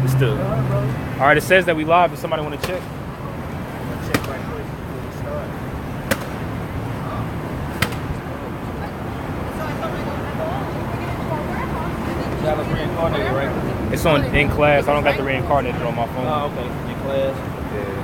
It's still. All right, it says that we live. If somebody want to check. Check right quick before we start. You have a reincarnated, right? It's on in class. I don't got the reincarnated on my phone. Oh, okay. In class. Yeah.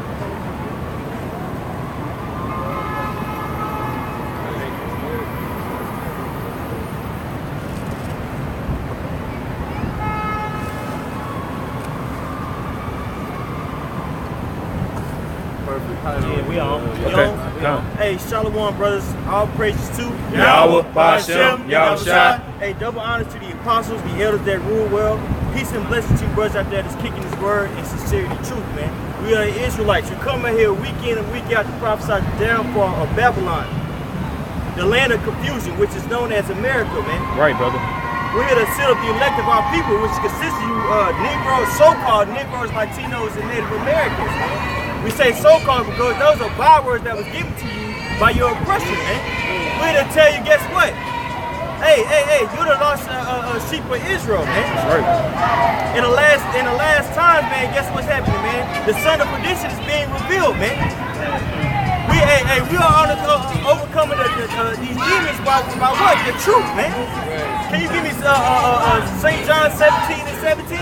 Yeah, we on. Okay. Come. Hey, Shalom, brothers. All praises to Yahweh, Ba'ashem, Yahushua. Hey, double honors to the apostles, the elders that rule well. Peace and blessings to you brothers out there that's kicking His word and sincerity, truth, man. We are the Israelites. We come out here week in and week out to prophesy the downfall of Babylon, the land of confusion, which is known as America, man. Right, brother. We're here to seal up the elect of our people, which consists of you Negroes, so-called Negroes, Latinos, and Native Americans, man. We say so-called because those are bywords that was given to you by your oppression, man. We're here to tell you, guess what? Hey, you're the lost sheep of Israel, man. That's right. In the last times, man, guess what's happening, man? The son of perdition is being revealed, man. We are overcoming these demons by what? The truth, man. Can you give me St. John 17 and 17?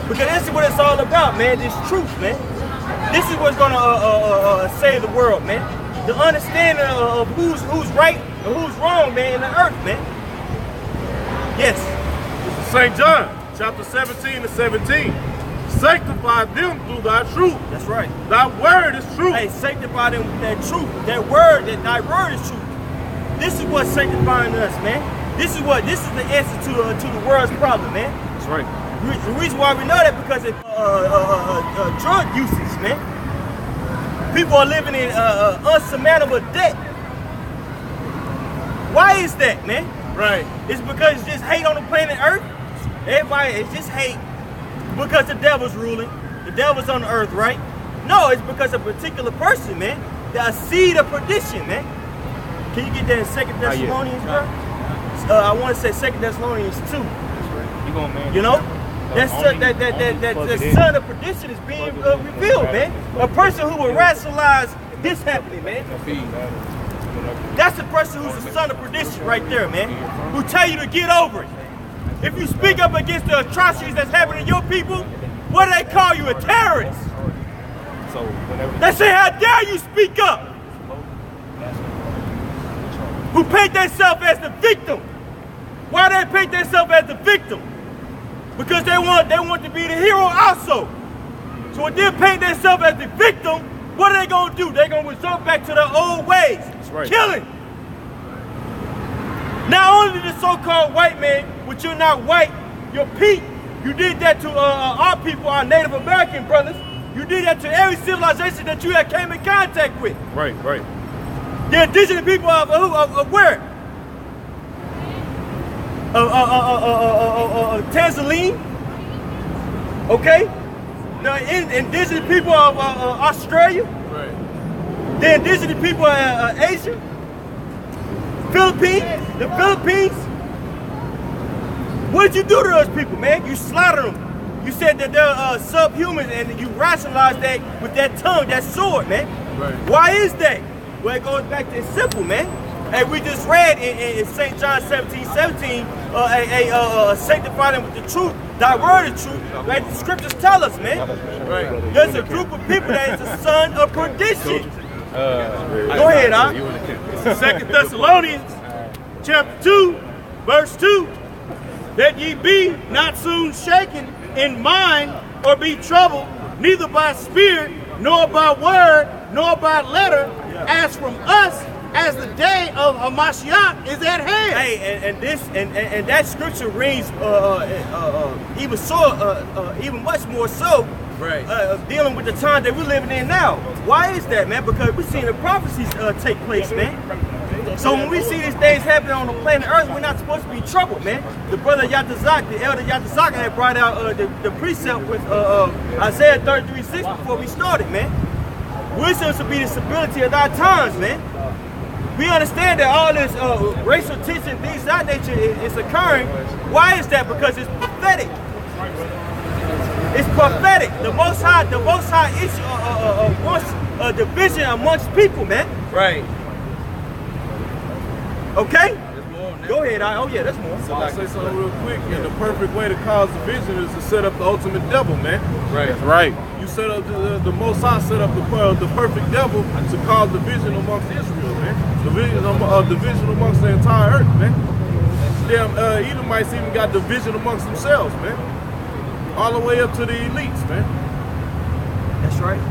Because this is what it's all about, man. This truth, man. This is what's gonna save the world, man. The understanding of who's right and who's wrong, man, in the earth, man. Yes. St. John, chapter 17 and 17. Sanctify them through thy truth. That's right. Thy word is truth. Hey, sanctify them with that truth. That word, thy word is truth. This is what's sanctifying us, man. This is the answer to the world's problem, man. That's right. The reason why we know that because of drug usage, man. People are living in unsurmountable debt. Why is that, man? Right. It's because it's just hate on the planet Earth. Everybody, it's just hate because the devil's ruling. The devil's on the earth, right? No, it's because a particular person, man. They're a seed of perdition, man. Can you get that in 2 Thessalonians, bro? I want to say 2 Thessalonians 2. That's right. You going, man? You know? That son of perdition is being revealed, man. A person who will rationalize this happening, man. That's the person who's the son of perdition right there, man. Who tell you to get over it. If you speak up against the atrocities that's happening to your people, what do they call you? A terrorist. So whenever They say, how dare you speak up? Who paint themselves as the victim. Why they paint themselves as the victim? Because they want to be the hero also. So when they paint themselves as the victim, what are they going to do? They're going to resort back to their old ways. That's right. Killing. Not only the so-called white man, which you're not white, you're Pete. You did that to our people, our Native American brothers. You did that to every civilization that you had came in contact with. Right. The indigenous people of where? Tanzania, okay? The indigenous people of Australia, Right. the indigenous people of Asia, the Philippines. What did you do to those people, man? You slaughtered them. You said that they're subhuman, and you rationalized that with that tongue, that sword, man. Right. Why is that? Well, it goes back to it's simple, man. Hey, we just read in St. John 17, sanctify them with the truth. Thy word is truth. Right? The scriptures tell us, man. Right. There's a group of people that is the son of perdition. Go ahead, Doc. 2 Thessalonians, chapter 2, verse 2. That ye be not soon shaken in mind or be troubled, neither by spirit, nor by word, nor by letter, as from us, as the day of Hamashiach is at hand. Hey, and that scripture reads even much more so, Right. dealing with the time that we're living in now. Why is that, man? Because we're seeing the prophecies take place, man. So when we see these things happening on the planet Earth, we're not supposed to be troubled, man. The brother Yatazak, the elder Yatazak, had brought out the precept with Isaiah 33:6 before we started, man. We're supposed to be the stability of our times, man. We understand that all this racial tension, things of that nature is occurring. Why is that? Because it's prophetic. It's prophetic. The Most High wants a division amongst people, man. Right. Okay? There's more on that. Go ahead. Oh yeah, there's more. So I'll say something real quick. And the perfect way to cause division is to set up the ultimate devil, man. Right. That's right. You set up the Most High set up the perfect devil to cause division amongst Israel, man. Division amongst the entire earth, man. Damn, Edomites even got division amongst themselves, man. All the way up to the elites, man. That's right.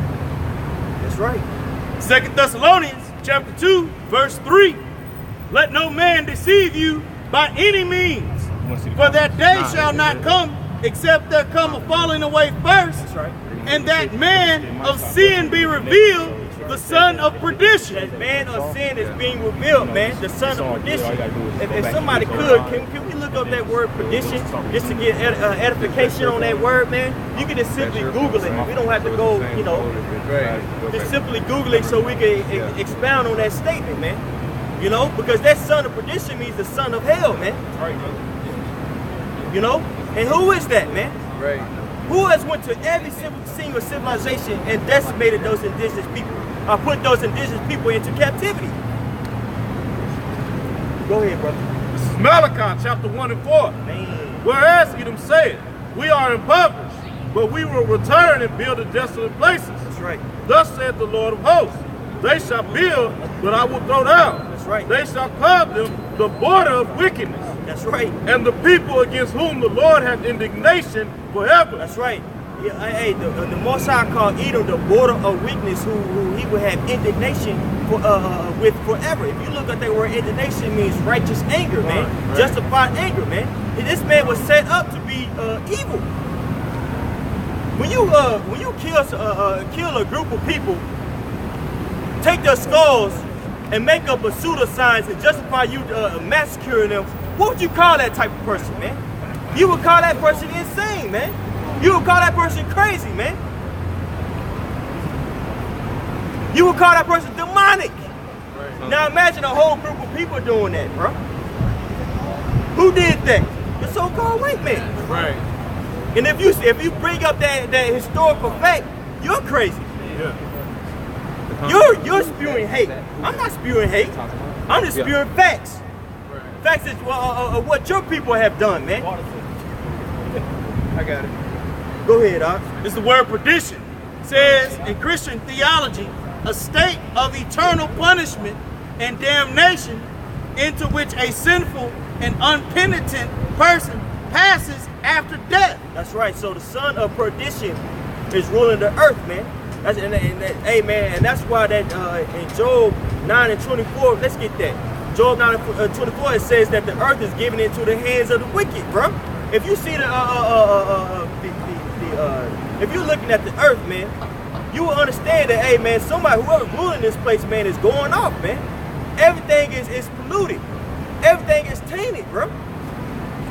That's right. 2 Thessalonians chapter 2, verse 3. Let no man deceive you by any means, for that day shall not come except there come a falling away first, That's right. and that man of sin be revealed, the son of perdition. That man of sin is being revealed, man. The son of perdition. If somebody could, can we look up that word perdition just to get edification on that word, man? You can just simply Google it. We don't have to go, just simply Google it so we can expound on that statement, man. You know, because that son of perdition means the son of hell, man. You know, and who is that, man? Right. Who has went to every single civilization and decimated those indigenous people? Put those indigenous people into captivity. Go ahead, brother. This is Malachi chapter 1 and 4. Man. Whereas Edom said, we are impoverished, but we will return and build the desolate places. That's right. Thus saith the Lord of hosts, they shall build, but I will throw down. That's right. They shall call them the border of wickedness, That's right. and the people against whom the Lord hath indignation forever. That's right. Yeah, hey, the Most High called Edom the border of weakness, who he would have indignation for with forever. If you look at that word, indignation means righteous anger, man, Right. justified anger, man. And this man was set up to be evil. When you kill a group of people, take their skulls and make up a pseudo-science and justify you massacring them, what would you call that type of person, man? You would call that person insane, man. You would call that person crazy, man. You would call that person demonic. Right. Now imagine a whole group of people doing that, bro. Who did that? The so-called white man. Right. And if you bring up that historical fact, you're crazy. Yeah. You're spewing hate. I'm not spewing hate. I'm just spewing facts. Facts is what your people have done, man. I got it. Go ahead, Ox. It's the word perdition. It says in Christian theology, a state of eternal punishment and damnation into which a sinful and unpenitent person passes after death. That's right. So the son of perdition is ruling the earth, man. Hey, man, and that's why that in Job 9 and 24, let's get that. Job 9 and 24, it says that the earth is given into the hands of the wicked, bro. If you see if you're looking at the earth, man, you will understand that, hey, man, whoever ruling this place, man, is going off, man. Everything is polluted. Everything is tainted, bro.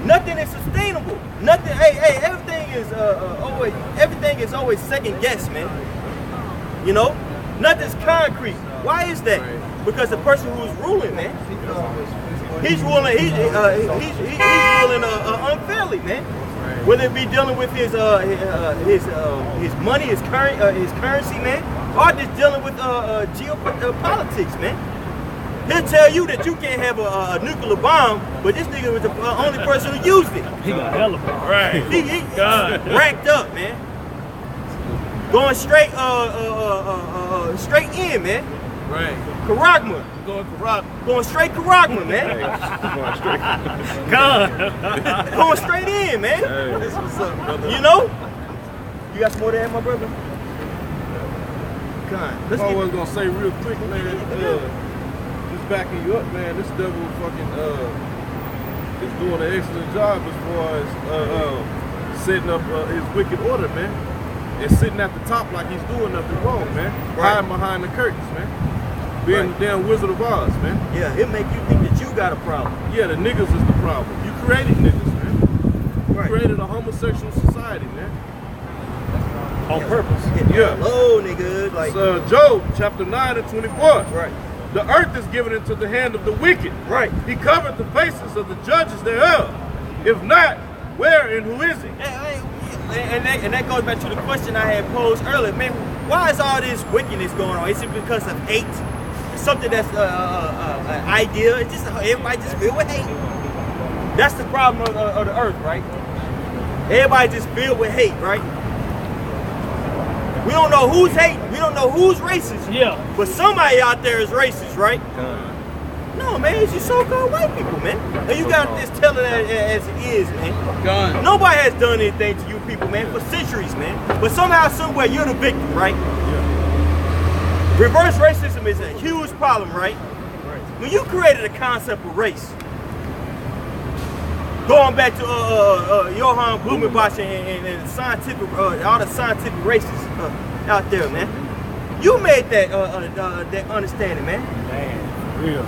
Nothing is sustainable. Nothing. Hey, everything is always second guess, man. You know, nothing's concrete. Why is that? Because the person who's ruling, man, he's ruling. He's ruling unfairly, man. Whether it be dealing with his money, his currency, man, or just dealing with geopolitics, man. He'll tell you that you can't have a nuclear bomb, but this nigga was the only person who used it. He got hell of it. Right. He racked up, man. Going straight in, man. Right. Karagma. Going straight Karagma, man. Going straight in, man. That's what's up, brother. You know? You got some more to add, my brother? God. I was gonna say real quick, man. Just backing you up, man. This devil fucking is doing an excellent job as far as setting up his wicked order, man. And sitting at the top like he's doing nothing wrong, man. Right. Hiding behind the curtains, man. Being the damn Wizard of Oz, man. Yeah, it'll make you think that you got a problem. Yeah, the niggas is the problem. You created niggas, man. You Right. created a homosexual society, man. On purpose. Yeah. Oh, nigga. Like, It's Job chapter 9 and 24. right. The earth is given into the hand of the wicked. Right. He covered the faces of the judges thereof. If not, where and who is he? and that goes back to the question I had posed earlier, man. Why is all this wickedness going on? Is it because of hate? Something that's an idea? It's just everybody just filled with hate. That's the problem of the earth, right? Everybody just filled with hate, right? We don't know who's hating. We don't know who's racist. Yeah. But somebody out there is racist, right? No, man, it's just so-called white people, man. And you got to just tell it as it is, man. Gun. Nobody has done anything to you people, man, for centuries, man. But somehow, somewhere, you're the victim, right? Yeah. Reverse racism is a huge problem, right? When you created a concept of race, going back to Johann Blumenbach and scientific, all the scientific races out there, man. You made that understanding, man. Man, real.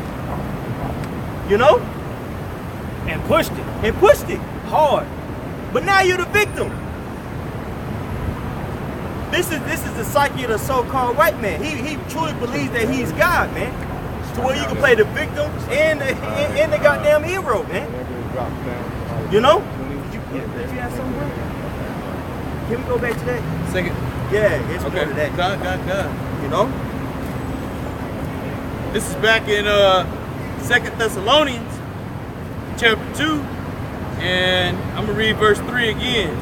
You know? And pushed it. And pushed it hard. But now you're the victim. This is the psyche of the so-called white man. He truly believes that he's God, man. To where you can play the victim and the goddamn hero, man. You know? Did you have something, bro? Can we go back to that? Second. Yeah, it's more Okay. to that. Gun. You know? This is back in 2 Thessalonians chapter 2, and I'm gonna read verse 3 again.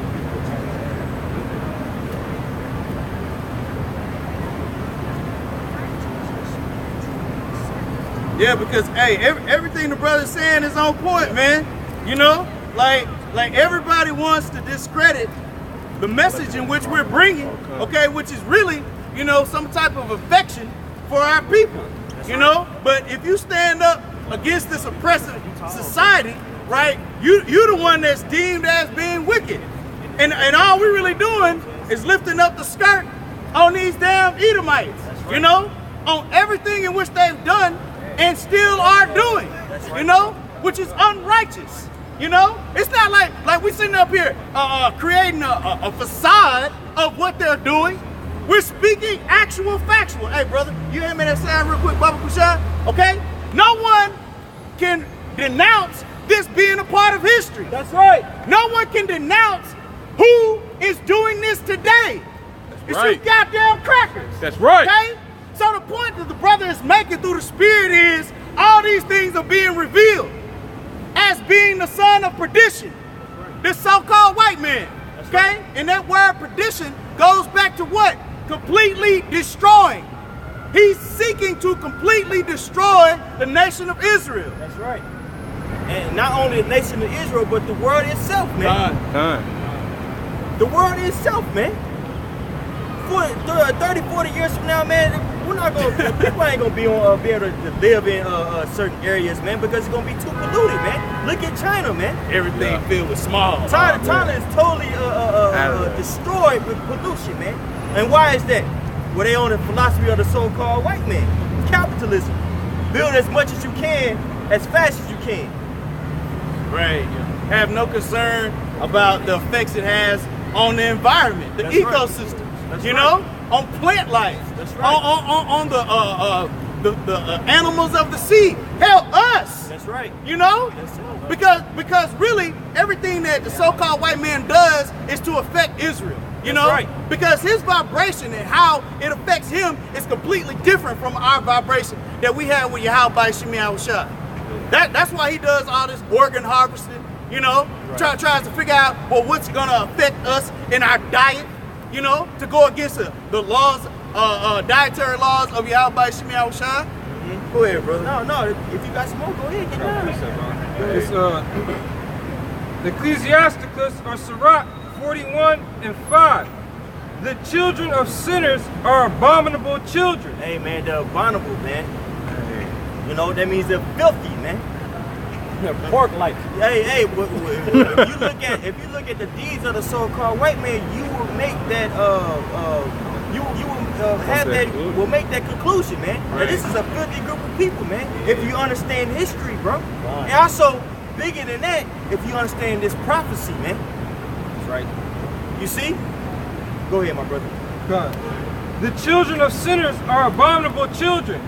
Yeah, because hey, everything the brother's saying is on point, man. You know, like everybody wants to discredit the message in which we're bringing, okay, which is really, you know, some type of affection for our people, you know. But if you stand up against this oppressive society, right, you're the one that's deemed as being wicked, and all we're really doing is lifting up the skirt on these damn Edomites, you know, on everything in which they've done and still are doing, you know, which is unrighteous. You know, it's not like we sitting up here creating a facade of what they're doing. We're speaking actual factual. Hey, brother, you hear me that sound real quick, Baba Kushan? Okay? No one can denounce this being a part of history. That's right. No one can denounce who is doing this today. It's right. you goddamn crackers. That's right. Okay? So the point that the brother is making through the Spirit is all these things are being revealed as being the son of perdition, this so-called white man, okay? And that word perdition goes back to what? Completely destroying. He's seeking to completely destroy the nation of Israel. That's right. And not only the nation of Israel, but the world itself, man. The world itself, man. 30, 40 years from now, man, we're not gonna, people ain't gonna be able to live in certain areas, man, because it's gonna be too polluted, man. Look at China, man. Everything filled with smog. China is totally destroyed with pollution, man. And why is that? Well, they own the philosophy of the so-called white man. Capitalism. Build as much as you can, as fast as you can. Right. Have no concern about the effects it has on the environment, the ecosystem. You know, on plant life, on the animals of the sea. Hell, us. That's right. You know, because really everything that the so-called white man does is to affect Israel. You know, right. Because his vibration and how it affects him is completely different from our vibration that we have with Yahweh Shemi Yahushua. That's why he does all this organ harvesting. You know, tries to figure out what's gonna affect us in our diet. You know, to go against the laws, dietary laws of Yahweh Shemi Yahushua. Go ahead, brother. No, if you got some more, go ahead, get down. It's Ecclesiasticus or Sirach 41:5. The children of sinners are abominable children. Hey, man, they're abominable, man. You know, that means they're filthy, man. Pork like. Hey, if you look at the deeds of the so-called white man, you will make that will make that conclusion, man. That this is a filthy group of people, man. If you understand history, bro, and also bigger than that, if you understand this prophecy, man. That's right. You see? Go ahead, my brother. God. The children of sinners are abominable children,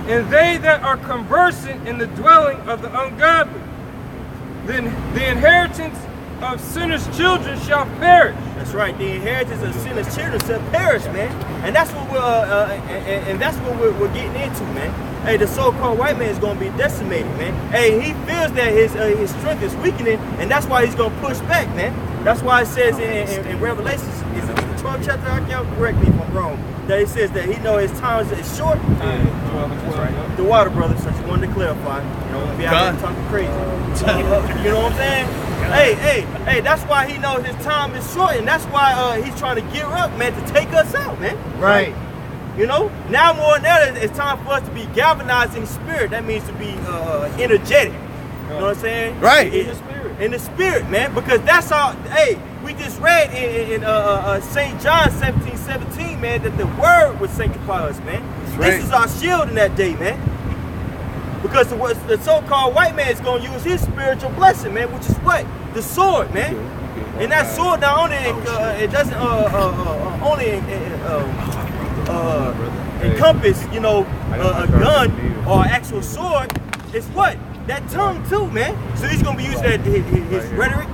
and they that are conversant in the dwelling of the ungodly. Then the inheritance of sinners' children shall perish. That's right. The inheritance of sinners' children shall perish, man. And that's what we're getting into, man. Hey, the so-called white man is going to be decimated, man. Hey, he feels that his strength is weakening, and that's why he's going to push back, man. That's why it says in Revelations, is it the 12th chapter? I can't correct me if I'm wrong. That it says that he knows his time is short. That's right. The water, brother. So I just wanted to clarify. You know, be out there talking crazy. You know what I'm saying? Hey, that's why he knows his time is short, and that's why he's trying to gear up, man, to take us out, man. Right. You know, now more than ever, it's time for us to be galvanized in spirit. That means to be energetic. You know what I'm saying? Right. In the spirit, man, because that's all. Hey, we just read in St. John 17:17, man, that the word would sanctify us, man. This is our shield in that day, man. Because the so-called white man is going to use his spiritual blessing, man, which is what? The sword, man. And that sword not only it doesn't only encompass, you know, a gun or an actual sword. It's what? That tongue too, man. So he's gonna be using his rhetoric,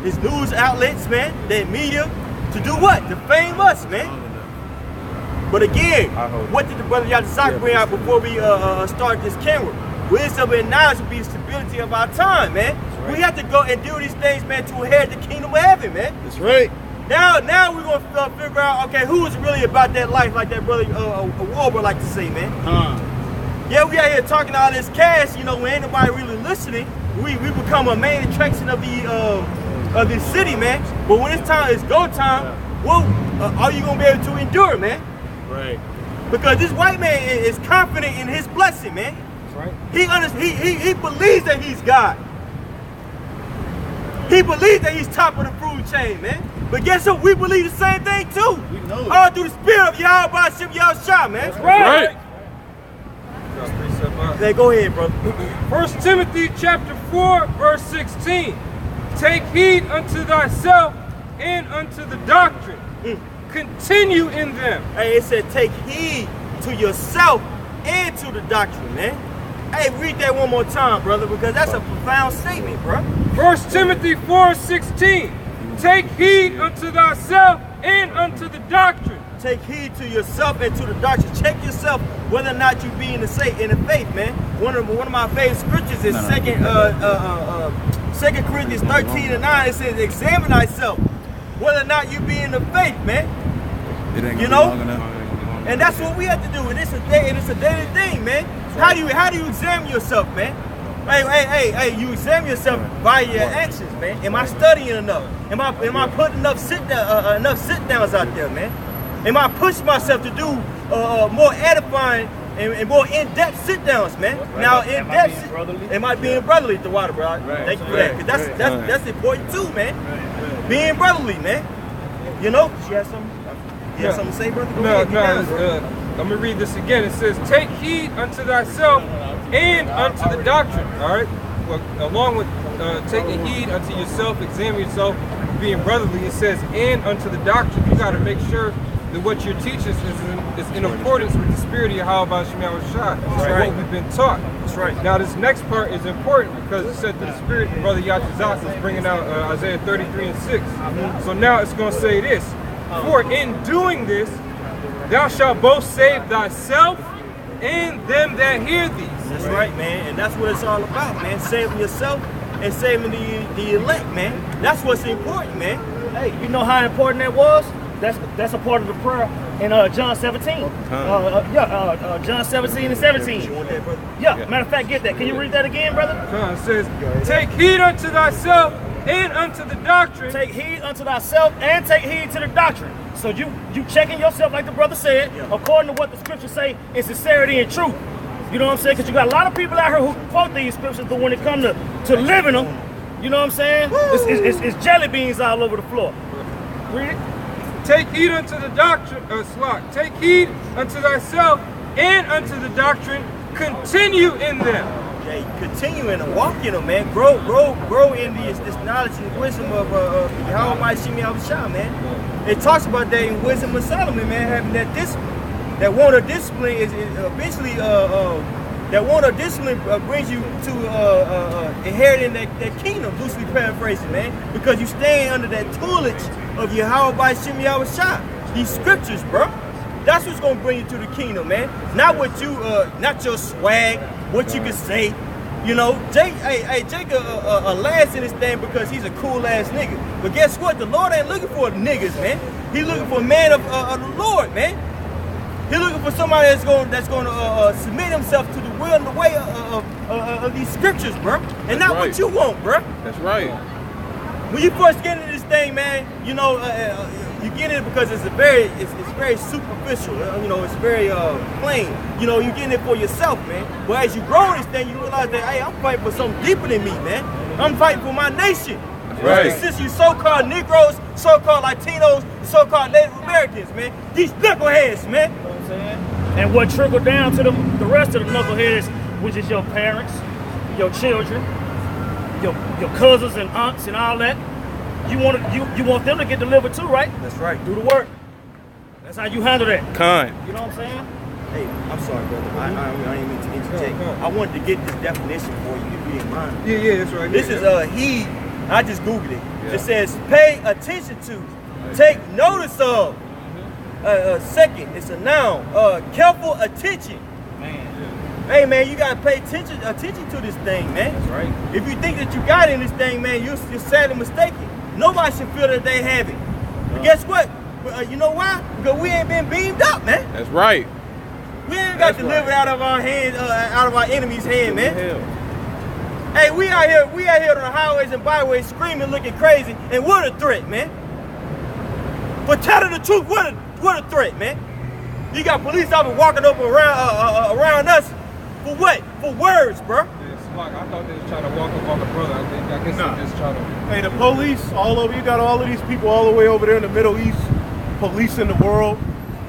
his news outlets, man, that media, to do what? To fame us, man. But again, what did the brother Yatazaki bring out before we start this camera? Wisdom and knowledge will be the stability of our time, man. Right. We have to go and do these things, man, to inherit the kingdom of heaven, man. That's right. Now we're gonna figure out, okay, who is really about that life, like that brother Warber like to say, man. Yeah, we out here talking all this cash, you know, when ain't nobody really listening. We become a main attraction of the city, man. But when it's go time, well, are you gonna be able to endure, man? Right. Because this white man is confident in his blessing, man. Right. He believes that he's God. He believes that he's top of the food chain, man. But guess what? We believe the same thing too. We know it. All through the spirit of Yahweh Shem Yahushua, man. That's right. Hey, go ahead, brother. 1 Timothy chapter 4, verse 16. Take heed unto thyself and unto the doctrine. Continue in them. Hey, it said take heed to yourself and to the doctrine, man. Hey, read that one more time, brother, because that's a profound statement, bro. 1 Timothy 4:16. Take heed unto thyself and unto the doctrine. Take heed to yourself and to the doctrine. Check yourself whether or not you be in the faith, man. One of my favorite scriptures is 2 Corinthians 13:9. It says, examine thyself whether or not you be in the faith, man. You know? And that's what we have to do. And it's a daily thing, man. How do you examine yourself, man? Hey, you examine yourself by your actions, man. Am I studying enough? Am I putting enough sit downs out there, man? Am I pushing myself to do more edifying and more in-depth sit downs, man? Right. Now am I being brotherly to water, bro? Right. Thank you for that. Cause that's important too, man. Right. Being brotherly, man. You know? You have something? You have something to say, brother? Let me read this again. It says, take heed unto thyself and unto the doctrine. All right? Well, along with taking heed unto yourself, examine yourself, being brotherly, it says, and unto the doctrine. You got to make sure that what you're teaching is in accordance with the spirit of Yahweh Shem Yahushua. That's what we've been taught. That's right. Now, this next part is important because it said that the spirit of Brother Yatazak is bringing out Isaiah 33:6. So now it's going to say this. For in doing this, thou shalt both save thyself and them that hear thee. That's right, man. And that's what it's all about, man. Saving yourself and saving the elect, man. That's what's important, man. Hey, you know how important that was? That's a part of the prayer in John 17. John 17 and 17. You want that, brother? Yeah, matter of fact, get that. Can you read that again, brother? It says, take heed unto thyself and unto the doctrine. Take heed unto thyself and take heed to the doctrine. So you checking yourself, like the brother said, according to what the scriptures say in sincerity and truth. You know what I'm saying? Because you got a lot of people out here who quote these scriptures, but when it comes to living them, you know what I'm saying? It's jelly beans all over the floor. Read it. Take heed unto the doctrine, take heed unto thyself and unto the doctrine. Continue in them. Okay, continue in them, walk in them, man. Grow in this knowledge and wisdom of Yahweh Shem Yahushua, man. It talks about that in Wisdom of Solomon, man, having that discipline. That want of discipline is eventually that want to discipline brings you to inheriting that kingdom, loosely paraphrasing, man, because you staying under that tutelage of Yahweh Shem Yahushua. These scriptures, bro. That's what's gonna bring you to the kingdom, man. Not what you, not your swag, what you can say. You know, Jake a last in this thing because he's a cool ass nigga. But guess what? The Lord ain't looking for niggas, man. He looking for a man of the Lord, man. He looking for somebody that's going to submit himself to the will and the way of these scriptures, bro. And not what you want, bro. That's right. When you first get into this thing, man, you know, you get in it because it's very superficial. You know, it's very plain. You know, you getting it for yourself, man. But as you grow in this thing, you realize that, hey, I'm fighting for something deeper than me, man. I'm fighting for my nation. Right. Since you so-called Negroes, so-called Latinos, so-called Native Americans, man. These knuckleheads, man. You know what I'm saying? And what trickled down to the rest of the knuckleheads, which is your parents, your children, your cousins and aunts and all that. You want them to get delivered too, right? That's right. Do the work. That's how you handle that. Kind. You know what I'm saying? Hey, I'm sorry, brother. I didn't mean to interject. I wanted to get this definition for you, if you didn't mind. Yeah, that's right. This is heed. I just Googled it. Yeah. It says pay attention to, take notice of. Second, it's a noun. Careful attention. Man. Hey, man, you gotta pay attention to this thing, man. That's right. If you think that you got in this thing, man, you're sadly mistaken. Nobody should feel that they have it. But guess what? You know why? Because we ain't been beamed up, man. That's right. We ain't got delivered out of our hands, out of our enemy's hand, man. Hey, we out here on the highways and byways screaming, looking crazy, and what a threat, man. But telling the truth, what a threat, man. You got police officers walking up around us for what? For words, bro. I thought they was trying to walk up on the brother. I guess they just trying to. Hey, the police all over. You got all of these people all the way over there in the Middle East, policing the world.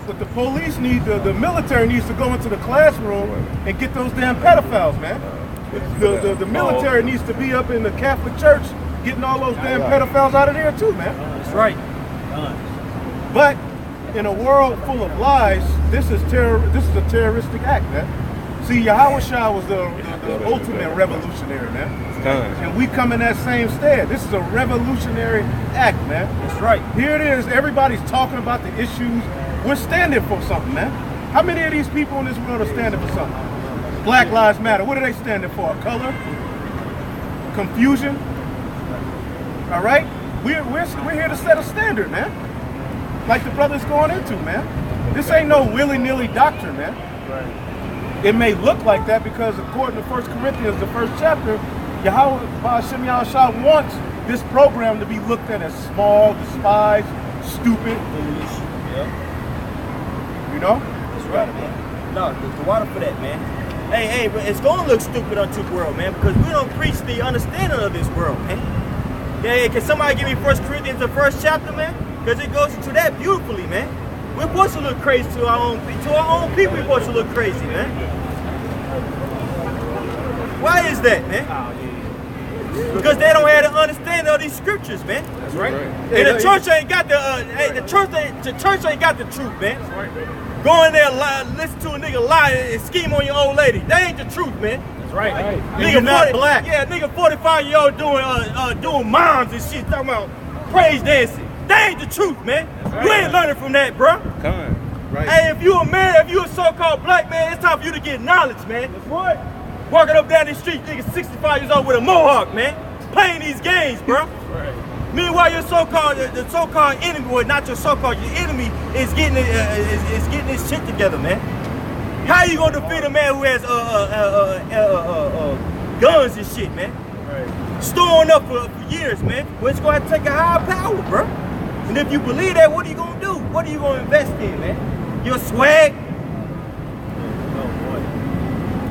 But the police the military needs to go into the classroom and get those damn pedophiles, man. The military needs to be up in the Catholic Church getting all those damn pedophiles out of there too, man. That's right. But in a world full of lies, this is a terroristic act, man. See, Yahushua was the ultimate revolutionary, man. And we come in that same stead. This is a revolutionary act, man. That's right. Here it is. Everybody's talking about the issues. We're standing for something, man. How many of these people in this world are standing for something? Black Lives Matter. What are they standing for? Color? Confusion? All right? We're here to set a standard, man. Like the brother's going into, man. This ain't no willy-nilly doctrine, man. Right. It may look like that because according to 1 Corinthians, the first chapter, Yahweh Shem Yahushua wants this program to be looked at as small, despised, stupid. You know? That's right, man. No, the water for that, man. Hey, but it's gonna look stupid unto the world, man, because we don't preach the understanding of this world, man. Yeah, can somebody give me 1 Corinthians, the first chapter, man? Because it goes into that beautifully, man. We're supposed to look crazy to our own people. We're supposed to look crazy, man. Why is that, man? Because they don't have the understanding of these scriptures, man. That's right. And the church ain't got the church ain't got the truth, man. That's right, man. Go in there, lie, listen to a nigga lie and scheme on your old lady. That ain't the truth, man. That's right. Nigga not black. Yeah, nigga 45-year-old doing moms and shit, talking about praise dancing. That ain't the truth, man. Right. You ain't learning from that, bro. Right. Hey, if you a man, if you a so-called black man, it's time for you to get knowledge, man. That's right. Walking up down the street, nigga 65 years old with a mohawk, man. Playing these games, bro. Right. Meanwhile, your the so-called enemy, or not your so-called, your enemy is getting his shit together, man. How you gonna defeat a man who has guns and shit, man? Right. Storing up for years, man. Well, it's gonna have to take a higher power, bro. And if you believe that, what are you gonna do? What are you gonna invest in, man? Your swag?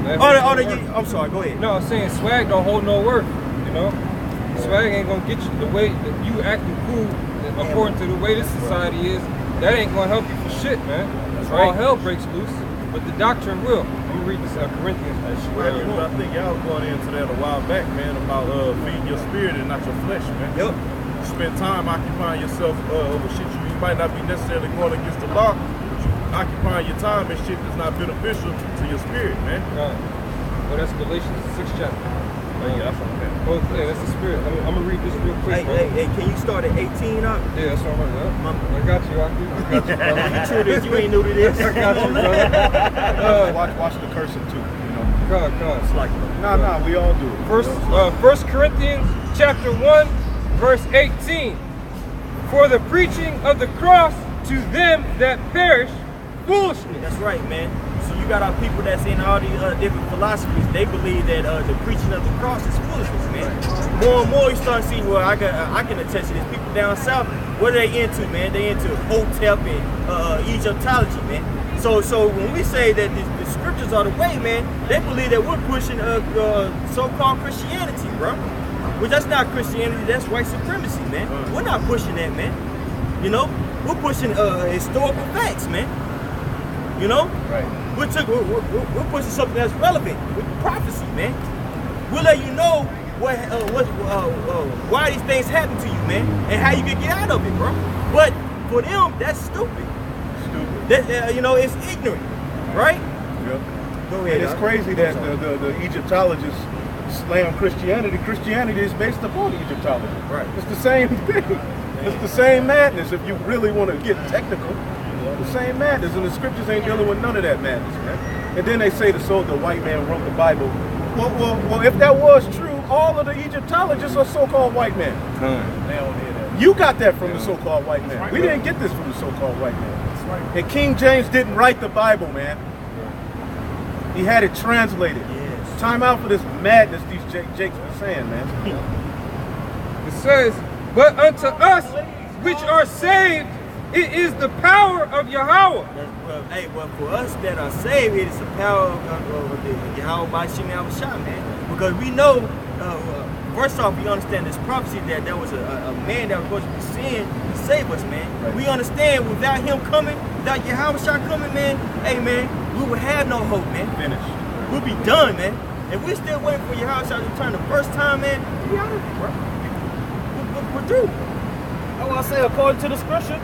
I'm sorry, go ahead. No, I'm saying swag don't hold no worth, you know? Swag ain't gonna get you the way that you acting cool according to the way this society is. That ain't gonna help you for shit, man. That's All right. hell breaks loose, but the doctrine will. You read this Corinthians. I think y'all was going into that a while back, man, about feeding your spirit and not your flesh, man. Yep. Spend time occupying yourself over shit you might not be necessarily going against the law, but you occupying your time and shit that's not beneficial to your spirit, man. Oh, that's Galatians 6th chapter. Oh, yeah, that's okay. Oh, yeah, that's the spirit. I'm gonna read this real quick. Hey, can you start at 18 up? Yeah, that's all right. I got you, I got you, brother. You true this, you ain't new to this. I got you, brother. Watch the cursing too. You know. God. It's like, Nah, we all do it. First Corinthians chapter 1, verse 18. For the preaching of the cross to them that perish, foolishness. that's right, man. So you got our people that's in all these different philosophies. They believe that the preaching of the cross is foolishness, man. More and more you start seeing, well, I can attest to this. People down south, what are they into, man? They into Hotep and Egyptology, man. So when we say that the scriptures are the way, man, they believe that we're pushing so-called Christianity, bro. Well, that's not Christianity, that's white supremacy, man. We're not pushing that, man. You know, we're pushing historical facts, man. You know, Right. We're pushing something that's relevant with prophecy, man. We'll let you know why these things happen to you, man, and how you can get out of it, bro. But for them, that's stupid. That you know, it's ignorant, right? Yep. Go ahead. And it's crazy that the Egyptologists slam Christianity. Christianity is based upon Egyptology. Right. It's the same thing. It's the same madness. If you really want to get technical, the same madness. And the scriptures ain't dealing with none of that madness, man. And then they say the white man wrote the Bible. Well, if that was true, all of the Egyptologists are so-called white men. They don't hear that. You got that from the so-called white man. We didn't get this from the so-called white man. And King James didn't write the Bible, man. He had it translated. Yes. Time out for this madness these Jakes are saying, man. It says, but unto us which are saved, it is the power of Yahweh. Well, for us that are saved, it is the power of the Yahweh by Shem Yahushua, man. Because we know, first off, we understand this prophecy that there was a man that was supposed to be sent to save us, man. Right. We understand without him coming, without Yahushua coming, man, hey, man, we would have no hope, man. Finished. We'll be done, man. If we're still waiting for Yahushua to return the first time, man, we out of here, bro. We're through. That's what I say, according to the scripture,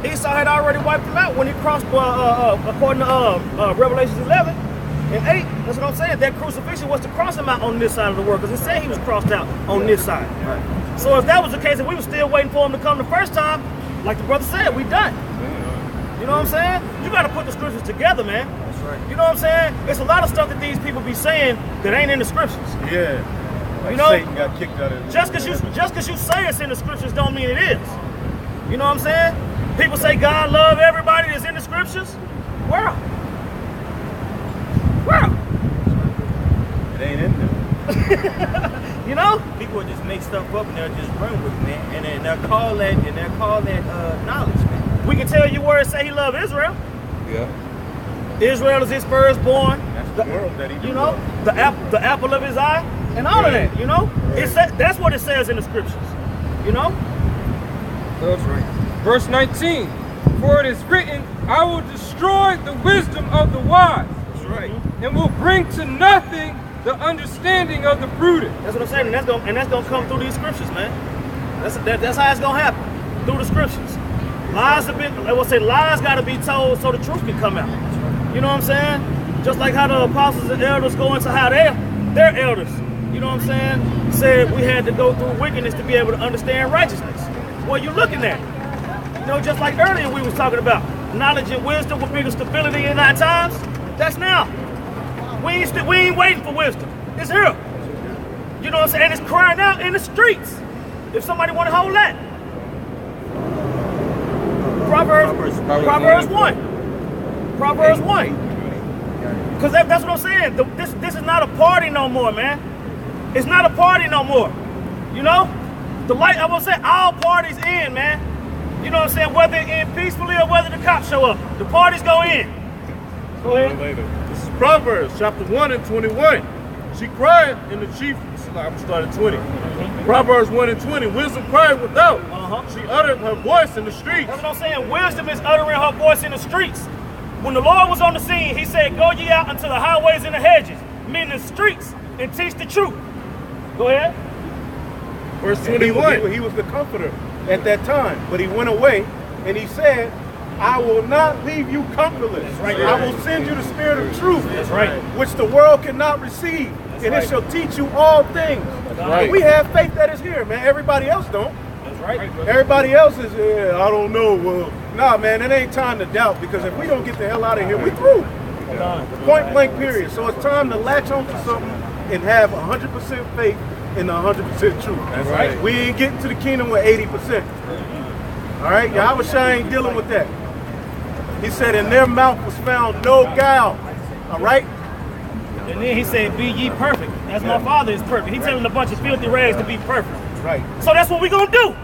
Esau had already wiped him out when he crossed, according to Revelations 11 and 8. That's what I'm saying. That crucifixion was to cross him out on this side of the world, because it said he was crossed out on this side. Right. So if that was the case, and we were still waiting for him to come the first time, like the brother said, we done. You know what I'm saying? You got to put the scriptures together, man. That's right. You know what I'm saying? It's a lot of stuff that these people be saying that ain't in the scriptures. Yeah. Like You know, Satan got kicked out of Just because you say it's in the scriptures don't mean it is. You know what I'm saying? People say God love everybody that's in the scriptures. Where? It ain't in there. You know? People will just make stuff up and they'll just run with it, man. And then they'll call that knowledge, man. We can tell you where it say he loved Israel. Yeah. Israel is his firstborn. That's the world that he You know, the apple of his eye, and all of that. You know, that's what it says in the scriptures. You know. That's right. Verse 19. For it is written, I will destroy the wisdom of the wise. That's right. And will bring to nothing the understanding of the prudent. That's what I'm saying, and that's gonna come through these scriptures, man. That's how it's gonna happen, through the scriptures. Lies got to be told so the truth can come out. You know what I'm saying? Just like how the apostles and elders go into how their elders, you know what I'm saying, said we had to go through wickedness to be able to understand righteousness. What you looking at? You know, just like earlier we was talking about, knowledge and wisdom would be the stability in our times. That's now. We ain't waiting for wisdom. It's here. You know what I'm saying? And it's crying out in the streets. If somebody want to hold that. Proverbs 1. Proverbs 1. Because that's what I'm saying. This is not a party no more, man. It's not a party no more. You know? I will say all parties in, man. You know what I'm saying? Whether it end peacefully or whether the cops show up. The parties go in. Go ahead. This is Proverbs chapter 1 and 21. She cried in the chief. I'm starting 20. Proverbs 1 and 20. Wisdom cried without. She uttered her voice in the streets. That's what I'm saying. Wisdom is uttering her voice in the streets. When the Lord was on the scene, he said, go ye out into the highways and the hedges, meaning the streets, and teach the truth. Go ahead. Verse 21. He was the comforter at that time, but he went away and he said, I will not leave you comfortless. That's right. I will send you the spirit of truth, That's right. which the world cannot receive, and right. it shall teach you all things. right. We have faith that is here, man. Everybody else don't. That's right. Everybody else is, I don't know. Well, nah, man, it ain't time to doubt, because if we don't get the hell out of here, we through. Point blank period. So it's time to latch on to something and have 100% faith in the 100% truth. That's right. We ain't getting to the kingdom with 80%. All right, Yahushua ain't dealing with that. He said, in their mouth was found no guile. All right? And then he said, be ye perfect, as my Father is perfect. He's telling a bunch of filthy rags to be perfect. Right. So that's what we're going to do.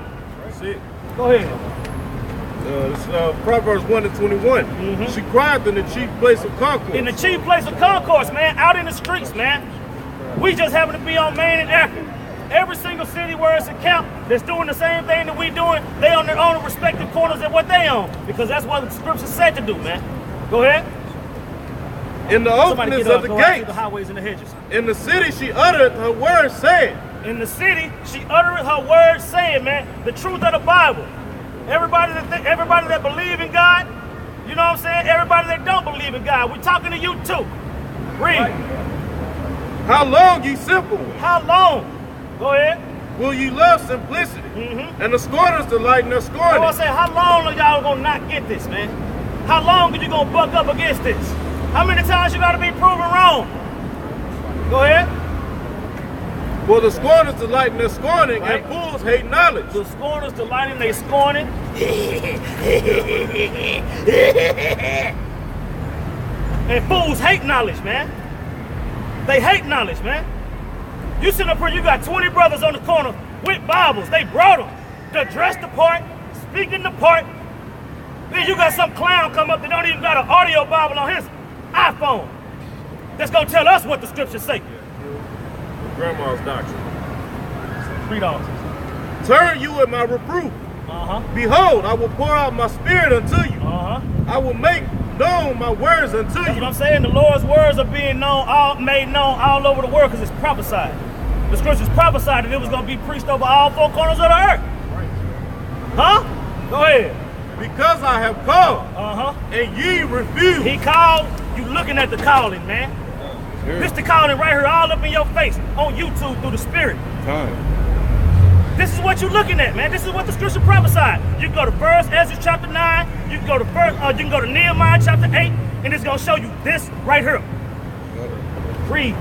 That's it. Go ahead. Proverbs 1:21. She cried in the chief place of concourse. In the chief place of concourse, man, out in the streets, man. We just happen to be on Main and Akron. Every single city where it's a camp that's doing the same thing that we doing, they on their own respective corners of what they own. Because that's what the scripture said to do, man. Go ahead. In the Somebody openness get of up, the go out through gates. the highways and the hedges. In the city she uttered her word saying. In the city, she uttered her words saying, man, the truth of the Bible. Everybody that believe in God, you know what I'm saying? Everybody that don't believe in God, we're talking to you too. Read. How long, ye simple ones, How long? Go ahead. will you love simplicity? And the scorners delight in their I scorning. want to say, how long are y'all gonna not get this, man? How long are you gonna buck up against this? How many times you gotta be proven wrong? Go ahead. For the scorners delight in their scorning, Right. and fools hate knowledge. The scorners delight in they scorning. And fools hate knowledge, man. They hate knowledge, man. You sitting up here, you got 20 brothers on the corner with Bibles. They brought them. They're dressed the part, speaking the part. Then you got some clown come up that don't even got an audio Bible on his iPhone. That's gonna tell us what the scriptures say. Grandma's doctrine. $3. Turn you at my reproof. Uh-huh. Behold, I will pour out my spirit unto you. Uh-huh. I will make known my words unto That's what you. I'm saying. The Lord's words are being made known all over the world because it's prophesied. The scriptures prophesied that it was going to be preached over all four corners of the earth. Huh? Go ahead. Because I have called, Uh-huh. and ye refuse. He called. You looking at the calling, man. This the calling right here all up in your face on YouTube through the Spirit. This is what you're looking at, man. This is what the scripture prophesied. You can go to Ezra chapter 9. You can go to Nehemiah chapter 8, and it's gonna show you this right here. Read.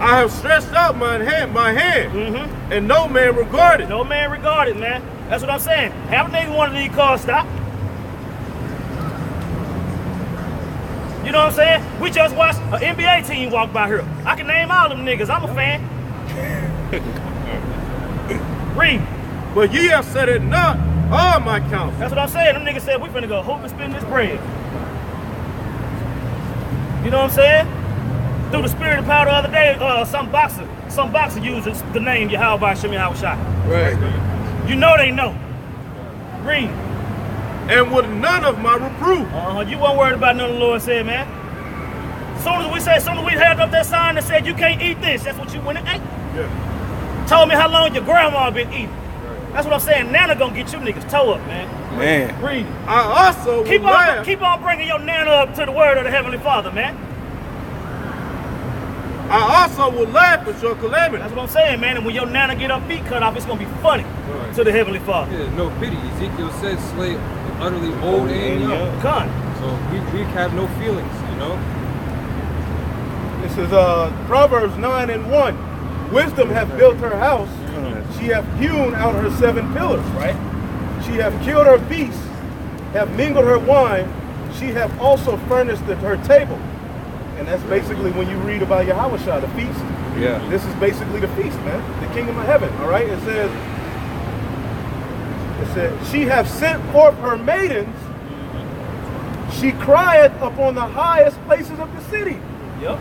I have stretched out my hand, and no man regarded. No man regarded, man. That's what I'm saying. Have a nigga one of these cars stop. You know what I'm saying? We just watched an NBA team walk by here. I can name all them niggas. I'm a fan. Read. But ye have said it not all my counsel. That's what I'm saying. Them niggas said we finna go hoop and spin this bread. You know what I'm saying? Through the spirit of power the other day, some boxer uses the name Yahweh Shem Yahushua. Right. You know they know. Read. And with none of my reproof. You weren't worried about nothing the Lord said, man. Soon as we held up that sign that said you can't eat this, that's what you went and ate. Yeah. Told me how long your grandma been eating. That's what I'm saying. Nana gonna get you niggas toe up, man. Man. Read. I also Keep will laugh. on bringing your Nana up to the word of the Heavenly Father, man. I also will laugh at your calamity. That's what I'm saying, man. And when your Nana get her feet cut off, it's gonna be funny to the Heavenly Father. Yeah, no pity. Ezekiel said slay utterly old and young. Con. So we have no feelings, you know? This is Proverbs 9:1. Wisdom hath built her house. She hath hewn out her 7 pillars, right? She hath killed her beasts, hath mingled her wine. She hath also furnished her table. And that's basically when you read about Yahushua, the feast. Yeah. This is basically the feast, man. The kingdom of heaven, all right? It said, she hath sent forth her maidens. She crieth upon the highest places of the city. Yep.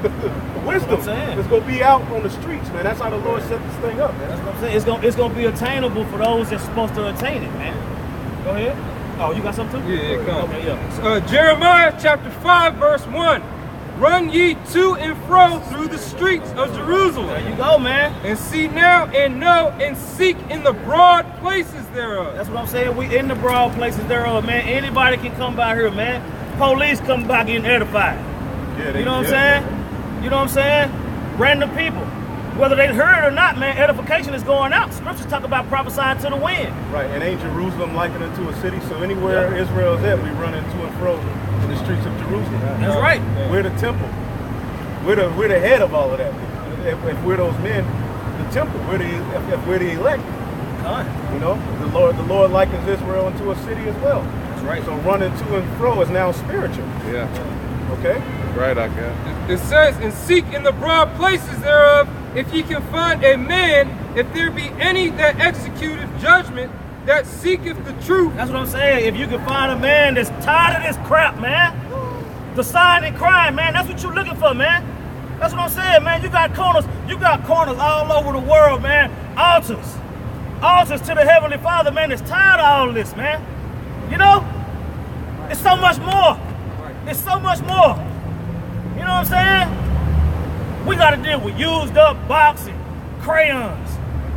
Wisdom is going to be out on the streets, man. That's how the Lord set this thing up, man. That's what I'm saying. It's gonna be attainable for those that's supposed to attain it, man. Go ahead. Oh, you got something too? Yeah, come. Okay, yeah. Jeremiah chapter 5, verse 1. Run ye to and fro through the streets of Jerusalem. There you go, man. And see now and know and seek in the broad places thereof. That's what I'm saying. We in the broad places thereof, man. Anybody can come by here, man. Police come by getting edified. Yeah, You know what I'm saying? You know what I'm saying? Random people. Whether they heard it or not, man, edification is going out. Scriptures talk about prophesying to the wind. Right, and ain't Jerusalem likened unto a city? So anywhere Israel is at, we run into and fro in the streets of Jerusalem. That's right. We're the temple. We're the head of all of that. If we're those men, the temple. If we're the elect. You know, the Lord likens Israel into a city as well. That's right. So running to and fro is now spiritual. Yeah. Okay? Right, I guess. It says, and seek in the broad places thereof, if ye can find a man, if there be any that executeth judgment, that seeketh the truth. That's what I'm saying. If you can find a man that's tired of this crap, man, the sign and crime, man, that's what you're looking for, man. That's what I'm saying, man. You got corners all over the world, man. Altars to the Heavenly Father, man, that's tired of all this, man. You know? It's so much more. It's so much more. You know what I'm saying? We got to deal with used up boxing, crayons.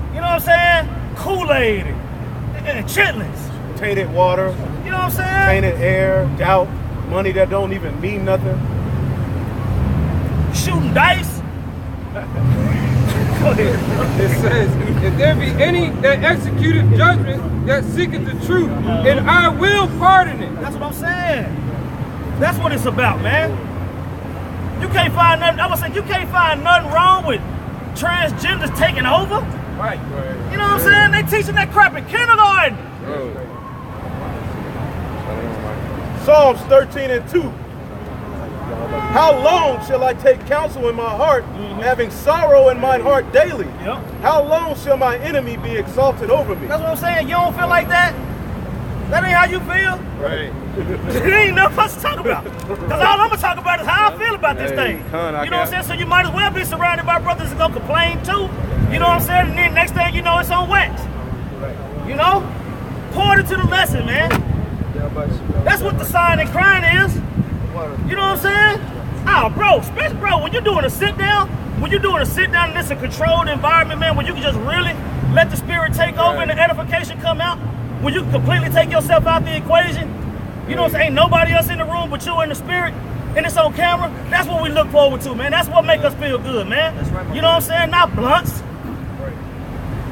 You know what I'm saying? Kool-Aid and chitlins. Tainted water, You know what I'm saying? tainted air, doubt, money that don't even mean nothing. Shooting dice. Go ahead. It says, if there be any that executeth judgment, that seeketh the truth, and I will pardon it. That's what I'm saying. That's what it's about, man. You can't find nothing. I was saying you can't find nothing wrong with transgenders taking over. Right. You know what I'm saying? They teaching that crap in kindergarten. Psalms 13:2. How long shall I take counsel in my heart, having sorrow in mine heart daily? Yep. How long shall my enemy be exalted over me? That's what I'm saying. You don't feel like that? That ain't how you feel? Right. It ain't nothing else to talk about. Because all I'm going to talk about is how I feel about this thing. You know what I'm saying? So you might as well be surrounded by brothers that go complain too. You know what I'm saying? And then next thing you know, it's on wax. You know? Pour it to the lesson, man. That's what the sign and crying is. You know what I'm saying? Oh, bro, when you're doing a sit down, and it's a controlled environment, man, when you can just really let the spirit take over and the edification come out, when you can completely take yourself out the equation, you know what I'm saying? Ain't nobody else in the room but you and the spirit, and it's on camera. That's what we look forward to, man. That's what make us feel good, man. You know what I'm saying? Not blunts.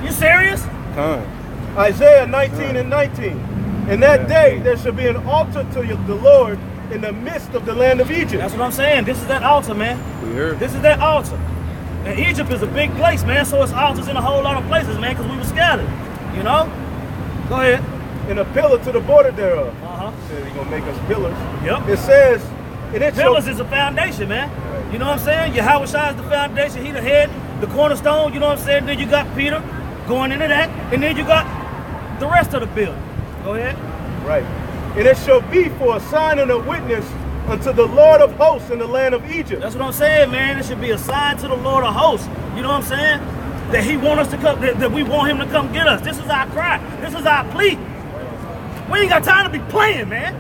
You serious? Isaiah 19:19. In that day there shall be an altar to the Lord in the midst of the land of Egypt. That's what I'm saying. This is that altar, man. We heard. This is that altar. And Egypt is a big place, man, so it's altars in a whole lot of places, man, because we were scattered. You know? Go ahead. And a pillar to the border thereof. Uh-huh. Says he's gonna make us pillars. Yep. It says, and it Pillars is a foundation, man. You know what I'm saying? Yahweh Shai is the foundation. He the head, the cornerstone. You know what I'm saying? Then you got Peter going into that. And then you got the rest of the building. Go ahead. Right. And it shall be for a sign and a witness unto the Lord of hosts in the land of Egypt. That's what I'm saying, man. It should be a sign to the Lord of hosts. You know what I'm saying? That he want us to come, that we want him to come get us. This is our cry. This is our plea. We ain't got time to be playing, man.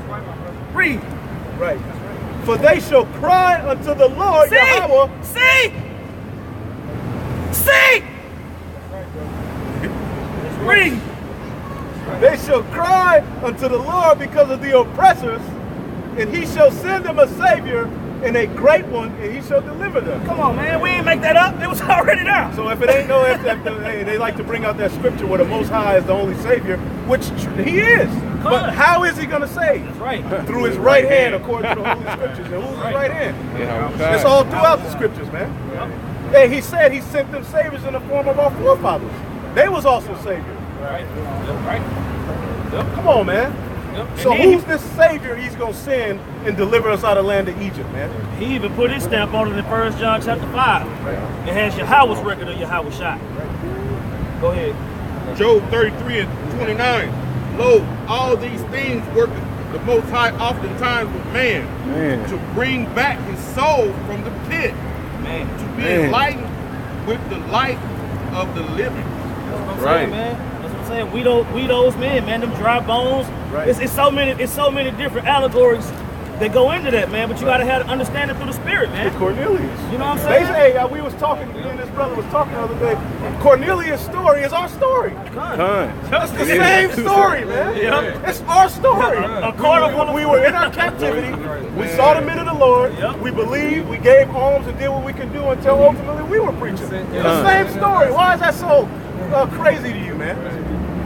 Read. Right. For they shall cry unto the Lord Yahweh. See? Read. They shall cry unto the Lord because of the oppressors, and he shall send them a Savior and a great one, and he shall deliver them. Come on, man. We ain't make that up. It was already there. So if it ain't no, hey, they like to bring out that scripture where the Most High is the only Savior, which he is. But how is he going to save? That's right. Through his right hand, according to the Holy Scriptures. And who's his right hand? It's all throughout the Scriptures, man. Hey, he said he sent them saviors in the form of our forefathers. They was also saviors. Right. Come on, man. So who's this Savior he's going to send and deliver us out of the land of Egypt, man? He even put his stamp on it in 1 John chapter 5. It has Yahweh's record of Yahweh Shai. Go ahead. Job 33:29. Lo, all these things work the Most High oftentimes with man, to bring back his soul from the pit, to be enlightened with the light of the living. That's what I'm saying, man. That's what I'm saying. We those men, man. Them dry bones. Right. It's so many different allegories that go into that, man. But you got to have understanding through the Spirit, man. With Cornelius. You know what I'm saying? Basically, hey, we was talking, me and this brother was talking the other day. Cornelius' story is our story. It's the same story, man. Yeah. It's our story. We We were in our captivity. We saw the men of the Lord. Yep. We believed. We gave alms and did what we could do until ultimately we were preaching. The same story. Why is that so crazy to you, man?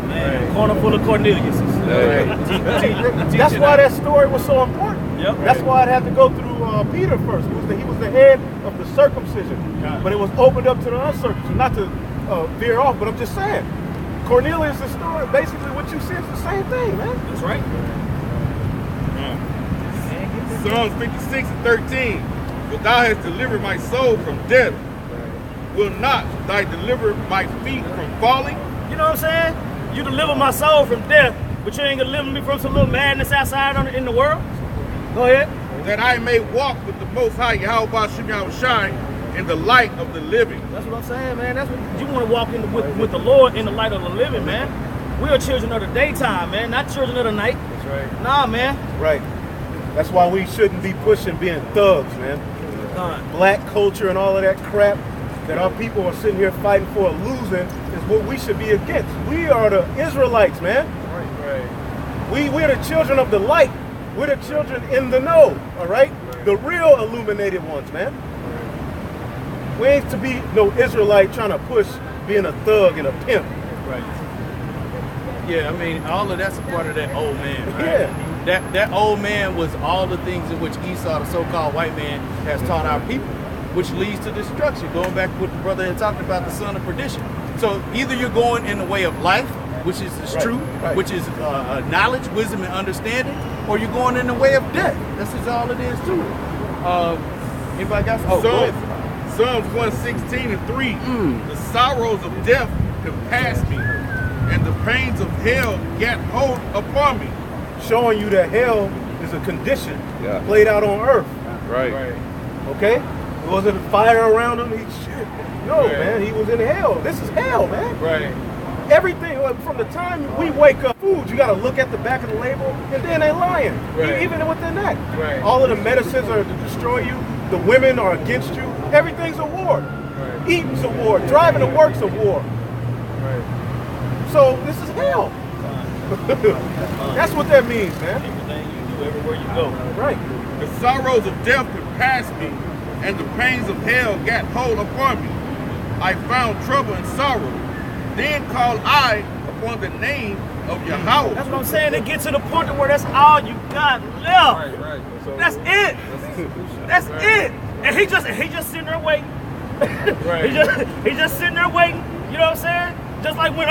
Man, corner full of Cornelius. That's why that story was so important. Yep. That's why it had to go through Peter first. He was the head of the circumcision, but it was opened up to the uncircumcision. Not to veer off, but I'm just saying, Cornelius' story, basically what you see is the same thing, man. That's right. Psalms 56:13. For thou hast delivered my soul from death. Will not thy deliver my feet from falling? You know what I'm saying? You deliver my soul from death, but you ain't gonna deliver me from some little madness outside in the world? Go ahead. That I may walk with the Most High Yahweh Shem Yahushai in the light of the living. That's what I'm saying, man. That's what you want to walk in with the Lord in the light of the living, man. We are children of the daytime, man, not children of the night. That's right. Nah, man. Right. That's why we shouldn't be pushing being thugs, man. Black culture and all of that crap that our people are sitting here fighting for losing is what we should be against. We are the Israelites, man. Right. We're the children of the light. We're the children in the know, all right? The real illuminated ones, man. We ain't to be no Israelite trying to push being a thug and a pimp. Right. Yeah, I mean, all of that's a part of that old man, right? Yeah. That old man was all the things in which Esau, the so-called white man, has taught our people, which leads to destruction. Going back to what the brother had talked about, the son of perdition. So either you're going in the way of life, which is truth, which is knowledge, wisdom, and understanding, or you're going in the way of death. This is all it is to it. Anybody got some? Psalms 116:3. The sorrows of death compass me, and the pains of hell get hold upon me. Showing you that hell is a condition played out on earth. Right. Okay? Was it fire around him? No, man, he was in hell. This is hell, man. Right. Everything, from the time we wake up, food, you got to look at the back of the label, and then they're lying. Right. Even within that. Right. All of the medicines are to destroy you. The women are against you. Everything's a war. Right. Eating's a war. Driving to work's a war. Right. So this is hell. That's what that means, man. Everything you do, everywhere you go. Right. The sorrows of death compass me, and the pains of hell got hold upon me. I found trouble and sorrow. Then called I upon the name of Yahweh. That's what I'm saying. They get to the point where that's all you got left. Right. That's it. That's it. And he just sitting there waiting. Right. He just sitting there waiting. You know what I'm saying? Just like when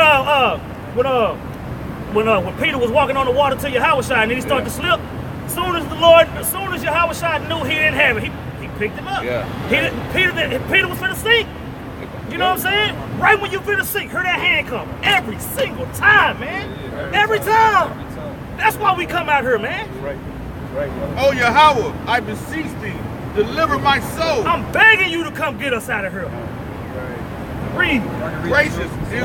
Peter was walking on the water to Yahweh and then he started to slip. As soon as Yahweh knew he didn't have it, he picked him up. Yeah. Peter was finna sink. You know what I'm saying? Right when you finna sink, hear that hand come. Every single time, man. Every time. That's why we come out here, man. Right. Oh Yahweh, I beseech thee, deliver my soul. I'm begging you to come get us out of here. Read. Gracious is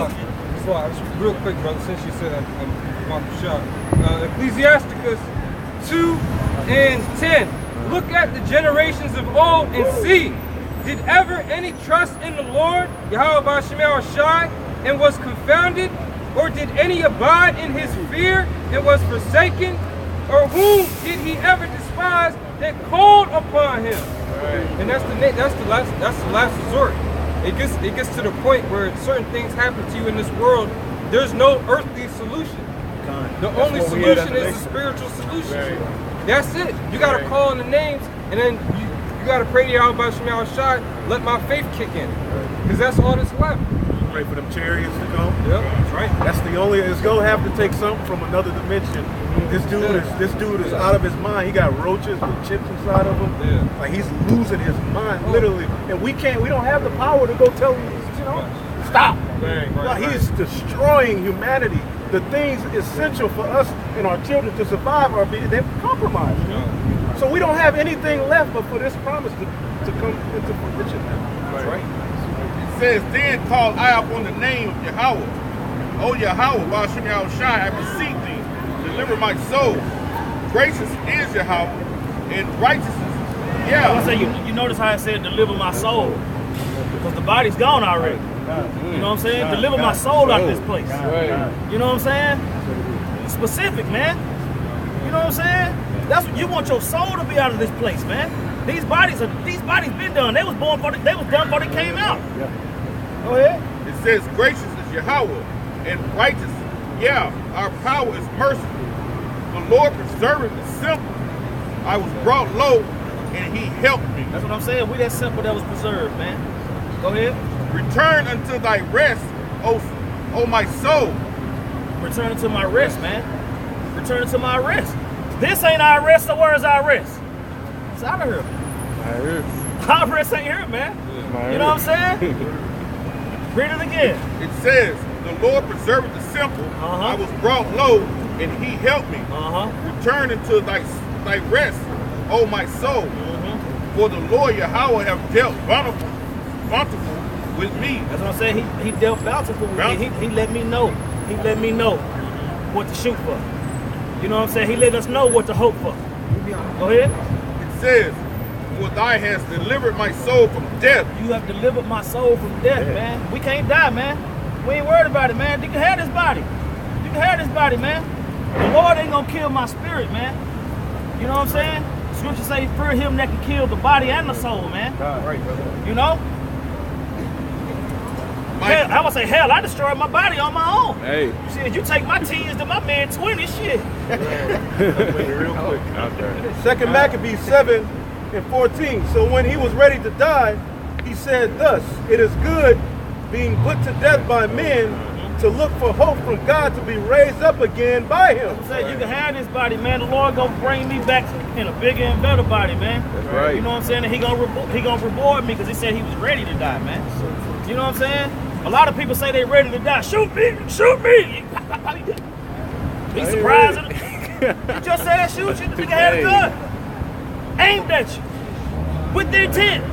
Real quick, brother, since you said I'm Marcus Shaw. Ecclesiasticus 2:10. Look at the generations of old and see. Did ever any trust in the Lord, Yahweh Shem Yahushai, and was confounded? Or did any abide in his fear and was forsaken? Or whom did he ever despise that called upon him? Right. And that's the last resort. It gets to the point where certain things happen to you in this world. There's no earthly solution. The only solution is a spiritual solution. Right. That's it. You gotta call on the names, and then you gotta pray to Yahweh Shem Yahushai, let my faith kick in. Because that's all that's left. Pray for them chariots to come. Yep, that's right. That's the only. It's gonna have to take something from another dimension. This dude is out of his mind. He got roaches with chips inside of him. Yeah. Like he's losing his mind, literally. And we don't have the power to go tell him, stop. He's destroying humanity. The things essential for us and our children to survive they're compromised. So we don't have anything left but for this promise to come into fruition now. That's right. Says, then called I upon the name of Yahweh. O Yahweh, Shem Yahushai, I beseech thee, deliver my soul. Gracious is Yahweh, and righteousness. I Yeah. want to say, you notice how I said deliver my soul? Because the body's gone already. You know what I'm saying? Deliver my soul out of this place. You know what I'm saying? Specific, man. You know what I'm saying? That's what you want, your soul to be out of this place, man. These bodies been done. They was done before they came out. Go ahead. It says gracious is Yahweh and righteous. Yeah, our power is merciful. The Lord preserveth the simple. I was brought low and he helped me. That's what I'm saying. We that simple that was preserved, man. Go ahead. Return unto thy rest, O my soul. Return to my rest, man. Return to my rest. This ain't our rest, so where is our rest? It's out of here. Our rest ain't here, man. You know what I'm saying? Read it again. It says, the Lord preserveth the simple. I was brought low and he helped me. Return into thy rest, O my soul. For the Lord Yahweh have dealt bountiful with me. That's what I'm saying. He dealt bountiful with me. He let me know. He let me know what to shoot for. You know what I'm saying? He let us know what to hope for. Go ahead. It says, for thou hast delivered my soul from death. You have delivered my soul from death, man. We can't die, man. We ain't worried about it, man. You can have this body. You can have this body, man. The Lord ain't gonna kill my spirit, man. You know what I'm saying? Scripture say, fear him that can kill the body and the soul, man. You know? Hell, I would say, hell, I destroyed my body on my own. Hey. You see, you take my 10s to my man 20, shit. Real quick. Out there. 2 Maccabees 7:14. So when he was ready to die, he said thus, it is good being put to death by men to look for hope from God to be raised up again by him. I'm saying, you can have this body, man. The Lord gonna bring me back in a bigger and better body, man. That's right. You know what I'm saying? And he gonna reward me because he said he was ready to die, man. You know what I'm saying? A lot of people say they ready to die. Shoot me! Shoot me! Be surprised. He just said shoot you. The nigga had a gun aimed at you with the intent.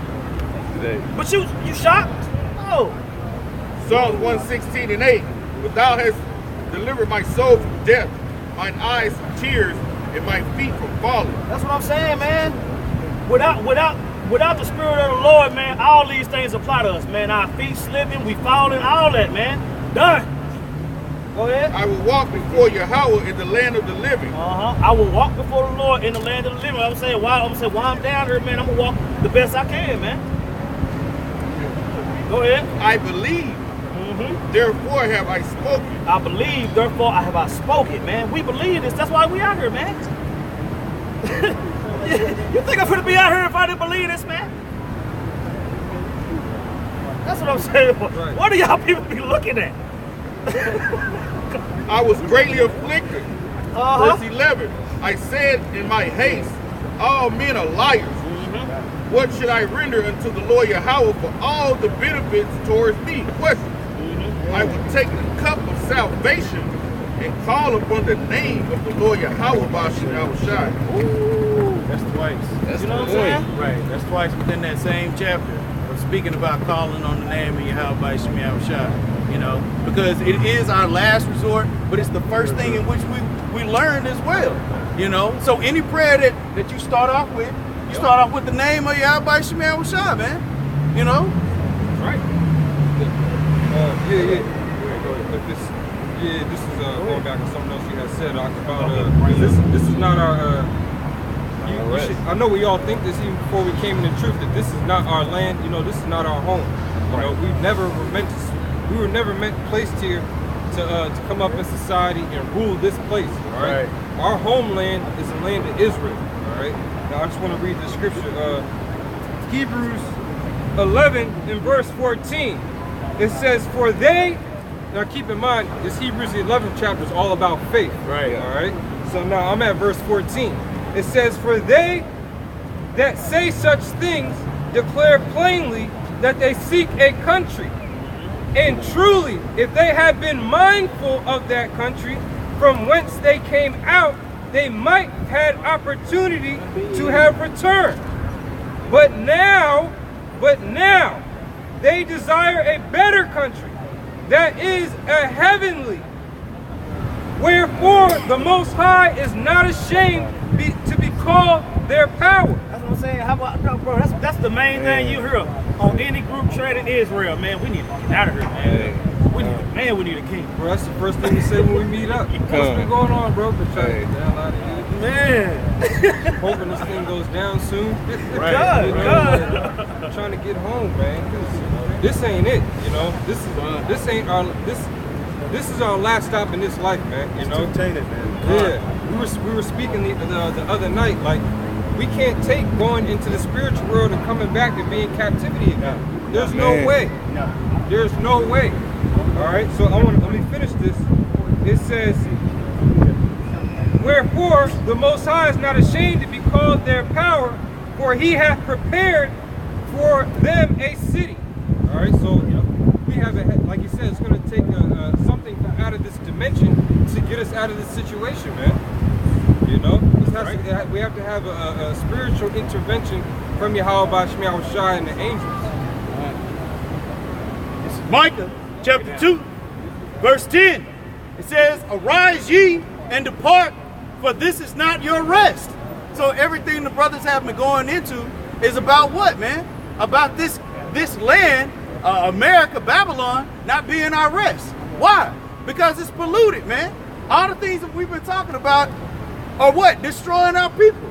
But you shocked? No. Psalms 116:8. But thou hast delivered my soul from death, mine eyes from tears, and my feet from falling. That's what I'm saying, man. Without the Spirit of the Lord, man, all these things apply to us, man. Our feet slipping, we falling, all that, man. Done. Go ahead. I will walk before Yahweh in the land of the living. I will walk before the Lord in the land of the living. I'm saying, while I'm down here, man, I'm gonna walk the best I can, man. Go ahead. I believe. Therefore have I spoken. I believe, therefore have I spoken, man. We believe this. That's why we out here, man. You think I'm gonna be out here if I didn't believe this, man? That's what I'm saying. Right. What do y'all people be looking at? I was greatly afflicted. Verse 11. I said in my haste, all men are liars. What should I render unto the Lord Yahweh for all the benefits towards me? Question. I will take the cup of salvation and call upon the name of the Lord Yahweh Bashim Yahushai. That's twice. You know what I'm saying? Right. That's twice within that same chapter of speaking about calling on the name of Yahweh by Shemiah Shai. You know, because it is our last resort, but it's the first thing in which we learned as well. You know, so any prayer that you start off with, you start off with the name of Yahweh by Shemiah Shai, man. You know? Right. This is going back to something else you had said about this is not our I know we all think this even before we came into truth, that this is not our land, you know, this is not our home. You know, we were never placed here to come up in society and rule this place, all right? Our homeland is the land of Israel, all right? Now I just want to read the scripture, Hebrews 11 in verse 14. It says, for they, now keep in mind, this Hebrews 11 chapter is all about faith. Right. All right. So now I'm at verse 14. It says, for they that say such things declare plainly that they seek a country. And truly, if they had been mindful of that country from whence they came out, they might have had opportunity to have returned. But now, they desire a better country, that is a heavenly. Wherefore the Most High is not ashamed to be called their power. That's what I'm saying. How about, no, bro? That's the main thing you hear on any group chat in Israel, man. We need to get out of here, man. We need a king. Bro, that's the first thing to say when we meet up. What's been going on, bro? But trying to get the hell out of here. Man. Hoping this thing goes down soon. God. I'm trying to get home, man. This ain't it, you know. This ain't our this is our last stop in this life, man. You know. It's too tainted, man. Yeah. We were speaking the other night, like we can't take going into the spiritual world and coming back and being in captivity again. There's no way. No. There's no way. All right. So let me finish this. It says, wherefore the Most High is not ashamed to be called their power, for He hath prepared for them a city. All right. So we have like you said, it's going to take something from out of this dimension to get us out of this situation, man. You know, we have to have a spiritual intervention from Yahweh Shema Shai and the angels. This is Micah chapter 2, verse 10. It says, arise ye and depart, for this is not your rest. So everything the brothers have been going into is about what, man? About this land, America, Babylon, not being our rest. Why? Because it's polluted, man. All the things that we've been talking about are what? Destroying our people.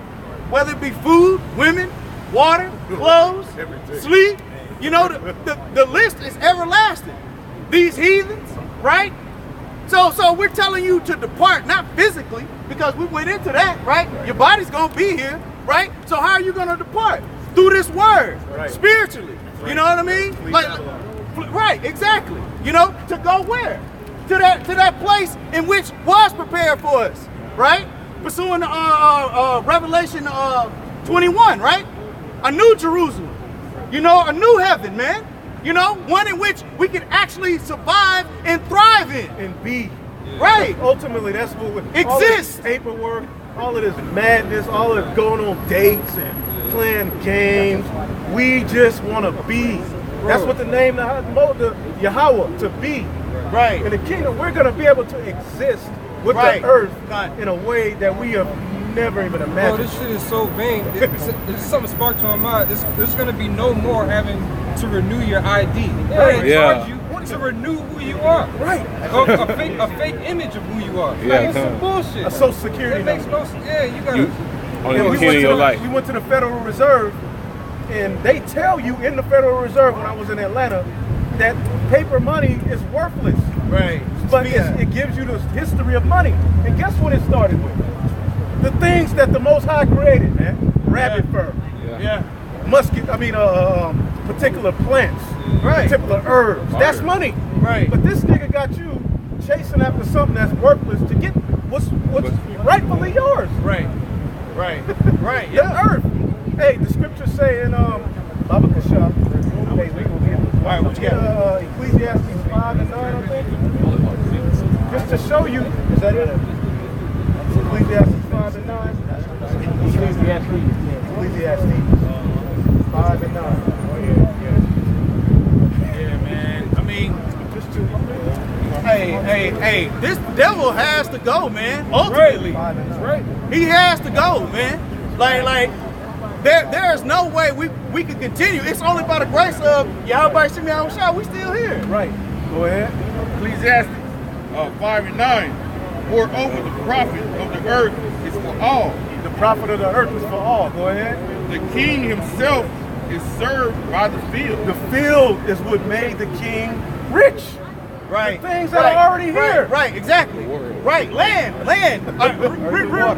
Whether it be food, women, water, clothes, sleep. You know, the list is everlasting. These heathens, right? So we're telling you to depart, not physically, because we went into that, right? Your body's going to be here, right? So how are you going to depart? Through this word, spiritually. You know what I mean? Right, exactly. You know, to go where? To that place in which was prepared for us, right? Pursuing Revelation 21, right? A new Jerusalem, you know, a new heaven, man. You know, one in which we can actually survive and thrive in. And be. Right. Ultimately, that's what we Exist. All this paperwork, all of this madness, all of going on dates and playing games. We just want to be. That's what the name, the Yahweh, to be. Right. In the kingdom, we're going to be able to exist with the earth in a way that we have never even Bro, imagined. this shit is so vain. There's something sparked to my mind. There's going to be no more having to renew your ID. They charge you to renew who you are. Right. A fake image of who you are. Like, it's some bullshit. A social security That makes number. no sense. Yeah, you got to. We went to the Federal Reserve, and they tell you in the Federal Reserve when I was in Atlanta that paper money is worthless. Right. But it gives you the history of money. And guess what it started with? The things that the Most High created, man. Rabbit fur. Particular plants. Particular herbs. That's money. Right. But this nigga got you chasing after something that's worthless to get what's rightfully yours. Right. The earth. Hey, the scriptures say in Baba Kasha. Hey, we gonna get what you got? Ecclesiastes 5 and 9, I think. Just to show you, is that it? Ecclesiastes 5 and 9. Ecclesiastes 5 and 9. Yeah, man. I mean, Just to hey, this devil has to go, man. Ultimately. He has to go, man. Like there is no way we can continue. It's only by the grace of Yahweh Shema Shai we still here. Right. Go ahead. Ecclesiastes 5 and 9. Moreover, the profit of the earth is for all. The profit of the earth is for all. Go ahead. The king himself is served by the field. The field is what made the king rich. Right. The things that are already here. Right, exactly. Right, land.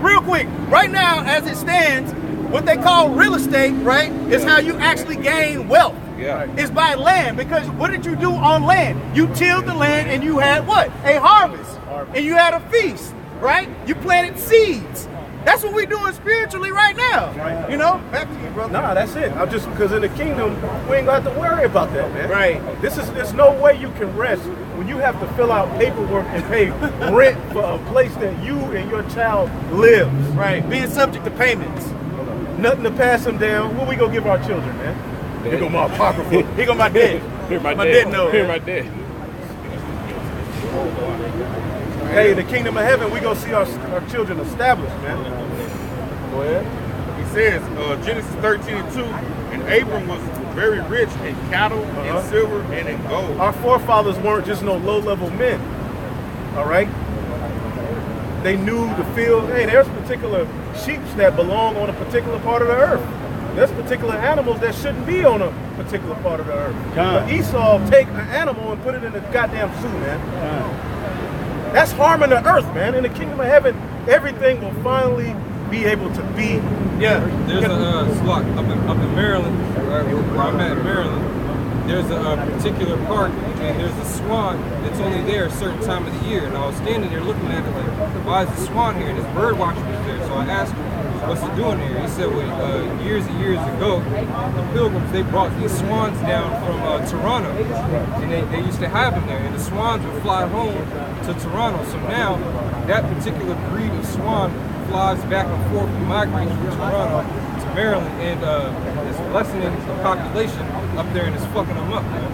Real quick, right now as it stands, what they call real estate, right, is how you actually gain wealth. It's by land, because what did you do on land? You tilled the land and you had what? A harvest. And you had a feast, right? You planted seeds. That's what we're doing spiritually right now. You know? Back to you, brother. Nah, that's it. I'm just because in the kingdom we ain't got to worry about that, man. Right. There's no way you can rest when you have to fill out paperwork and pay rent for a place that you and your child lives. Right. Being subject to payments. Nothing to pass them down. What we gonna give our children, man? Here go my apocryphal. Here go my dad. Here my dad knows. Here my dad. Hey, in the kingdom of heaven, we gonna see our children established, man. Go ahead. He says, Genesis 13:2, and Abram was very rich in cattle, in silver, and in gold. Our forefathers weren't just no low-level men, all right? They knew the field. Hey, there's particular sheep that belong on a particular part of the earth. There's particular animals that shouldn't be on a particular part of the earth. But Esau take an animal and put it in the goddamn zoo, man. That's harming the earth, man. In the kingdom of heaven, everything will finally be able to be. Yeah. There's a slot up in Maryland, where I'm at in Maryland. There's a particular park, and there's a swan that's only there a certain time of the year. And I was standing there looking at it like, why is the swan here? And this bird watcher was there. So I asked him, what's it doing here? He said, well, years and years ago, the pilgrims, they brought these swans down from Toronto. And they used to have them there. And the swans would fly home to Toronto. So now, that particular breed of swan flies back and forth and migrates from Toronto to Maryland, and it's lessening the population up there, and it's fucking them up, man.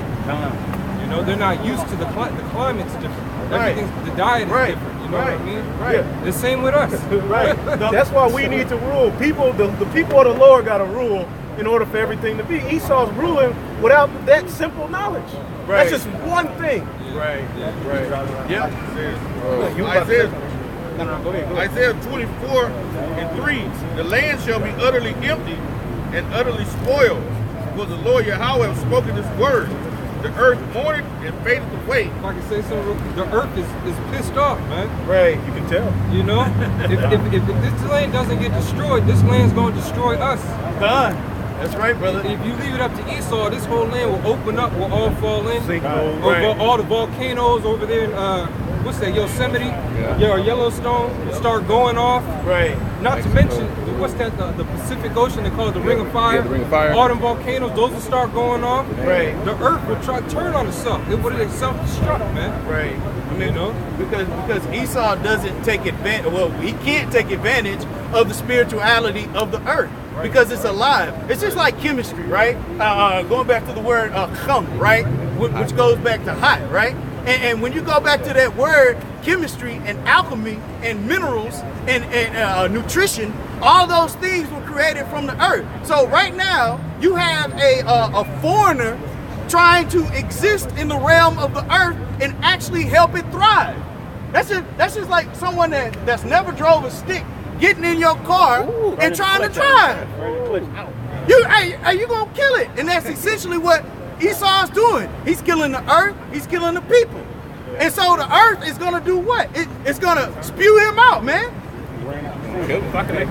You know, they're not used to the climate's different. Everything's, the diet is different. You know what I mean? Right. The same with us. Right. That's why we need to rule. People, the people of the Lord got to rule in order for everything to be. Esau's ruling without that simple knowledge. Right. That's just one thing. Right. Yeah. Isaiah 24:3, the land shall be utterly empty and utterly spoiled, because the Lord Yahweh has spoken this word. The earth mourned and faded away. If I can say something real quick, the earth is pissed off, man. Right, you can tell. You know? if this land doesn't get destroyed, this land's going to destroy us. God. That's right, brother. If you leave it up to Esau, this whole land will open up, we'll all fall in. Right. All the volcanoes over there in, what's that, Yosemite? Or Yellowstone will start going off. Right. Not to mention, what's that, the Pacific Ocean, they call it the Ring of Fire. The Ring of Fire. All them volcanoes, those will start going off. Right. The earth will try to turn on itself. It would self-destruct, man. Right. I mean, you know? Because Esau doesn't take advantage, well, he can't take advantage of the spirituality of the earth. Because it's alive. It's just like chemistry, right? Going back to the word chum, right? Which goes back to hot, right? And when you go back to that word, chemistry and alchemy and minerals and nutrition, all those things were created from the earth. So right now, you have a foreigner trying to exist in the realm of the earth and actually help it thrive. That's just like someone that's never drove a stick getting in your car and trying to drive. You gonna kill it. And that's essentially what Esau's doing. He's killing the earth, he's killing the people. And so the earth is gonna do what? It's gonna spew him out, man. If I can make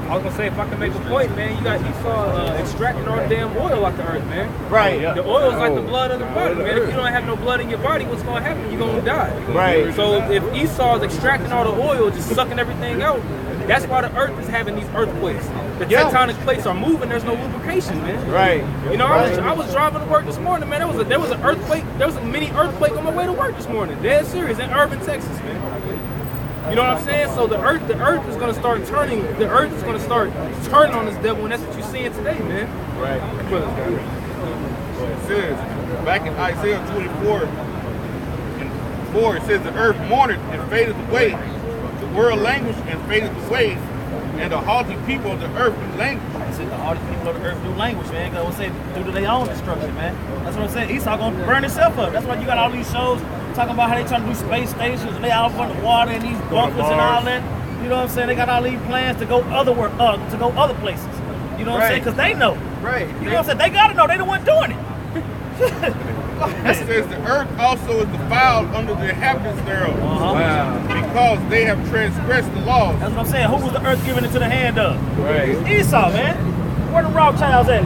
I was gonna say, if I can make a point, man, you got Esau extracting all the damn oil out the earth, man. Right. The oil is like the blood of the body, man. If you don't have no blood in your body, what's gonna happen? You're gonna die. Right. So if Esau is extracting all the oil, just sucking everything out, that's why the earth is having these earthquakes. The tectonic plates are moving. There's no lubrication, man. Right. You know, I was driving to work this morning, man. There was an earthquake. There was a mini earthquake on my way to work this morning. Dead serious in Irving, Texas, man. You know what I'm saying? So the earth is gonna start turning. The earth is gonna start turning on this devil, and that's what you're seeing today, man. Right. It says back in Isaiah 24:4, it says the earth mourned and faded away, the world languished and faded away, and the haughty people of the earth languished. I said the hardest people of the earth do language, man. Because I say due to their own destruction, man. That's what I'm saying. Esau gonna burn himself up. That's why you got all these shows talking about how they trying to do space stations, lay out under water and these bunkers and all that. You know what I'm saying? They got all these plans to go other places. You know what I'm saying? Because they know. Right. You know what I'm saying? They gotta know. They the one doing it. It says the earth also is defiled under the inhabitants thereof. Because they have transgressed the laws. That's what I'm saying. Who was the earth giving it to the hand of? Right. It's Esau, man. Where the Rothschilds at?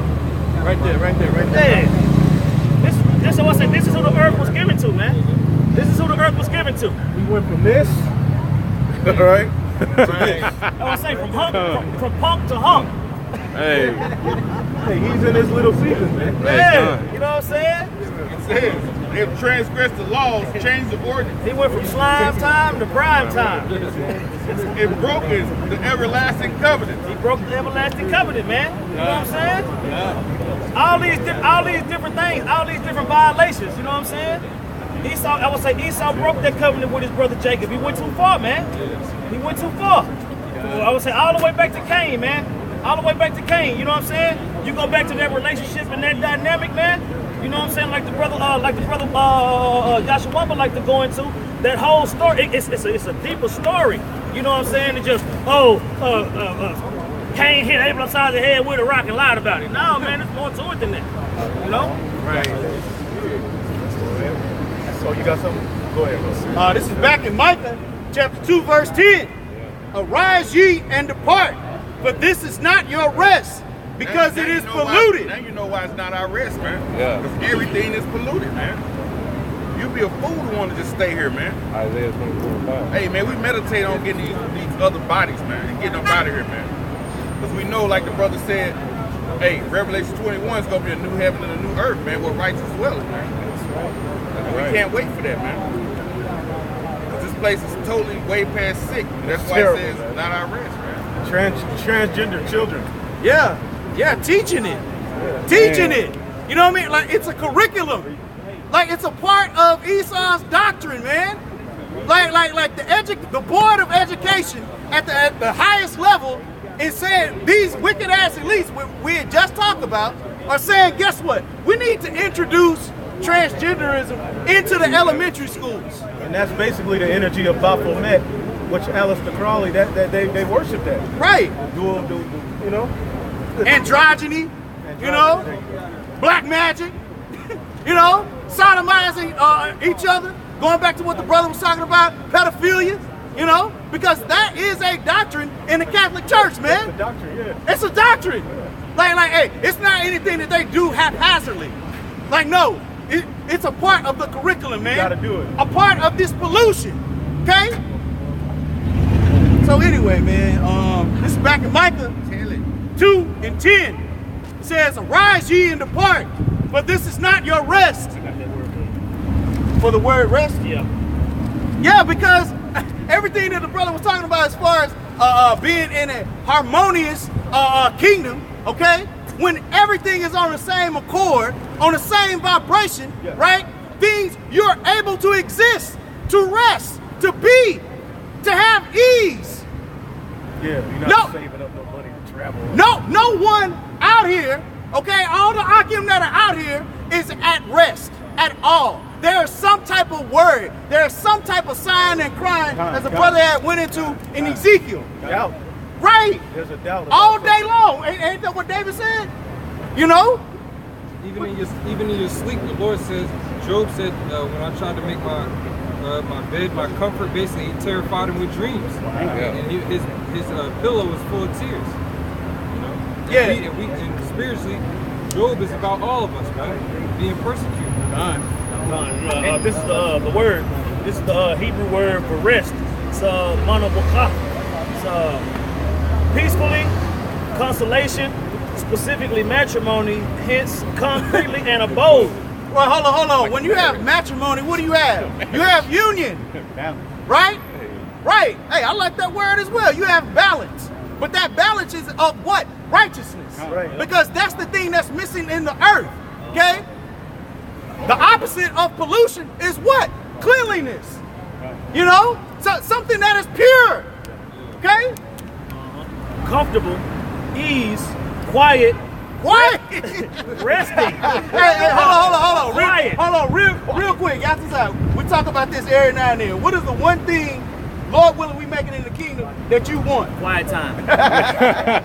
Right there. This is what I said. This is who the earth was given to, man. This is who the earth was given to. We went from this, right? I was saying from punk to hump. Hey. Hey, he's in his little season, man. Yeah, you know what I'm saying? It says they have transgressed the laws, changed the ordinance. He went from slime time to prime time. It broke the everlasting covenant. He broke the everlasting covenant, man. You know what I'm saying? All these different things, all these different violations. You know what I'm saying? I would say Esau broke that covenant with his brother Jacob. He went too far, man. He went too far. I would say all the way back to Cain, man. All the way back to Cain. You know what I'm saying? You go back to that relationship and that dynamic, man. You know what I'm saying? Like the brother Joshua Wamba like to go into that whole story. It's a deeper story. You know what I'm saying? It's just Cain hit Abel upside the head with a rock and lied about it. No, man, there's more to it than that. You know? Right. So you got something? Go ahead. This is back in Micah chapter 2, verse 10. Arise ye and depart, for this is not your rest, because it is polluted. Now you know why it's not our rest, man. Yeah. Because everything is polluted, man. You'd be a fool to want to just stay here, man. Isaiah 24:5. Hey, man, we meditate on getting these other bodies, man, and getting them out of here, man. Because we know, like the brother said, hey, Revelation 21 is going to be a new heaven and a new earth, man, where righteous dwelleth, man. And we can't wait for that, man. Because this place is totally way past sick. And that's why it says not our rest, man. Transgender children. Yeah, teaching it. Teaching it. You know what I mean? Like, it's a curriculum. Like, it's a part of Esau's doctrine, man. Like the board of education at the highest level is saying these wicked ass elites we had just talked about are saying, guess what? We need to introduce transgenderism into the elementary schools. And that's basically the energy of Baphomet, which Aleister Crowley, that they worship that. Right. Dual, you know? Androgyny, you know? Black magic, you know? Sodomizing each other. Going back to what the brother was talking about, pedophilia, you know? Because that is a doctrine in the Catholic Church, man. It's a doctrine, yeah. It's a doctrine. Like, hey, it's not anything that they do haphazardly. Like, no, it's a part of the curriculum, man. You gotta do it. A part of this pollution, okay? So anyway, man, this is back in Micah 2:10. It says, arise ye and depart, for this is not your rest. For the word rest? Yeah. Yeah, because everything that the brother was talking about as far as being in a harmonious kingdom, okay? When everything is on the same accord, on the same vibration, right? Things you're able to exist, to rest, to be, to have ease. Yeah, you're not saving up no money to travel. No one out here, okay, all the Akim that are out here is at rest at all. There is some type of word. There is some type of sign and crying, as the brother had went into in Ezekiel. Doubt. Right. There's a doubt. All day long. Ain't that what David said? You know? Even in your sleep, the Lord says, Job said, when I tried to make my bed my comfort, basically he terrified him with dreams. Wow. And his pillow was full of tears. You know? And spiritually, Job is about all of us, man, being persecuted. This is the word. This is the Hebrew word for rest. It's manabokah. It's peacefully, consolation, specifically matrimony, hence concretely and abode. Well, hold on. When you have matrimony, what do you have? You have union. Right? Right. Hey, I like that word as well. You have balance. But that balance is of what? Righteousness. Right. Because that's the thing that's missing in the earth. Okay? The opposite of pollution is what? Cleanliness. You know? So something that is pure. Okay? Comfortable, ease, quiet, resting. Hey, hold on. Quiet. Hold on, real quick. After this, we talk about this every now and then. What is the one thing, Lord willing, we make it in the kingdom that you want? Quiet time. Why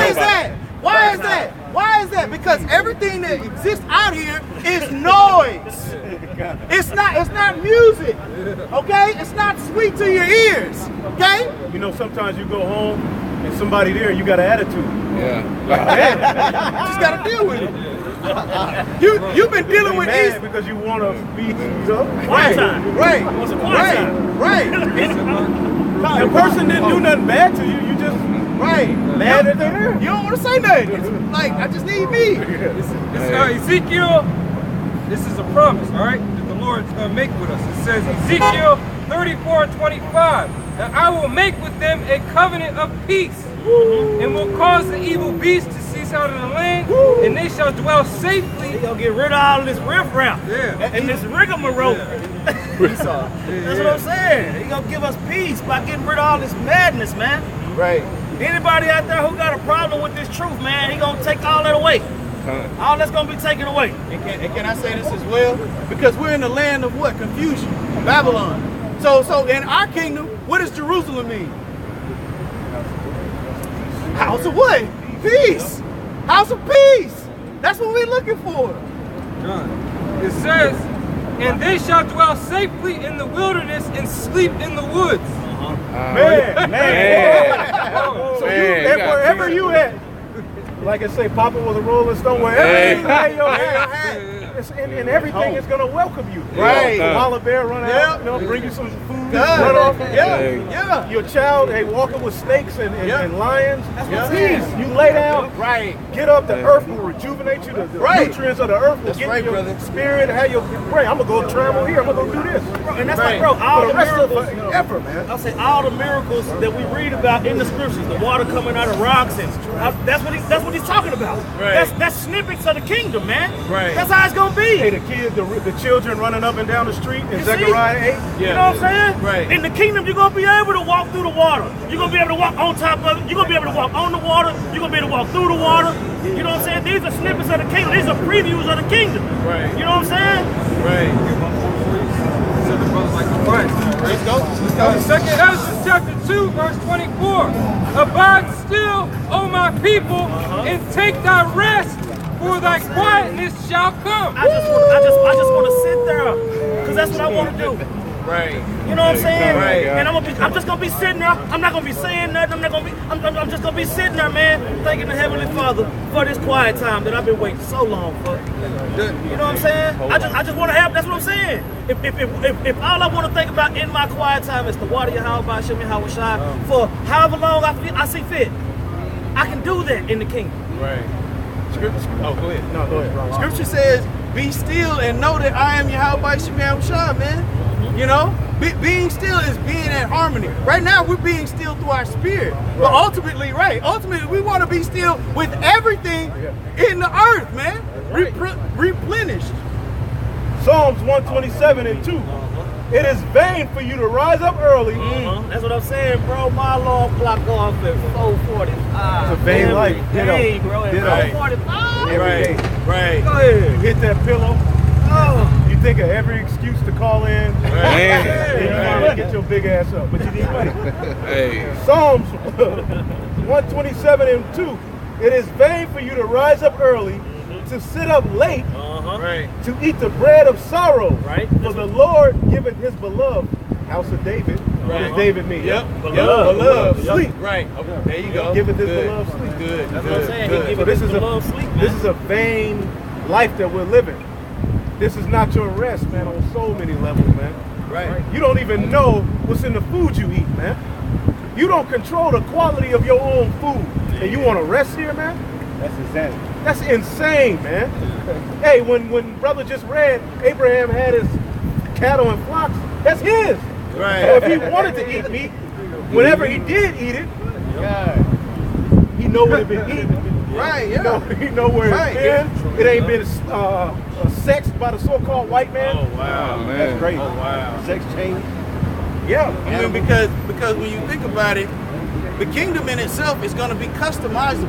is that? Why is that? Why is that? Because everything that exists out here is noise. It's not music. Okay? It's not sweet to your ears. Okay? You know, sometimes you go home and somebody there, you got an attitude. Yeah. Just gotta deal with it. You've been dealing with these because you want to be, you know? Quiet time. Right. The person didn't do nothing bad to you. You just mad that they're there. You don't want to say nothing. It's like, I just need me. Ezekiel, this is a promise, all right, that the Lord's going to make with us. It says, Ezekiel 34:25, that I will make with them a covenant of peace, and will cause the evil beast to cease out of the land, and they shall dwell safely. They'll get rid of all this riffraff and this rigmarole. Esau. That's what I'm saying. He gonna give us peace by getting rid of all this madness, man. Right. Anybody out there who got a problem with this truth, man, he gonna take all that away. All that's gonna be taken away. And can I say this as well? Because we're in the land of what? Confusion, Babylon. So in our kingdom, what does Jerusalem mean? House of what? Peace. House of peace. That's what we're looking for. It says, and they shall dwell safely in the wilderness and sleep in the woods. Man. So wherever you at, like I say, Papa was a Rolling Stone, wherever you lay your hat, and everything is gonna welcome you. Right. Koala bear run out, you know, bring you some food, run off. Yeah. Your child, walking with snakes and lions. That's what I'm saying. You lay down, Right. get up, the earth will rejuvenate you, the nutrients of the earth will get your spirit, how your brain. I'm gonna go travel here, I'm gonna go do this. And that's like, bro, all the miracles, Ever, man. I'll say all the miracles that we read about in the scriptures, the water coming out of rocks, and that's what he's talking about. Right. That's snippets of the kingdom, man. Right. That's how it's gonna be. Hey, the kids, the children running up and down the street in You Zechariah 8. You know what I'm saying? Right. In the kingdom, you're gonna be able to walk through the water. You're gonna be able to walk on top of it. You're gonna be able to walk on the water. You're gonna be able to walk through the water. You know what I'm saying? These are snippets of the kingdom. These are previews of the kingdom. Right. You know what I'm saying? Right. So the brother's like, Christ. Let's go. Second Ezra chapter 2, verse 24. Abide still, O my people, and take thy rest, for thy quietness shall come. I just want to sit there, cause that's what I want to do. Right. You know what I'm saying? Right. And I'm just gonna be sitting there. I'm not gonna be saying nothing. I'm just gonna be sitting there, man, thanking the Heavenly Father for this quiet time that I've been waiting so long for. You know what I'm saying? I just want to have. That's what I'm saying. If all I want to think about in my quiet time is to water your house by Shemi Hawashai for however long I see fit, I can do that in the kingdom. Right. Scripture. Oh, go ahead. No, go ahead, bro. Scripture says, "Be still and know that I am Yahweh Shemi Shah," man. You know, being still is being in harmony. Right now, we're being still through our spirit, but ultimately, we want to be still with everything in the earth, man. Replenished. Psalms 127 and 2. It is vain for you to rise up early. That's what I'm saying, bro. My alarm clock go off at 4:45. It's a vain life. Hey, bro, at Ditto. 4:45. Every day. Right. Go ahead. You hit that pillow. You think of every excuse to call in. And you gotta get your big ass up, but you need money. Psalms 127 and 2. It is vain for you to rise up early, to sit up late, Right. to eat the bread of sorrow. Right. For the Lord giveth his beloved, house of David. What does David mean? Beloved. Sleep. Right. Okay. There you go. Giveth his Good. beloved sleep. Good. That's what I'm saying. Good. He So giveth his beloved sleep, man. this is a vain life that we're living. This is not your rest, man, on so many levels, man. Right. You don't even know what's in the food you eat, man. You don't control the quality of your own food. And you want to rest here, man? That's insanity. That's insane, man. Hey, when brother just read, Abraham had his cattle and flocks, that's his. Right. So if he wanted to eat meat, whenever he did eat it, he know what it been eaten. Right. He Yeah. know where Right, it's been. It ain't been sexed by the so-called white man. Oh wow. That's crazy. Oh wow. Sex change. Yeah. I mean, because when you think about it, the kingdom in itself is going to be customizable.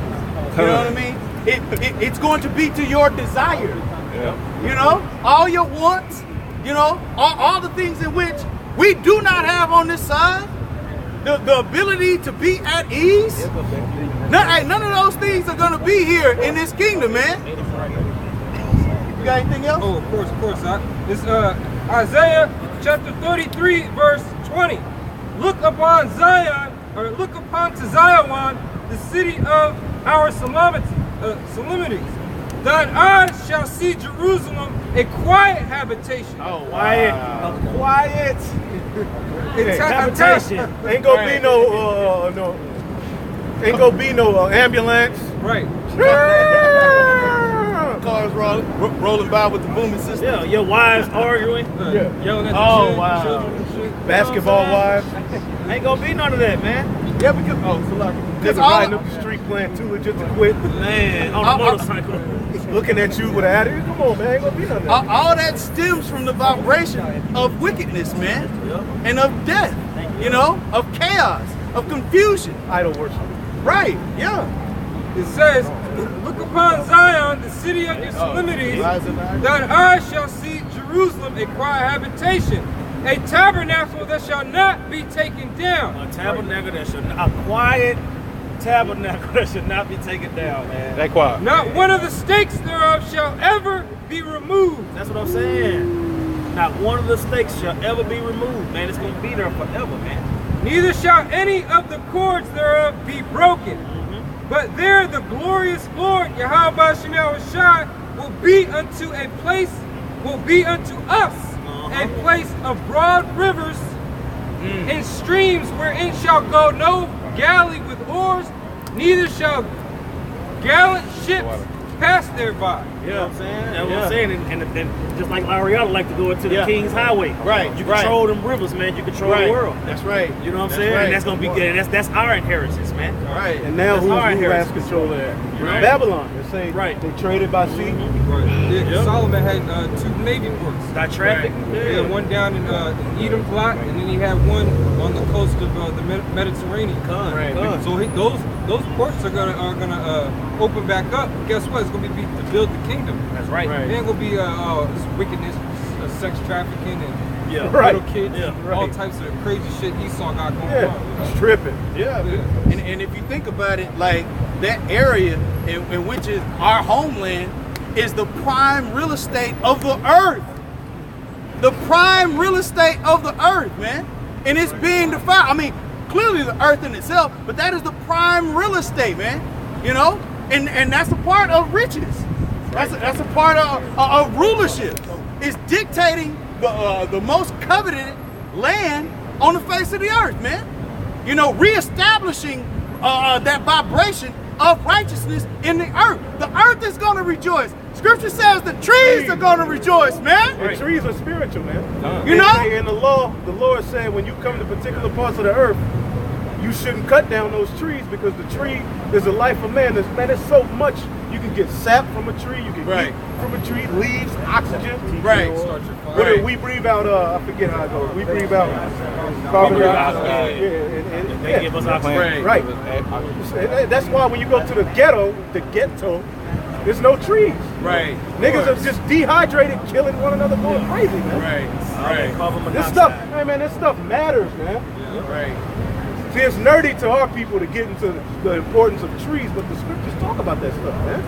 You know what I mean? It's going to be to your desire. Yeah. You know, all your wants. You know, all the things in which we do not have on this side. The ability to be at ease. None of those things are going to be here in this kingdom, man. You got anything else? Oh, of course. It's Isaiah chapter 33, verse 20. Look upon Zion, or look upon to Zion, the city of our solemnities. Thine eyes shall see Jerusalem, a quiet habitation. Oh, Quiet. wow. A quiet habitation. Ain't gonna be no ambulance. Right. Cars rolling by with the booming system. Yeah, your wives arguing. Yelling at the Oh, children, wow. children and shit. Basketball wives. Ain't gonna be none of that, man. Yeah, because so like Niggas riding up the street playing Tula just to quit. Man, on a motorcycle. Looking at you with an attitude. Come on, man. Ain't gonna be nothing. All that stems from the vibration of wickedness, man, and of death, you know, of chaos, of confusion. Idol worship. Right, yeah. It says, look upon Zion, the city of your solemnities, that I shall see Jerusalem a quiet habitation, a tabernacle that shall not be taken down. A tabernacle that should not, a quiet tabernacle that should not be taken down, man. That quiet. Not one of the stakes thereof shall ever be removed. That's what I'm saying. Not one of the stakes shall ever be removed, man. It's gonna be there forever, man. Neither shall any of the cords thereof be broken. But there the glorious Lord, Yahweh Shai, will be unto a place, will be unto us a place of broad rivers and streams wherein shall go no galley with oars, neither shall gallant ships pass thereby. You know what I'm saying? That's what I'm saying. And just like Ariana like to go into the King's Highway. Right. You control them rivers, man. You control the world. That's right. You know what I'm saying? Right. And that's gonna be good. And that's our inheritance, man. Right. And now who has inheritance. control of that? Right. Babylon. They say they traded by sea. Yeah, Solomon had 2 navy ports. That traffic. Yeah, one down in Edom Plot, and then he had one on the coast of the Mediterranean. So those ports are gonna open back up. Guess what? It's gonna be to build the kingdom. That's right. It ain't gonna be this wickedness, sex trafficking, and right. little kids, all types of crazy shit Esau got going on. It's tripping. And if you think about it, like that area in which is our homeland is the prime real estate of the earth. The prime real estate of the earth, man. And it's being defiled. I mean, clearly the earth in itself, but that is the prime real estate, man. You know? And that's a part of riches. That's a part of rulership. It's dictating the most coveted land on the face of the earth, man. You know, reestablishing that vibration of righteousness in the earth. The earth is going to rejoice. Scripture says the trees are going to rejoice, man. And trees are spiritual, man. You know? In the law, the Lord said when you come to particular parts of the earth, you shouldn't cut down those trees because the tree is the life of man. There's so much. You can get sap from a tree. You can eat from a tree, leaves, oxygen. Right. You know, we breathe out, I forget how it goes. We breathe out carbon dioxide. They give us oxygen. Right. That's why when you go to the ghetto, there's no trees. Right. Niggas are just dehydrated, killing one another, going crazy, man. Right. This stuff, hey man, this stuff matters, man. Right. See, it's nerdy to our people to get into the importance of trees, but the scriptures talk about that stuff, man.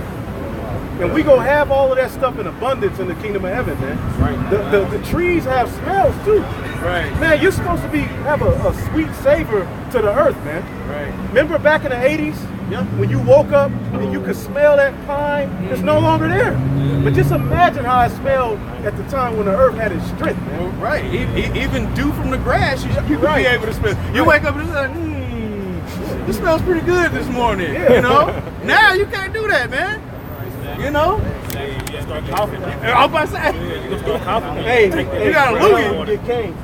And we gonna have all of that stuff in abundance in the kingdom of heaven, man. Right. The trees have smells too. Right. Man, you're supposed to have a sweet savor to the earth, man. Right. Remember back in the 80s? Yeah. When you woke up and you could smell that pine, it's no longer there. But just imagine how it smelled at the time when the earth had its strength, man. Right. Even dew from the grass, you could be able to smell. You wake up and it's like, this smells pretty good this morning. You know? Now you can't do that, man. You know? You start coughing. I'm about to say. You start coughing. Hey, you got a loogie. Get cane.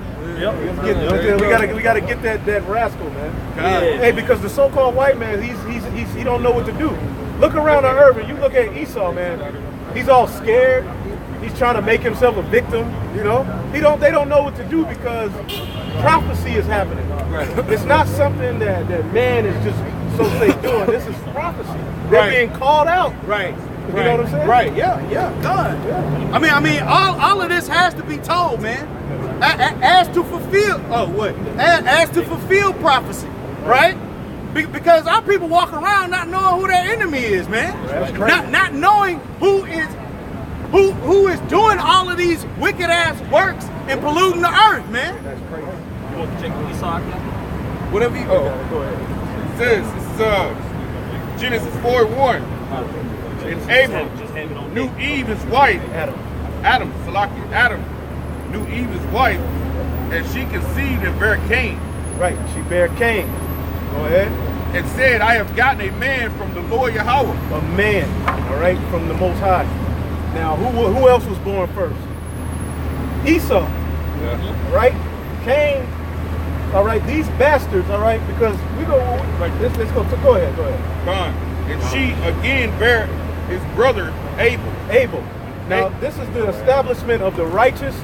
We gotta get that rascal, man. Hey, because the so-called white man, he don't know what to do. Look around the earth and you look at Esau, man. He's all scared. He's trying to make himself a victim. You know, they don't know what to do because prophecy is happening. Right. It's not something that man is just so say doing. This is prophecy. They're being called out. Right. You know what I'm saying? Right. Yeah. God. Yeah. I mean, all of this has to be told, man. As to fulfill. As to fulfill prophecy, right? Because our people walk around not knowing who their enemy is, man. That's crazy. Not knowing who is doing all of these wicked ass works and polluting the earth, man. That's crazy. You want to check the Esau? Whatever you Go ahead. It says, this is Genesis 4:1. And Abram knew Eve his wife. Adam knew Eve his wife, and she conceived and bare Cain. Right, she bare Cain. Go ahead. And said, I have gotten a man from the Lord Yahweh. A man, all right, from the Most High. Now, who else was born first? Esau, right? Cain all right, these bastards, all right, because we go, right, let's go ahead. Gone. And she again bare his brother Abel. Now, this is the establishment of the righteous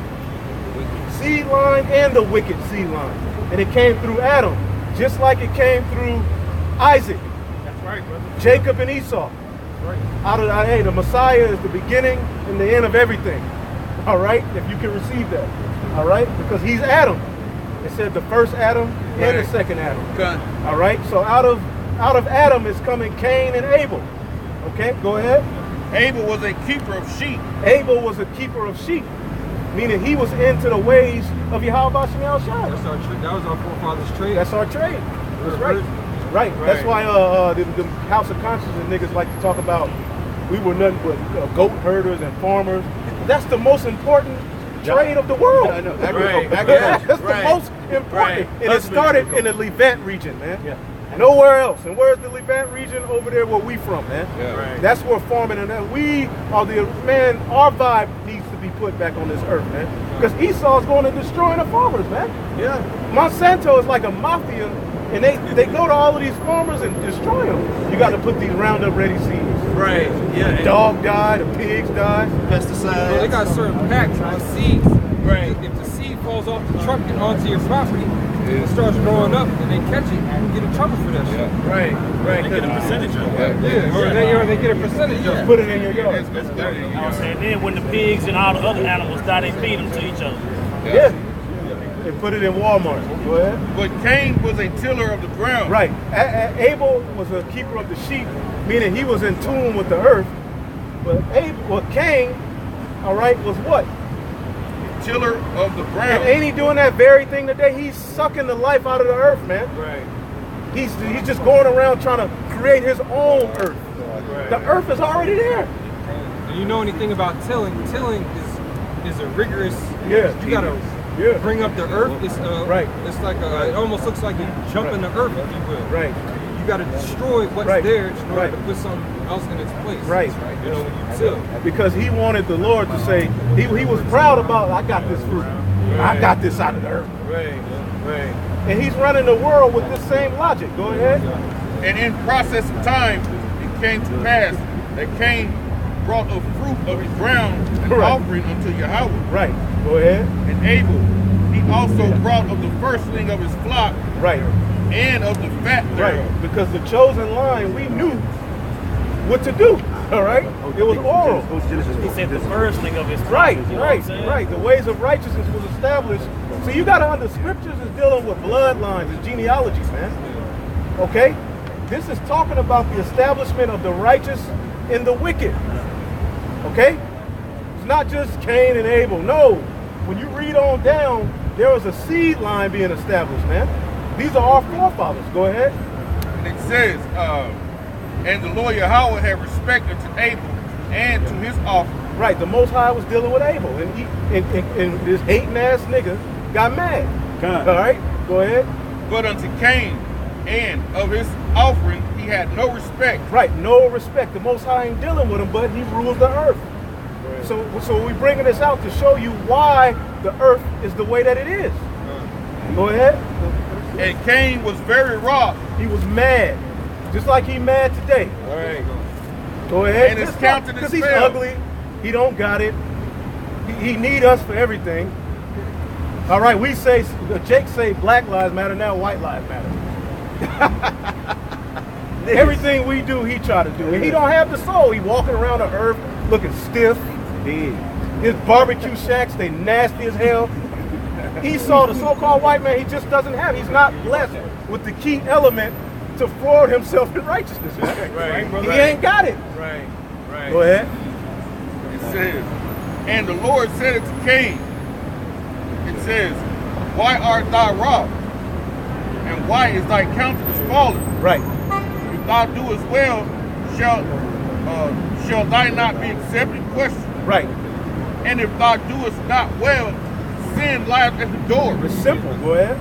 seed line and the wicked seed line. And it came through Adam, just like it came through Isaac. That's right, brother. Jacob and Esau. Hey, the Messiah is the beginning and the end of everything. All right, if you can receive that. All right, because he's Adam. It said the first Adam and the second Adam. Gone. All right, so out of Adam is coming Cain and Abel. Okay, go ahead. Abel was a keeper of sheep. Abel was a keeper of sheep, meaning he was into the ways of Yahweh Shemel Shai. That's our trade. That was our forefathers' trade. That's our trade. That's right. Right. That's why the House of Conscience niggas like to talk about we were nothing but goat herders and farmers. That's the most important trade of the world. I know. That's the most important. And it started in the Levant region, man. Yeah. Nowhere else. And where's the Levant region? Over there where we from, man. Yeah. Right. That's where farming and we are our vibe needs to be put back on this earth, man. Because Esau's going to destroying the farmers, man. Yeah. Monsanto is like a mafia, and they go to all of these farmers and destroy them. You got to put these Roundup Ready seeds. Right. Yeah. The dog died, the pigs died. Pesticides. Well, they got certain packs on seeds. Right. If the seed falls off the truck and onto your property, it starts growing up, and they catch it and get in trouble for that shit. Right. They get a percentage of it. Yeah, or they get a percentage of it. Put it in your yard. I was saying then when the pigs and all the other animals die, they feed them to each other. Yeah. They put it in Walmart. Go ahead. But Cain was a tiller of the ground. Right. Abel was a keeper of the sheep, meaning he was in tune with the earth. But Cain, all right, was what? Tiller of the And ground. ain't he doing that very thing today? He's sucking the life out of the earth, man. Right. He's just going around trying to create his own earth. The earth is already there. Do you know anything about tilling? Tilling is a rigorous. Yeah. You gotta bring up the earth. It's Right. It's like it almost looks like you're jumping the earth, if you will. Right. You gotta destroy what's there in order to put something else in its place. Right. You know, when you till. Because he wanted the Lord to say, he was proud about, I got this fruit. I got this out of the earth. Right. And he's running the world with this same logic. Go ahead. And in process of time, it came to pass that Cain brought of fruit of his ground an offering unto Yahweh. Right. Go ahead. And Abel, he also brought of the firstling of his flock Right. and of the fat thereof. Right. Because the chosen line, we knew what to do. All right. It was oral. He said the firstling of his Right. prophets, you know what I'm saying? Right. The ways of righteousness was established. So you got to understand, scriptures is dealing with bloodlines and genealogies, man. Okay. This is talking about the establishment of the righteous and the wicked. Okay. It's not just Cain and Abel. No. When you read on down, there was a seed line being established, man. These are our forefathers. Go ahead. And it says, and the Lord Yahweh had respect unto Abel and to his offering. Right, the Most High was dealing with Abel, and this hating ass nigga got mad. All right, go ahead. But unto Cain and of his offering he had no respect. Right, no respect. The Most High ain't dealing with him, but he rules the earth. So we're bringing this out to show you why the earth is the way that it is. Go ahead. And Cain was very wroth. He was mad, just like he mad today. All right. Go ahead. And his countenance because he's fell. ugly. He don't got it. He need us for everything. All right, we say, Jake say Black Lives Matter, now White Lives Matter. Everything we do, he try to do. And he don't have the soul. He walking around the earth looking stiff. His barbecue shacks, they nasty as hell. Esau, the so-called white man, he just doesn't have. He's not blessed with the key element to forward himself in righteousness. He ain't got it. Right. Go ahead. It says, and the Lord said it to Cain. It says, why art thou wroth? And why is thy countenance fallen? Right. If thou doest well, shall thy not be accepted? Question. Right. And if thou doest not well, sin lieth at the door. It's simple. Go ahead.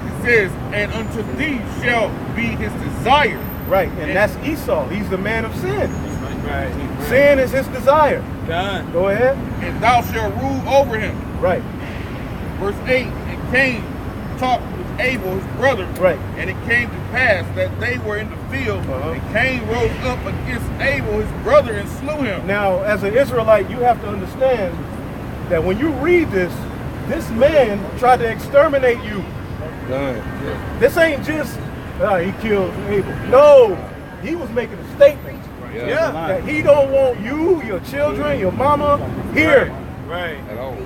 It says, and unto thee shall be his desire. Right. And that's Esau. He's the man of sin. Right. Sin is his desire. Done. Go ahead. And thou shalt rule over him. Right. Verse 8, and Cain talked with Abel his brother. Right. And it came to pass that they were in the field, and Cain rose up against Abel his brother and slew him. Now, as an Israelite, you have to understand that when you read this man tried to exterminate you. This ain't just he killed Abel. No, he was making a statement. That he don't want you, your children, your mama here. Right.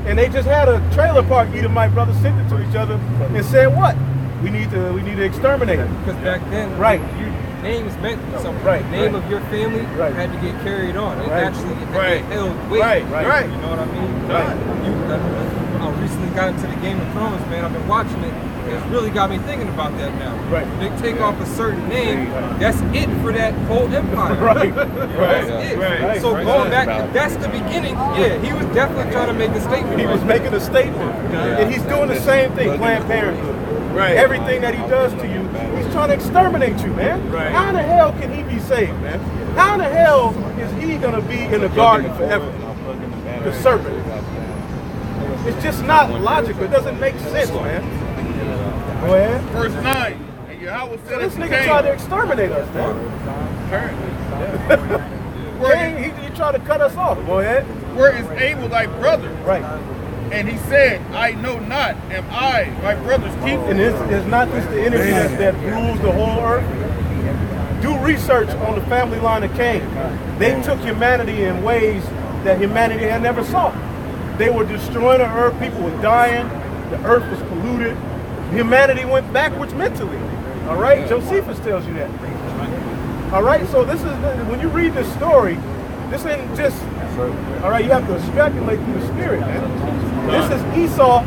And they just had a trailer park. Edomite brothers sent it to each other and said, "What? We need to exterminate him." Because back then, right, your names meant something. Right. The name of your family had to get carried on. It actually held weight. Right. You know what I mean? I recently got into the Game of Thrones, man. I've been watching it. It's really got me thinking about that now. Right. They take off a certain name, that's it for that whole empire. That's it. So going back, that's the beginning. Yeah, he was definitely trying to make a statement. He was making a statement. And he's doing the same thing, Planned Parenthood. Right. Everything that he does to you, he's trying to exterminate you, man. Right. How in the hell can he be saved, man? How in the hell is he going to be in the garden forever? The serpent. It's just not logical. It doesn't make sense, man. Go ahead. Verse 9. And Yahweh said, This nigga tried to exterminate us, man. Cain, he tried to cut us off. Go ahead. Where is Abel thy brother? Right. And he said, I know not, am I my brother's keeper? And it's not just the enemy that rules the whole earth. Do research on the family line of Cain. They took humanity in ways that humanity had never saw. They were destroying the earth. People were dying. The earth was polluted. Humanity went backwards mentally. All right? Josephus tells you that. All right? So this is, when you read this story, this ain't just, all right, you have to extrapolate through the spirit, man. This is Esau.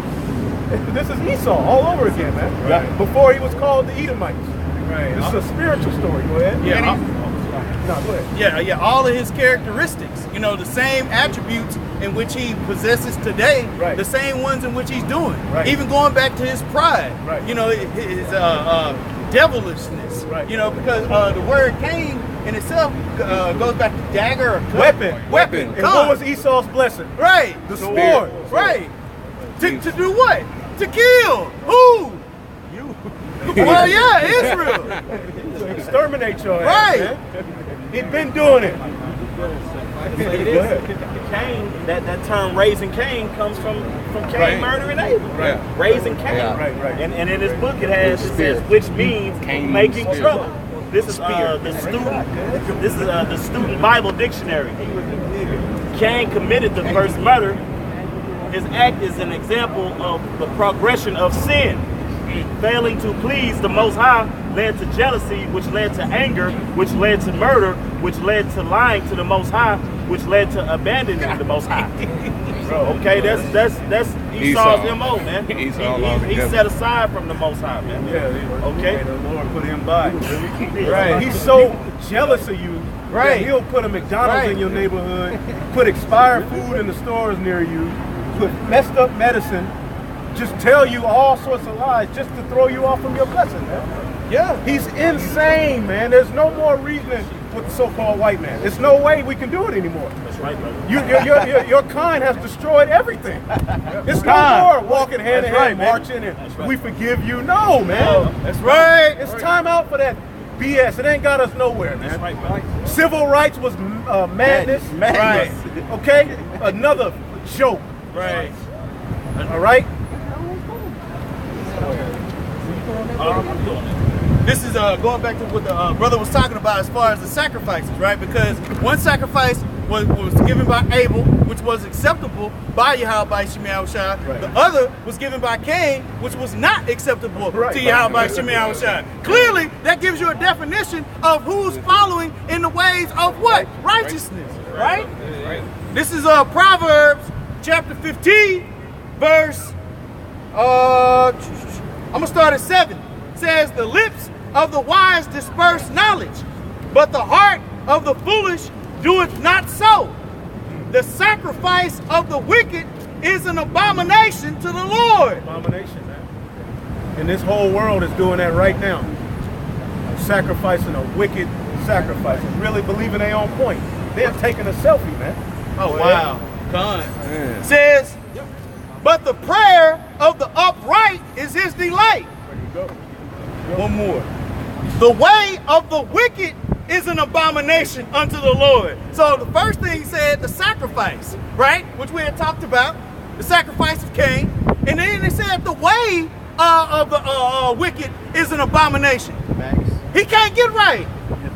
This is Esau all over again, man. Right. Before he was called the Edomites. Right. This is a spiritual story. Go ahead. Yeah. No, go ahead. Yeah. All of his characteristics, the same attributes in which he possesses today, the same ones in which he's doing. Right. Even going back to his pride, right. His devilishness, right. Because the word Cain in itself goes back to dagger or weapon. And what was Esau's blessing? Right. The sword. Right. To do what? To kill. Who? You. Well, yeah, Israel. To exterminate your ass, right. Man. He'd been doing it. Cain, that term raising Cain comes from Cain murdering Abel. Right. Raising Cain. Yeah. Right. And in his book it says which means making trouble. This is the student Bible dictionary. Cain committed the first murder. His act is an example of the progression of sin. Failing to please the Most High led to jealousy, which led to anger, which led to murder, which led to lying to the Most High, which led to abandoning the Most High. Okay, that's Esau's MO, man. He's set aside from the Most High, man. Yeah. Okay. The Lord put him by. Right. He's so jealous of you. Right. He'll put a McDonald's in your neighborhood, put expired food in the stores near you, put messed up medicine. Just tell you all sorts of lies just to throw you off from your blessing, man. Yeah. He's insane, man. There's no more reasoning with the so-called white man. There's no way we can do it anymore. That's right, brother. Your kind has destroyed everything. It's no more walking hand in hand, marching, and we forgive you. No, man. That's right. It's time out for that BS. It ain't got us nowhere, man. That's right, brother. Civil rights was madness. Right. Okay? Another joke. Right. All right? This is going back to what the brother was talking about as far as the sacrifices, right? Because one sacrifice was given by Abel, which was acceptable by Yahweh by Shemel Shai. Right. The other was given by Cain, which was not acceptable to Yahweh by Shemel Shai. Clearly, that gives you a definition of who's following in the ways of what? Righteousness, right? This is Proverbs chapter 15, verse, I'm going to start at 7. It says, the lips of the wise disperse knowledge, but the heart of the foolish doeth not so. The sacrifice of the wicked is an abomination to the Lord. Abomination, man. And this whole world is doing that right now. Sacrificing a wicked sacrifice. And really believing they on point. They're taking a selfie, man. Oh, wow. Says, but the prayer of the upright is his delight, One more. The way of the wicked is an abomination unto the Lord. So the first thing he said, the sacrifice, right? Which we had talked about, the sacrifice of Cain. And then they said the way of the wicked is an abomination. He can't get right.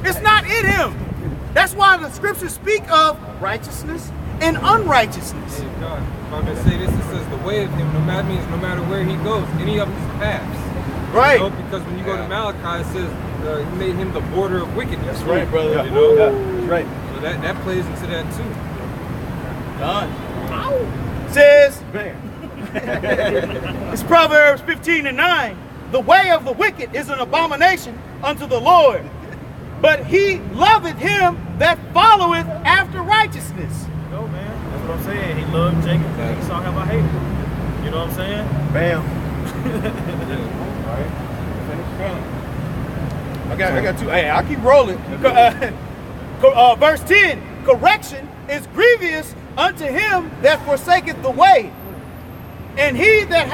It's not in him. That's why the scriptures speak of righteousness and unrighteousness. Hey, God, if I'm going to say this, it says the way of him, no matter where he goes, any of his paths. Right. You know, because when you go to Malachi, it says he made him the border of wickedness. That's right, brother. You know? That's right. So that plays into that too. Says, it's Proverbs 15:9. The way of the wicked is an abomination unto the Lord, but he loveth him that followeth after righteousness. No, man. That's what I'm saying. He loved Jacob and Esau have I hated. You know what I'm saying? Bam. I got two. Hey, I keep rolling. Verse 10, correction is grievous unto him that forsaketh the way, and he that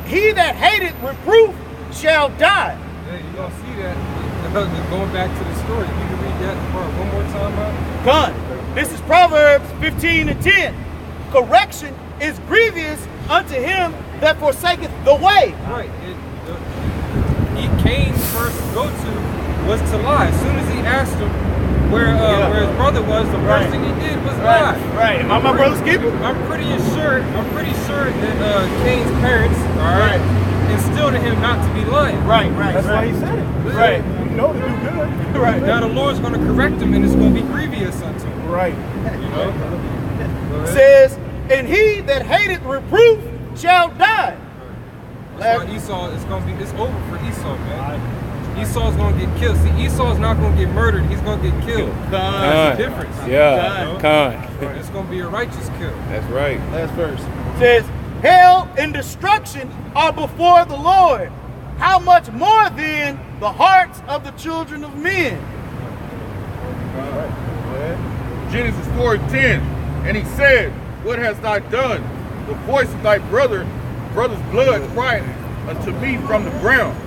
hateth reproof shall die. Yeah, you're going to see that. Going back to the story, you can read that part one more time, man. Done. This is Proverbs 15:10. Correction is grievous unto him that forsaketh the way. Right. Cain's first go-to was to lie. As soon as he asked him where his brother was, the first thing he did was lie. Right. Am I my brother's keeper? I'm pretty sure that Cain's parents, instilled in him not to be lying. Right. That's why he said it. Right. You know to do good. Right. Now the Lord's going to correct him, and it's going to be grievous unto him. Right. You know. Says, and he that hateth reproof shall die. That's why Esau is going to be. It's over for Esau, man. Esau's going to get killed. See, Esau's not going to get murdered. He's going to get killed. That's the difference. Yeah. It's going to be a righteous kill. That's right. Last verse. Says, hell and destruction are before the Lord. How much more then the hearts of the children of men? Genesis 4:10, and he said, what hast thou done? The voice of thy brother's blood cried unto me from the ground.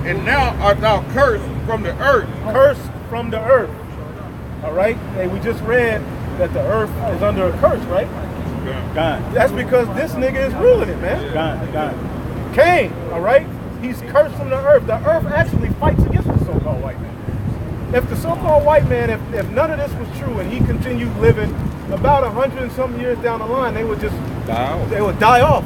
And now art thou cursed from the earth. Cursed from the earth. All right? Hey, we just read that the earth is under a curse, right? God. That's because this nigga is ruling it, man. God. Cain, all right? He's cursed from the earth. The earth actually fights against the so-called white man. If the so-called white man, if none of this was true and he continued living about 100 and something years down the line, they would just They would die off.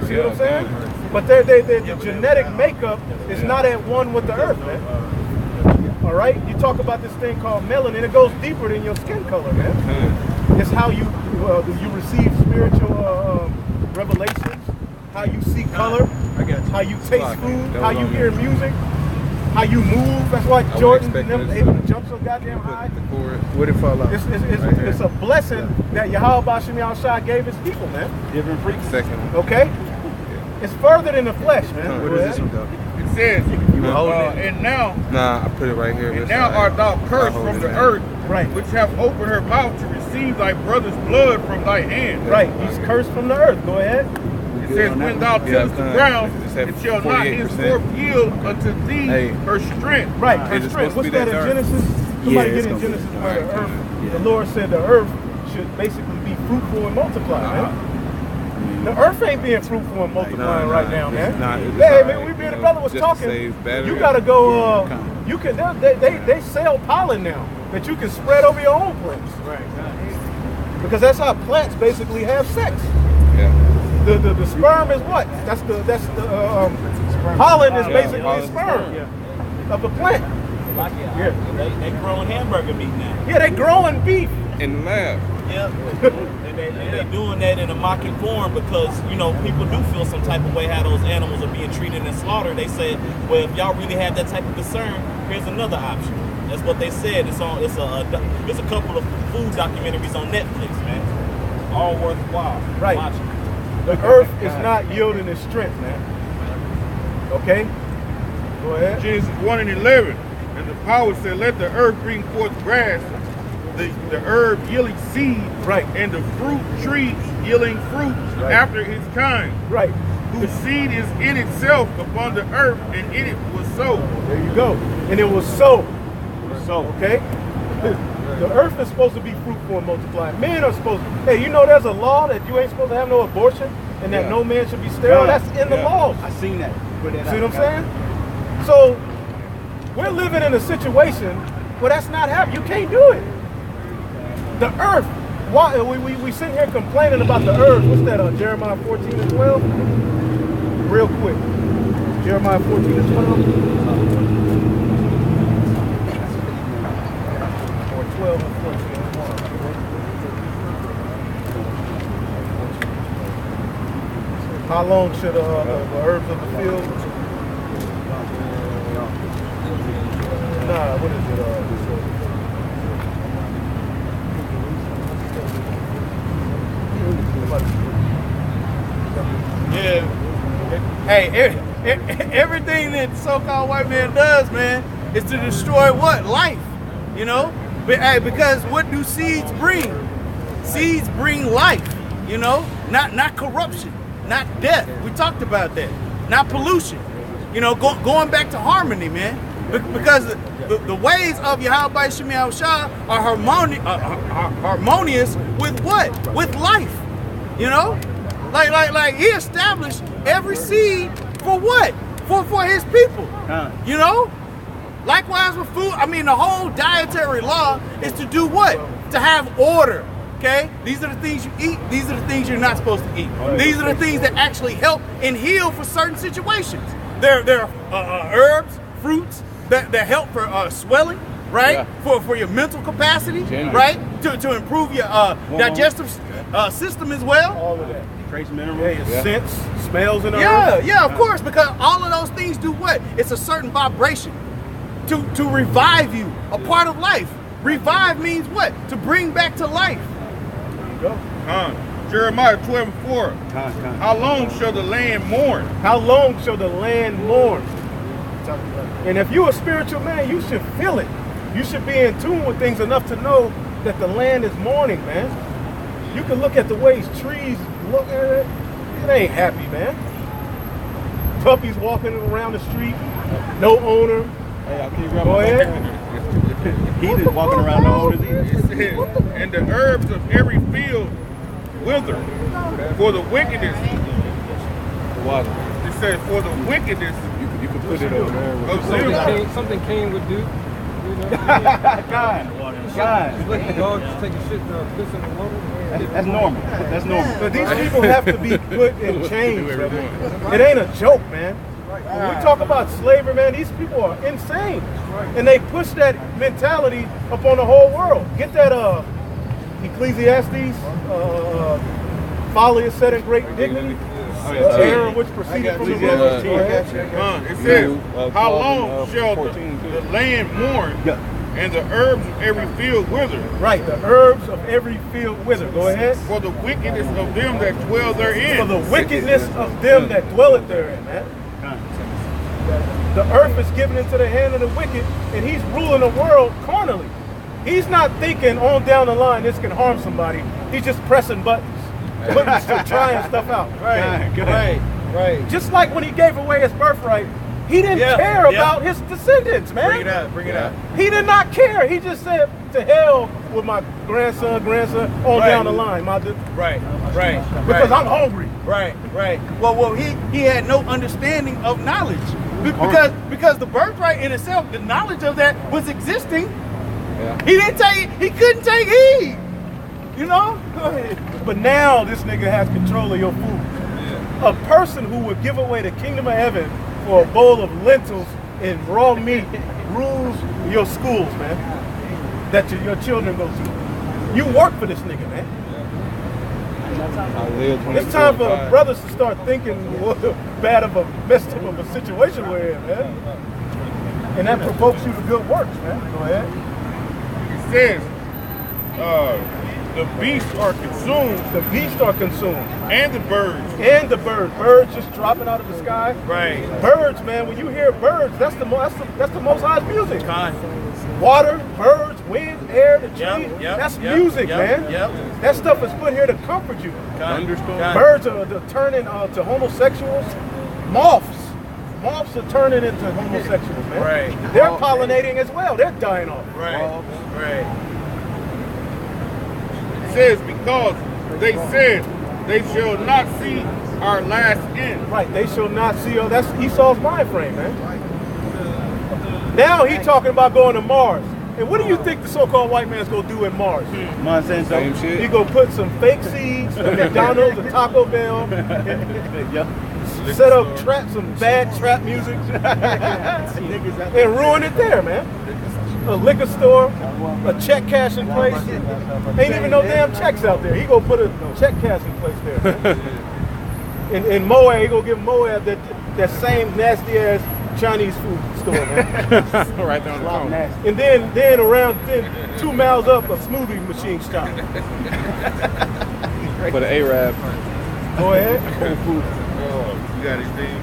See what I'm saying? But the genetic makeup is not at one with the earth, man. All right? You talk about this thing called melanin. It goes deeper than your skin color, man. It's how you receive spiritual revelations, how you see color, how you taste food, how you hear music, how you move. That's why Jordan never able to jump so goddamn high. Where'd it fall out? It's a blessing that Yahweh Bashim Shai gave his people, man. Different freak second. Okay? It's further than the flesh, man. Where does this one go? It says, You were holding it? and now, Nah, I put it right here. and now art thou cursed from the earth, Right. which hath opened her mouth to receive thy brother's blood from thy hand. Right. He's cursed from the earth. Go ahead. It says, when thou tillest the ground, it shall not 48%. henceforth yield unto thee her strength. Right. Is Her it strength. supposed to What's be that that in dark? Genesis? Yeah, Somebody it's get in gonna be- Genesis where the alright, earth, yeah. the Lord said the earth should basically be fruitful and multiply, man. The earth ain't being fruitful and multiplying right now, man. Hey, man, we the brother was talking. You gotta go. You can. They sell pollen now that you can spread over your own plants. Right. Because that's how plants basically have sex. Yeah. The sperm is what? That's the pollen is basically sperm of the plant. They growing hamburger meat now. Yeah, they growing beef. In the lab. Yep. and they doing that in a mocking form because, you know, people do feel some type of way how those animals are being treated and slaughtered. They said, well, if y'all really have that type of concern, here's another option. That's what they said. It's a couple of food documentaries on Netflix, man. All worthwhile. Right. Watching. The earth is not yielding its strength, man. Okay? Go ahead. Genesis 1:11. And the power said, let the earth bring forth grass, the herb yielding seed, Right. and the fruit tree yielding fruit after his kind. Right. whose seed is in itself upon the earth, and in it was so. There you go. And it was so. Okay? The earth is supposed to be fruitful and multiply. Men are supposed to, hey, you know there's a law that you ain't supposed to have no abortion and that no man should be sterile? That's in the laws. I seen that. See what I'm saying? So, we're living in a situation where that's not happening. You can't do it. The earth, why we sitting here complaining about the earth. What's that, Jeremiah 14 and 12? Real quick. Jeremiah 14 and 12. Or 12 and 14. How long should the herbs of the field? Nah, what is Yeah. Hey, everything that so-called white man does, man, is to destroy what? Life. You know? But hey, because what do seeds bring? Seeds bring life. You know? Not corruption, not death. We talked about that. Not pollution. You know, going back to harmony, man. Because the ways of Yahweh Shemi Shah are harmonious with what? With life. You know? Like he established every seed for what? For his people. You know? Likewise with food, I mean the whole dietary law is to do what? To have order. Okay? These are the things you eat, these are the things you're not supposed to eat. These are the things that actually help and heal for certain situations. There are herbs, fruits that help for swelling, right? Yeah. For your mental capacity, right? To improve your digestive system as well. All of that. Trace minerals. Yeah, scents, smells in the earth. Yeah, of course, because all of those things do what? It's a certain vibration to revive you, a part of life. Revive means what? To bring back to life. There you go. Jeremiah 12 and 4. How long shall the land mourn? How long shall the land mourn? And if you're a spiritual man, you should feel it. You should be in tune with things enough to know that the land is mourning, man. You can look at the ways trees look at it. It ain't happy, man. Puppies walking around the street, no owner. Go ahead. Heathens walking around, no owners either. It says, and the herbs of every field wither, for the wickedness. Water. It says, for the wickedness. You can put it over there. Something Cain would do. You know? God. Just let the dog just take a shit piss in the water. That's normal. That's normal. But these people have to be put in chains. It ain't a joke, man. When we talk about slavery, man, these people are insane. And they push that mentality upon the whole world. Get that Ecclesiastes, folly is set in great dignity. Terror which proceeded from the Lord. It says, how long shall the land mourn, and the herbs of every field wither? Right, the herbs of every field wither. Go ahead. For the wickedness of them that dwell therein. For the wickedness of them that dwelleth therein, man. The earth is given into the hand of the wicked, and he's ruling the world carnally. He's not thinking on down the line this can harm somebody. He's just pressing buttons. Trying stuff out. Right. Just like when he gave away his birthright, he didn't care about his descendants, man. Bring it out. He did not care. He just said, to hell with my grandson, on down the line. Right. Because I'm hungry. Right. Well, he had no understanding of knowledge. Because the birthright in itself, the knowledge of that was existing. Yeah. He couldn't take heed. You know? But now this nigga has control of your food. Yeah. A person who would give away the kingdom of heaven for a bowl of lentils and raw meat rules your schools, man. That your children go to. You work for this nigga, man. It's time for brothers to start thinking what bad of a messed up of a situation we're in, man. And that provokes you to good works, man. Go ahead. It says, The beasts are consumed. The beasts are consumed. And the birds. And the birds. Birds just dropping out of the sky. Right. Birds, man. When you hear birds, that's the Most High's music. Con. Water, birds, wind, air, the trees. Yep, that's yep, music, yep, man. yep. That stuff is put here to comfort you. Thunderstorm. Birds are turning to homosexuals. Moths are turning into homosexuals, man. Right. They're pollinating as well. They're dying off. Right. Right. It says, because they said they shall not see our last end. Right. They shall not see. Oh, that's Esau's mind frame, man. Now he's talking about going to Mars. And what do you think the so-called white man's gonna do in Mars? Monsanto. Same shit. He gonna put some fake seeds, a McDonald's, a Taco Bell, set up some bad trap music, and ruin it there, man. A liquor store, a check cashing place. Ain't even no damn checks out there. He gonna put a check cashing place there. Man. In Moab, he gonna give Moab that same nasty ass Chinese food store, man. Right there on the phone. And then around 2 miles up, a smoothie machine shop. For the Arab. Go ahead. Oh, you got anything?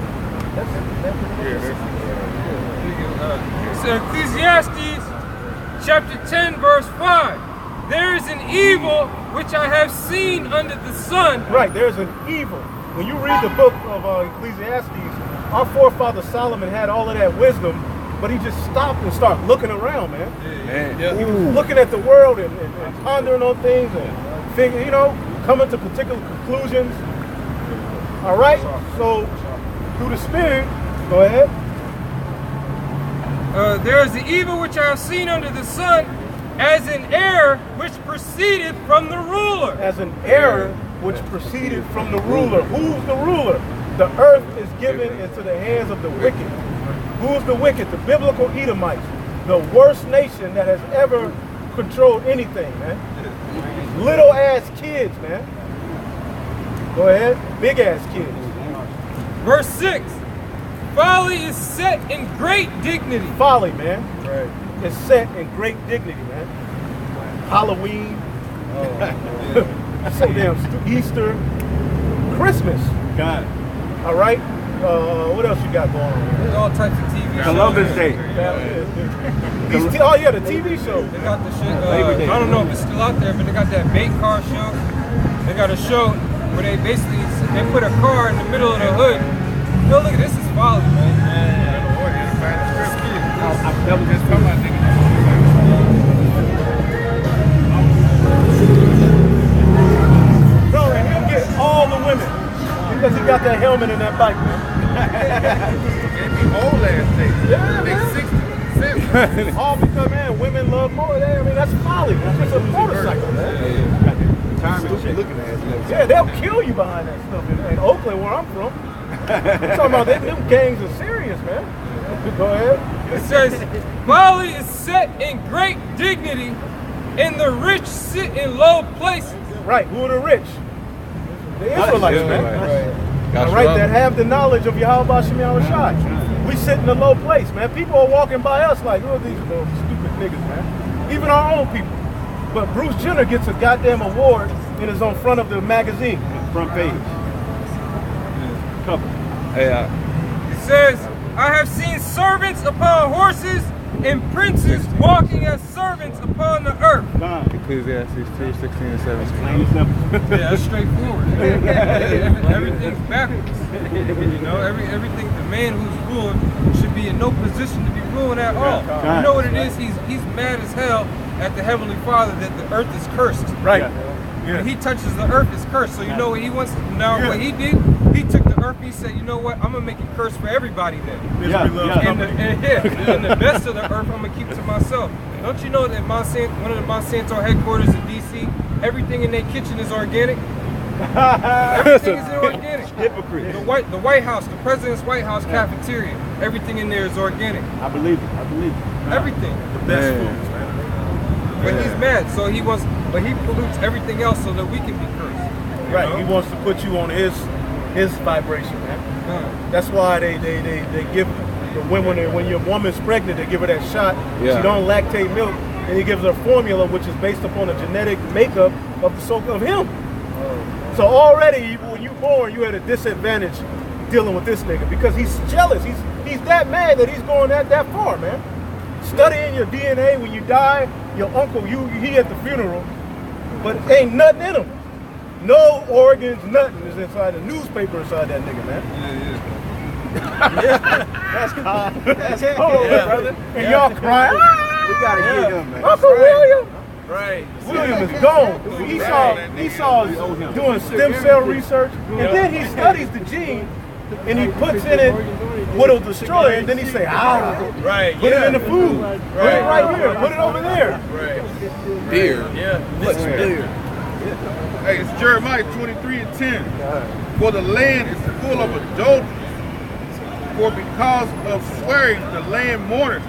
So Ecclesiastes chapter 10 verse 5. There is an evil which I have seen under the sun. Right, there's an evil. When you read the book of Ecclesiastes, our forefather Solomon had all of that wisdom, but he just stopped and started looking around, man. He was looking at the world and pondering on things and figuring, coming to particular conclusions. All right, so through the Spirit, go ahead. There is the evil which I have seen under the sun, as an error which proceeded from the ruler. As an error which proceeded from the ruler. Who's the ruler? The earth is given into the hands of the wicked. Who's the wicked? The biblical Edomites. The worst nation that has ever controlled anything, man. Little ass kids, man. Go ahead. Big ass kids. Verse 6. Folly is set in great dignity. Folly, man. Right. It's set in great dignity, man. Halloween. So damn Easter. Christmas. God. All right. What else you got going on? There's all types of TV shows. Columbus Day. Oh yeah, the TV show. They got the shit. I don't know if it's still out there, but they got that bait car show. They got a show where they basically put a car in the middle of the hood. Yo, look, this is folly, man. Bro, and he'll get all the women because he got that helmet and that bike, man. Old ass thing. Yeah, Big man. 60, 70. All because, man, women love more. I mean, that's folly. That's just a motorcycle, man. Yeah, they'll kill you behind that stuff in Oakland, where I'm from. I'm talking about them gangs are serious, man. Go ahead. It says, folly is set in great dignity, and the rich sit in low places. Right, who are the rich? The Israelites, man. Got All right, that have the knowledge of Yahweh Shem Yahushai. We sit in a low place, man. People are walking by us like, oh, these little stupid niggas, man. Even our own people. But Bruce Jenner gets a goddamn award and is on front of the magazine. front page. Cover. It says, I have seen servants upon horses and princes walking as servants upon the earth. Ecclesiastes 2, 16 and 17. Yeah, that's straightforward. Everything's backwards. Everything, the man who's ruling should be in no position to be ruling at all. You know what it is? He's mad as hell at the Heavenly Father that the earth is cursed. Right. When he touches the earth, it's cursed. So you know what he wants? Now what he did, he took the earth, he said, you know what, I'm going to make it cursed for everybody then. And the best of the earth, I'm going to keep to myself. Don't you know that one of the Monsanto headquarters in D.C., everything in their kitchen is organic? Everything is organic. Hypocrite. The White House, the President's White House cafeteria, everything in there is organic. I believe it. Everything. The best foods, man. But he's mad, so he pollutes everything else so that we can be cursed. Right, he wants to put you on his vibration, man. That's why they give the women, when your woman's pregnant, they give her that shot. She don't lactate milk, and he gives her formula, which is based upon a genetic makeup of him. So already when you born, you had a disadvantage dealing with this nigga because he's jealous. He's that mad that he's going that far, man. Studying your DNA when you die, your uncle, he at the funeral, but ain't nothing in him. No organs, nothing is inside the newspaper inside that nigga, man. That's cold. That's cold, brother. And y'all crying. We gotta get him, man. Uncle William. Right. William is gone. Esau is doing stem cell research, and then he studies the gene, and he puts in it what'll destroy it, and then he say, Right. put it in the food. Put it right here. Put it over there. Right. Beer. Yeah. What's beer? Hey, it's Jeremiah 23:10. For the land is full of adultery. For because of swearing, the land mourneth.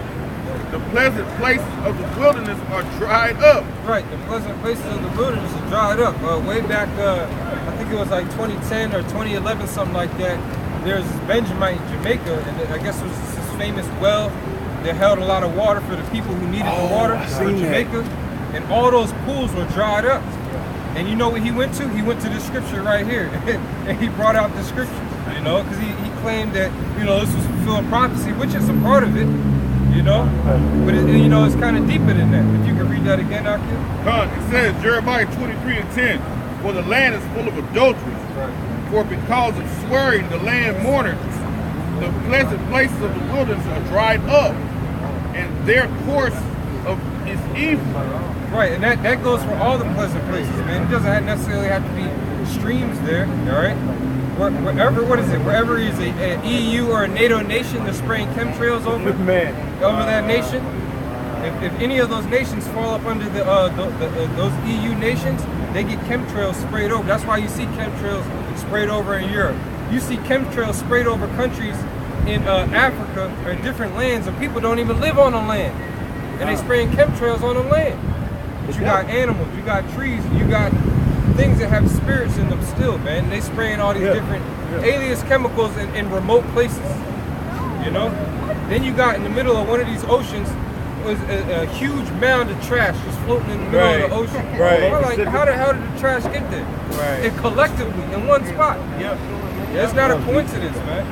The pleasant places of the wilderness are dried up. Right, the pleasant places of the wilderness are dried up. Way back, I think it was like 2010 or 2011, something like that. There's Benjamin in Jamaica, and I guess it was this famous well that held a lot of water for the people who needed the water in Jamaica. And all those pools were dried up. And you know what he went to? He went to the scripture right here. And he brought out the scripture, you know, because he claimed that, you know, this was fulfilling prophecy, which is a part of it. You know, but you know, it's kind of deeper than that. If you can read that again, Akil. It says Jeremiah 23:10. For the land is full of adultery. For because of swearing, the land mourneth. The pleasant places of the wilderness are dried up, and their course is evil. Right, and that goes for all the pleasant places, man. It doesn't necessarily have to be streams there, all right? Wherever is a EU or a NATO nation, they're spraying chemtrails over that nation. If any of those nations fall up under those EU nations, they get chemtrails sprayed over. That's why you see chemtrails sprayed over in Europe. You see chemtrails sprayed over countries in Africa or different lands, and people don't even live on the land, and they spraying chemtrails on the land. But you got animals, you got trees, you got things that have spirits in them still, man. They spraying all these different alias chemicals in remote places, you know? Then you got in the middle of one of these oceans was a huge mound of trash just floating in the middle of the ocean. We're like, how the hell did the trash get there? And collectively in one spot. It's not a coincidence, man.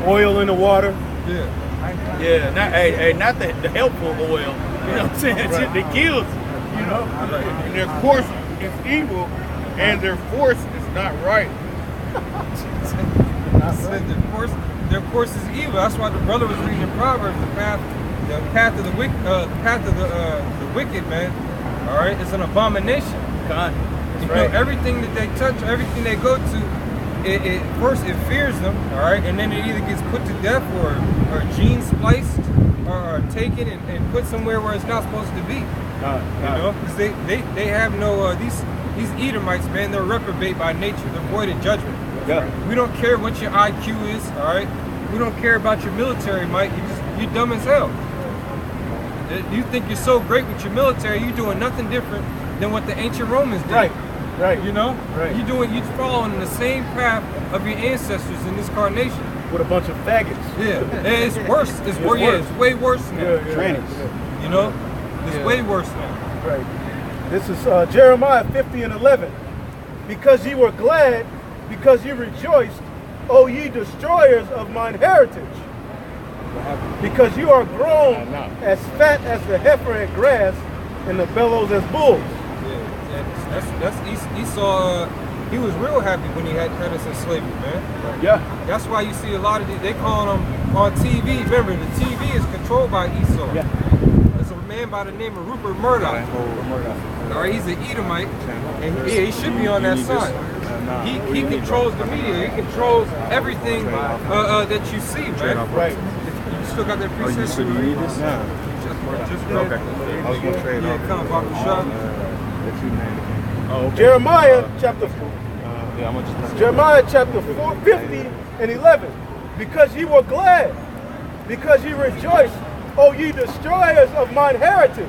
Oil in the water. Yeah, not the helpful oil. You know what I'm saying? Shit that kills. You know. And their course is evil, and their force is not right. I said their course is evil. That's why the brother was reading in Proverbs, the path of the wicked, man. All right, it's an abomination. You know, everything that they touch, everything they go to, first it fears them, all right, and then it either gets put to death or gene spliced or taken and put somewhere where it's not supposed to be. You know, because they have no these Edomites, man. They're reprobate by nature. They're void of judgment. We don't care what your IQ is, all right. We don't care about your military might. You're dumb as hell. You think you're so great with your military, you're doing nothing different than what the ancient Romans did. Right. You know? Right. You're following the same path of your ancestors in this carnation. With a bunch of faggots. Yeah. And it's worse. It's way worse now. You know? It's way worse now. Right. This is Jeremiah 50:11. Because ye were glad, because ye rejoiced, O ye destroyers of mine heritage. Because you are grown as fat as the heifer at grass, and the bellows as bulls. That's Esau. He was real happy when he had us in slavery, man. That's why you see a lot of these. They call them on TV. Remember, the TV is controlled by Esau. There's a man by the name of Rupert Murdoch. All right, he's an Edomite, and he should be on that side. He controls the media. He controls everything that you see, man. Right. You still got that preset? You should read this? Just read. Okay. I was going to trade off. Come on, Papa Shah. Jeremiah chapter 4. Jeremiah chapter 4, 50 and 11. Because ye were glad, because ye rejoiced, O ye destroyers of mine heritage,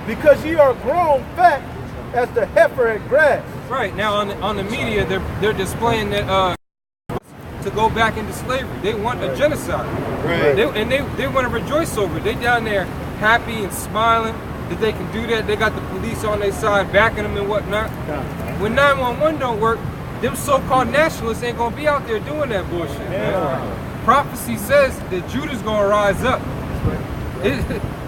because ye are grown fat as the heifer at grass. Right, now on the media, they're displaying that to go back into slavery. They want a genocide. Right. They want to rejoice over it. They down there happy and smiling. that they can do that. They got the police on their side backing them and whatnot. When 911 don't work, them so-called nationalists ain't gonna be out there doing that bullshit. Man. Prophecy says that Judah's gonna rise up.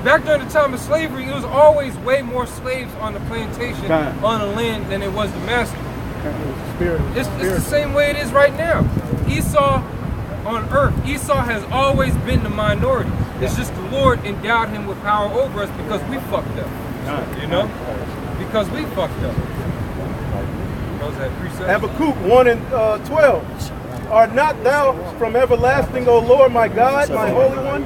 Back during the time of slavery, it was always way more slaves on the plantation, on the land, than it was the master. It's the same way it is right now. Esau on earth, Esau has always been the minority. It's just the Lord endowed him with power over us because we fucked up. You know? Because we fucked up. What was that, precept? Habakkuk 1 and 12. Art not thou from everlasting, O Lord, my God, my Holy One?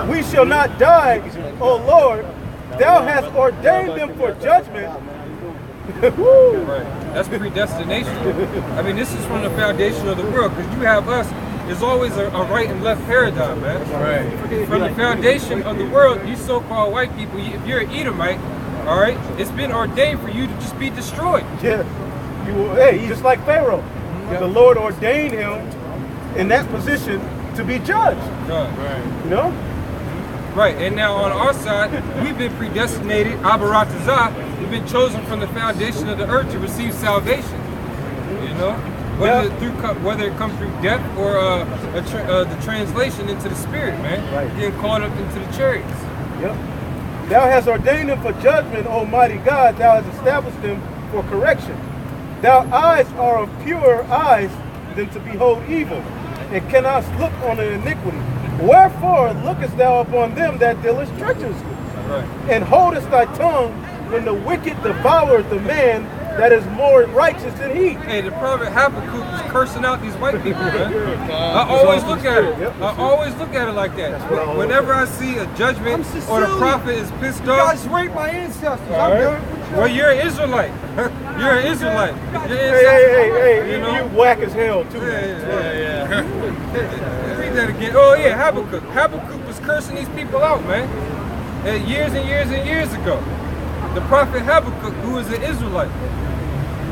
We shall not die, O Lord. Thou hast ordained them for judgment. Right. That's predestination. I mean, this is from the foundation of the world, because you have us. There's always a right and left paradigm, man. Right. From the foundation of the world, you so-called white people, if you're an Edomite, all right, it's been ordained for you to just be destroyed. Yeah. Hey, just like Pharaoh. The Lord ordained him in that position to be judged. Right. You know? Right, and now on our side, we've been predestinated, Abaratazah, we've been chosen from the foundation of the earth to receive salvation. You know? Whether it comes through death or the translation into the spirit, man. Right. Getting caught up into the chariots. Yep. Thou hast ordained them for judgment, Almighty God. Thou hast established them for correction. Thou eyes are of purer eyes than to behold evil, and cannot look on an iniquity. Wherefore lookest thou upon them that dealest treacherously, and holdest thy tongue when the wicked devoureth the man that is more righteous than he. Hey, the prophet Habakkuk was cursing out these white people, man. I always look at it. I always look at it like that. Whenever I see a judgment or the prophet is pissed off. You guys raped my ancestors. Well, you're an Israelite. You're an Israelite. Hey, you whack as hell too. Yeah. Read that again. Oh yeah, Habakkuk. Habakkuk was cursing these people out, man. Years and years and years ago. The prophet Habakkuk, who was an Israelite,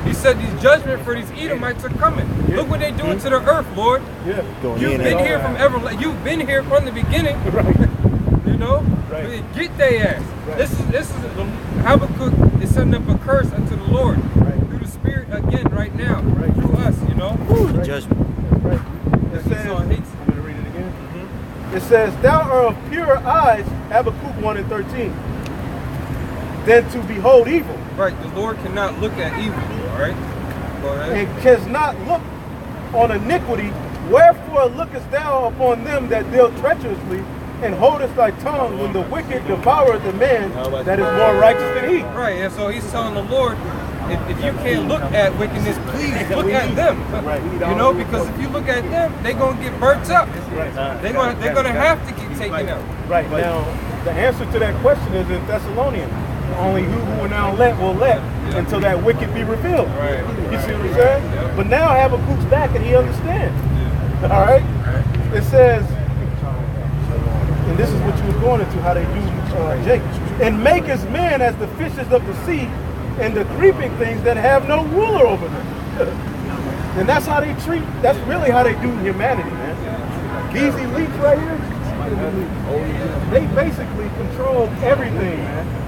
he said these judgment for these Edomites are coming. Yeah. Look what they're doing to the earth, Lord. Yeah. You've been here from You've been here from the beginning. Right. You know, get their ass. Right. This is Habakkuk is sending up a curse unto the Lord through the Spirit again right now through us. You know, the judgment. Right. It says, I'm going to read it again. It says, "Thou art of purer eyes," Habakkuk 1 and 13. Than to behold evil. Right, the Lord cannot look at evil, all right? Go ahead. And cannot look on iniquity. Wherefore lookest thou upon them that deal treacherously, and holdest thy tongue when the wicked devoureth the man that is more righteous than he. Right, and so he's telling the Lord, if you can't look at wickedness, please look at them. You know, because if you look at them, they're going to get burnt up. They're going to have to get taken out. Right, now, the answer to that question is in Thessalonians. Only who will now let will let until that wicked be revealed. Right. You see what I'm saying? Yep. But now Habakkuk's back and he understands. Yeah. All right? It says, and this is what you were going into, how they do Jacob. And makest man as the fishes of the sea and the creeping things that have no ruler over them. And that's how they treat, that's really how they do humanity, man. These elites right here, they basically control everything, man.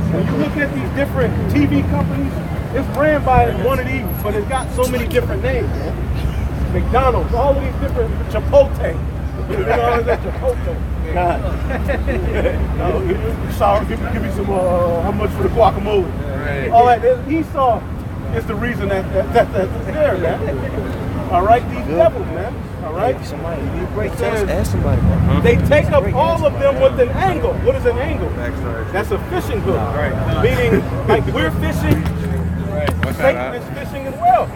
When you look at these different TV companies, it's ran by one of these, but it's got so many different names, man. McDonald's, all of these different, Chipotle. They always at Chipotle. Sorry, give me some, how much for the guacamole? Right. All that, Esau is the reason that's there, man. All right, these devils, man. All right? Ask somebody. They take up all of them with an angle. What is an angle? That's a fishing hook. Right. Meaning, like we're fishing, Satan is fishing as well.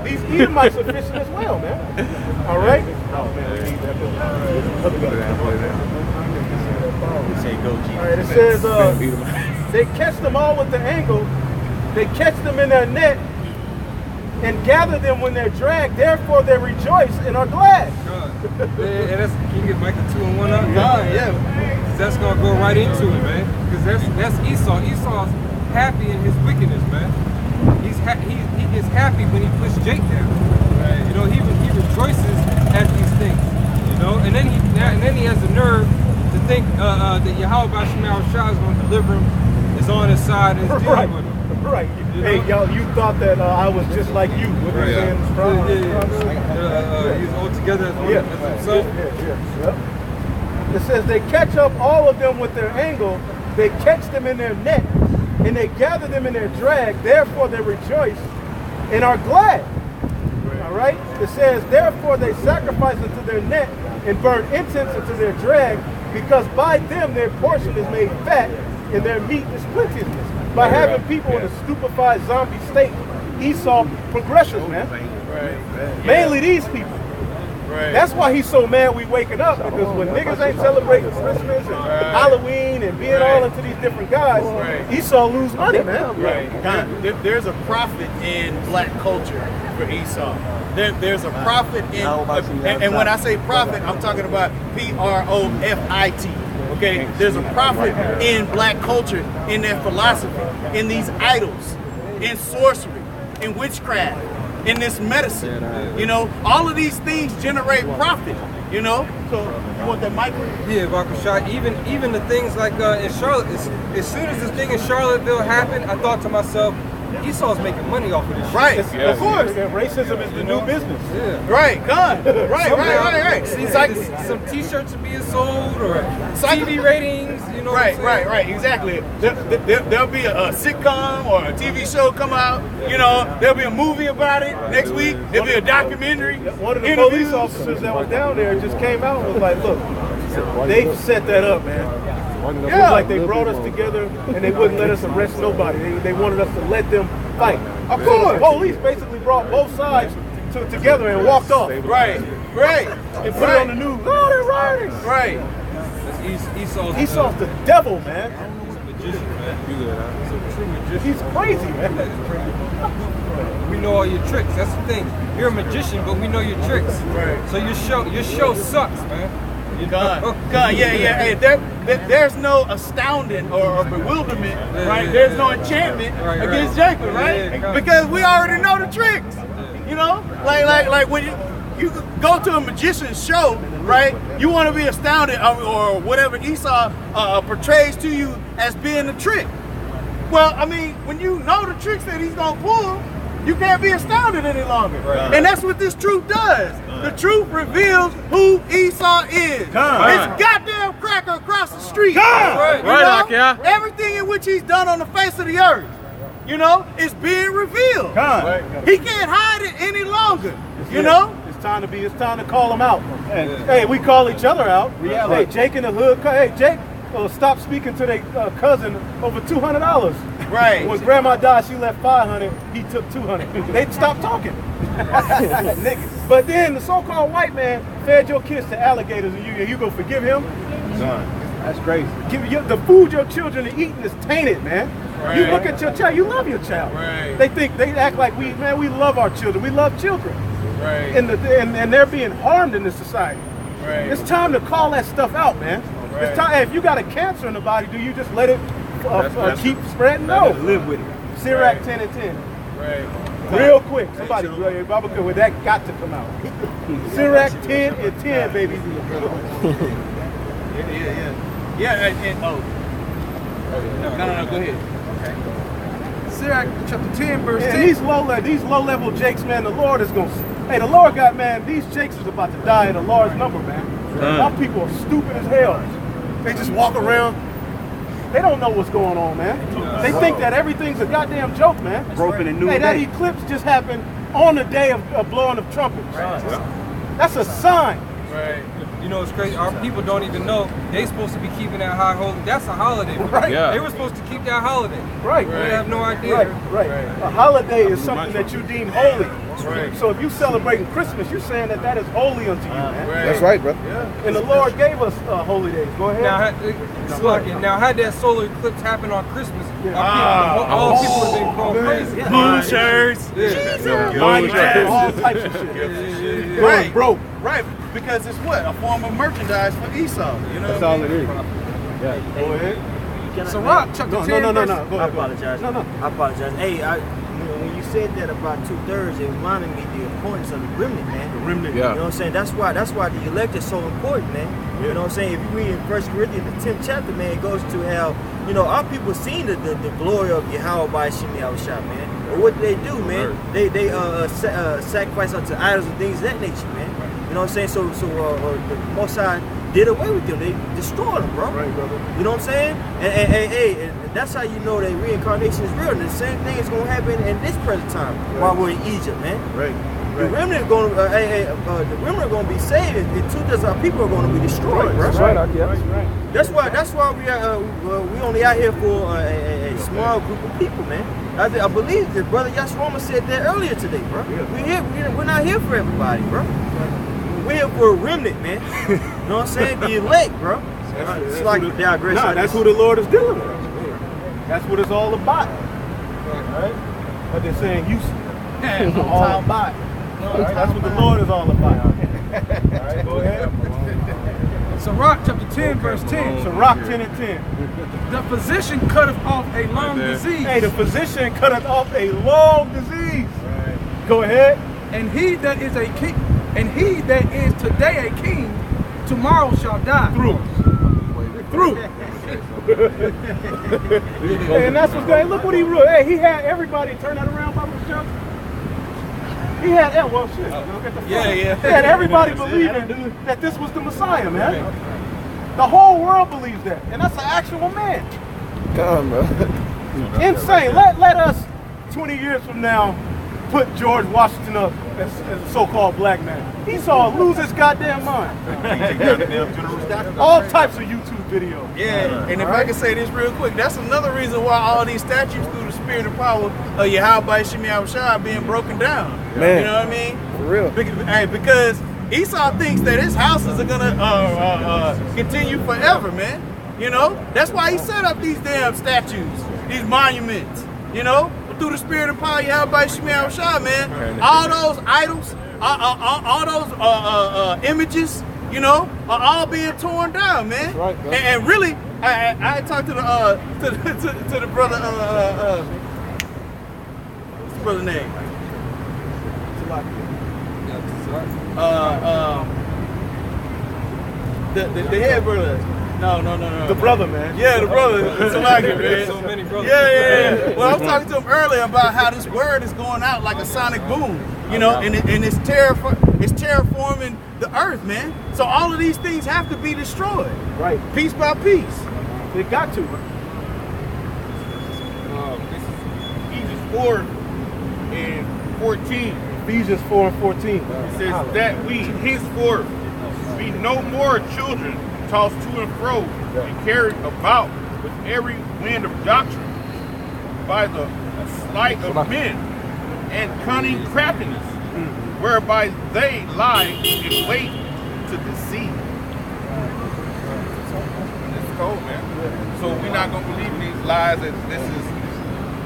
These Edomites are fishing as well, man. All right? All right, it says, they catch them all with the angle. They catch them in their net and gather them when they're dragged. Therefore they rejoice and are glad. Can you get Micah 2 and 1 up? Yeah. That's gonna go right into it, man. Because that's Esau. Esau's happy in his wickedness, man. He gets happy when he puts Jake down. Right. You know, he rejoices at these things. You know, and then he has the nerve to think that Yahweh Shemel Shah is going to deliver him, is on his side and is dealing with him. Right. Hey, y'all, you thought that I was just like you. What are you saying? He's all together as one as himself. It says they catch up all of them with their angle, they catch them in their net, and they gather them in their drag, therefore they rejoice and are glad. All right? It says, therefore they sacrifice unto their net and burn incense into their drag, because by them their portion is made fat and their meat is plenteousness. By having people in a stupefied zombie state, Esau progresses, man. Mainly these people. That's why he's so mad we waking up, because when niggas ain't celebrating Christmas and Halloween and being all into these different guys, Esau lose money, man. There's a prophet in black culture for Esau. There's a prophet in, and when I say prophet, I'm talking about Profit. Okay, there's a prophet in black culture, in their philosophy, in these idols, in sorcery, in witchcraft, in this medicine. You know, all of these things generate profit. You know, so you want that mic? Yeah, Bakushai. Even the things like in Charlotte, as soon as this thing in Charlottesville happened, I thought to myself, Esau's making money off of this shit. Right, Of course. Racism is the new business. Yeah. Right, God. Right. It's like some T-shirts are being sold or TV ratings. You know. Right. Exactly. There'll be a sitcom or a TV show come out. You know, there'll be a movie about it next week. There'll be a documentary. One of the police officers that was down there just came out and was like, look, they set that up, man. It was like they brought us together and they wouldn't let us arrest nobody. They wanted us to let them fight. Of course, the police basically brought both sides together and walked off. Right. And put it on the news. Oh, they're rioting. Right. Esau's the devil, man. He's a magician, man. He's a true magician. He's crazy, man. We know all your tricks. That's the thing. You're a magician, but we know your tricks. Right. So your show sucks, man. God, yeah. Hey, there's no astounding or bewilderment, right? There's no enchantment against Jacob, right? Because we already know the tricks, you know? Like when you go to a magician's show, right? You want to be astounded or whatever Esau portrays to you as being the trick. Well, I mean, when you know the tricks that he's gonna pull, you can't be astounded any longer. And that's what this truth does. The truth reveals who Esau is. It's goddamn cracker across the street. Everything in which he's done on the face of the earth, you know, is being revealed. He can't hide it any longer. You know? It's time to call him out. Hey, we call each other out. Hey, Jake in the hood. Hey, Jake, stop speaking to their cousin over $200. Right. When grandma died, she left $500. He took $200. They stopped talking. Niggas. But then the so-called white man fed your kids to alligators, and you gonna forgive him? Son, that's crazy. The food your children are eating is tainted, man. You look at your child, you love your child. They act like we love our children. We love children. And they're being harmed in this society. It's time to call that stuff out, man. It's time. Hey, if you got a cancer in the body, do you just let it keep spreading? No. Live with it. Sirach 10 and 10. Real quick. Somebody, Baba, that got to come out. Sirach 10 and 10, baby. No, go ahead. Sirach chapter 10, verse 10. These low-level jakes, man, the Lord is going to... Hey, the Lord got, man, these jakes is about to die in a large number, man. Our people are stupid as hell. They just walk around. They don't know what's going on, man. They think that everything's a goddamn joke, man. Broken and new. Hey, that eclipse just happened on the day of blowing of trumpets. That's a sign. You know, it's crazy. Our people don't even know they supposed to be keeping that high holy. That's a holiday. They were supposed to keep that holiday. They have no idea. A holiday is something that you deem holy. So if you celebrating Christmas, you're saying that is holy unto you, man. That's right, brother. And the Lord gave us holy days. Go ahead. Now, had that solar eclipse happen on Christmas, all people would have been going crazy. Blue shirts, all types of shit. Right, broke. Right, because it's what? A form of merchandise for Esau. You know. That's all it is. Go ahead. So Rock, chapter 10. No. Go ahead. I apologize. I apologize. Hey, when you said that about 2/3, it reminded me the importance of the remnant, man. The remnant. You know what I'm saying? That's why the elect is so important, man. You know what I'm saying? If you read in 1 Corinthians, the 10th chapter, man, it goes to how, you know, our people seen the glory of Yahweh by Shemi Yahushua, man. But what do, man? They sacrifice unto idols and things of that nature, man. You know what I'm saying? So the Most High did away with them. They destroyed them, bro. Right, brother. You know what I'm saying? And that's how you know that reincarnation is real. And the same thing is going to happen in this present time while we're in Egypt, man. Right. The remnant going to the remnant going to be saved. And two our people are going to be destroyed, bro. That's right. That's why we are we only out here for a small group of people, man. I believe that Brother Yashwama said that earlier today, bro. Yeah. We're not here for everybody, bro. We're here for a remnant, man. You know what I'm saying? The elect, bro. It's like the digress. Nah, that's who the Lord is dealing with. That's what it's all about. Right? But they're saying you all about. Right? That's what the Lord is all about. All right, go ahead. Sirach chapter 10, verse 10. Sirach 10 and 10. The physician cutteth off a long disease. Hey, the physician cutteth off a long disease. Right. Go ahead. And he that is a king, and he that is today a king, tomorrow shall die. Through. Hey, and that's what's going. Look what he wrote. Hey, he had everybody turn that around by himself. He had that. Well, shit. Look at the He had everybody believing that this was the Messiah, man. The whole world believes that, and that's an actual man. Come on, bro. Insane. Let us 20 years from now put George Washington up as a so-called black man. He saw lose his goddamn mind. All types of YouTube videos. Yeah, and if I can say this real quick, that's another reason why all these statues through the spirit and power of Yahweh Shemi Yahushua being broken down. Man. You know what I mean? For real. Because Esau thinks that his houses are gonna continue forever, man. You know? That's why he set up these damn statues, these monuments, you know? Through the spirit and power of Yahweh Shemi Yahushua, man. All those idols, all those images, you know, are all being torn down, man. Right, and really, I talked to the brother. What's the brother's name? The head brother. No. The brother, man. Yeah, the brother. It's like it, man. So many brothers. Yeah. Well, I was talking to him earlier about how this word is going out like a sonic boom, you know, and it's terraforming the earth, man. So all of these things have to be destroyed, Right. piece by piece. They got to. Ephesians 4 and 14. Ephesians 4 and 14. It says that we henceforth be no more children tossed to and fro and carried about with every wind of doctrine by the sleight of men and cunning craftiness, whereby they lie in wait to deceive. It's cold, man. So we're not going to believe in these lies that this is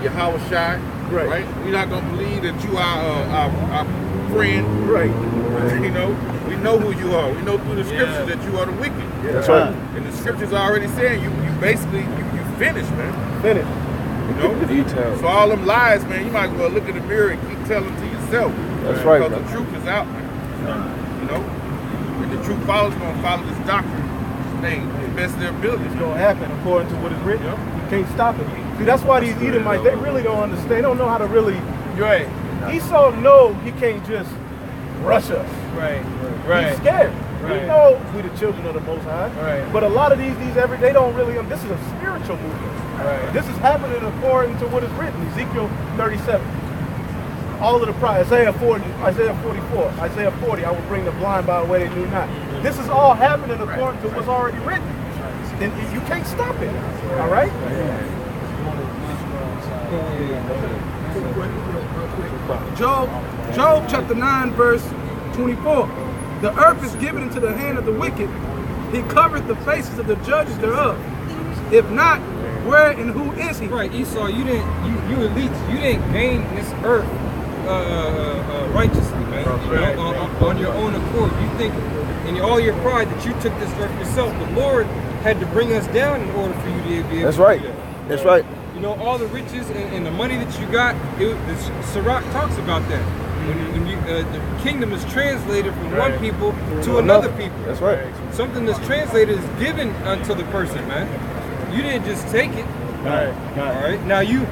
Yahweh Shai, right? We're not going to believe that you are our friend, Right. You know, we know who you are. We know through the scriptures that you are the wicked. That's right. And the scriptures are already saying you basically you finished, man. Finish. You know? Details. So all them lies, man, you might as well look in the mirror and keep telling to yourself. That's right, Because man. the truth is out, man. You know? And the true followers are gonna follow this doctrine. They best their ability. It's going to happen according to what is written. You can't stop it. See, that's why these Edomites, they really don't understand. They don't know how to really. Right. Esau know he can't just rush us. Right. He's scared. Right. He knows we the children of the Most High. Right. But a lot of these they don't really. This is a spiritual movement. Right. This is happening according to what is written. Ezekiel 37. All of the prophets. Isaiah 40, Isaiah 44, Isaiah 40. I will bring the blind by the way they knew not. This is all happening according to what's already written. And you can't stop it. All right. Job chapter 9, verse 24. The earth is given into the hand of the wicked. He covereth the faces of the judges thereof. If not, where and who is he? Right, Esau, you elites, you didn't gain this earth righteously, man. On your own accord. You think in all your pride that you took this earth yourself. The Lord had to bring us down in order for you to be able That's to right. do that. That's right. you know, all the riches and the money that you got, Sirach talks about that. When the kingdom is translated from one people to another people. That's right. Something that's translated is given unto the person, man. You didn't just take it. Right. All right. Now you,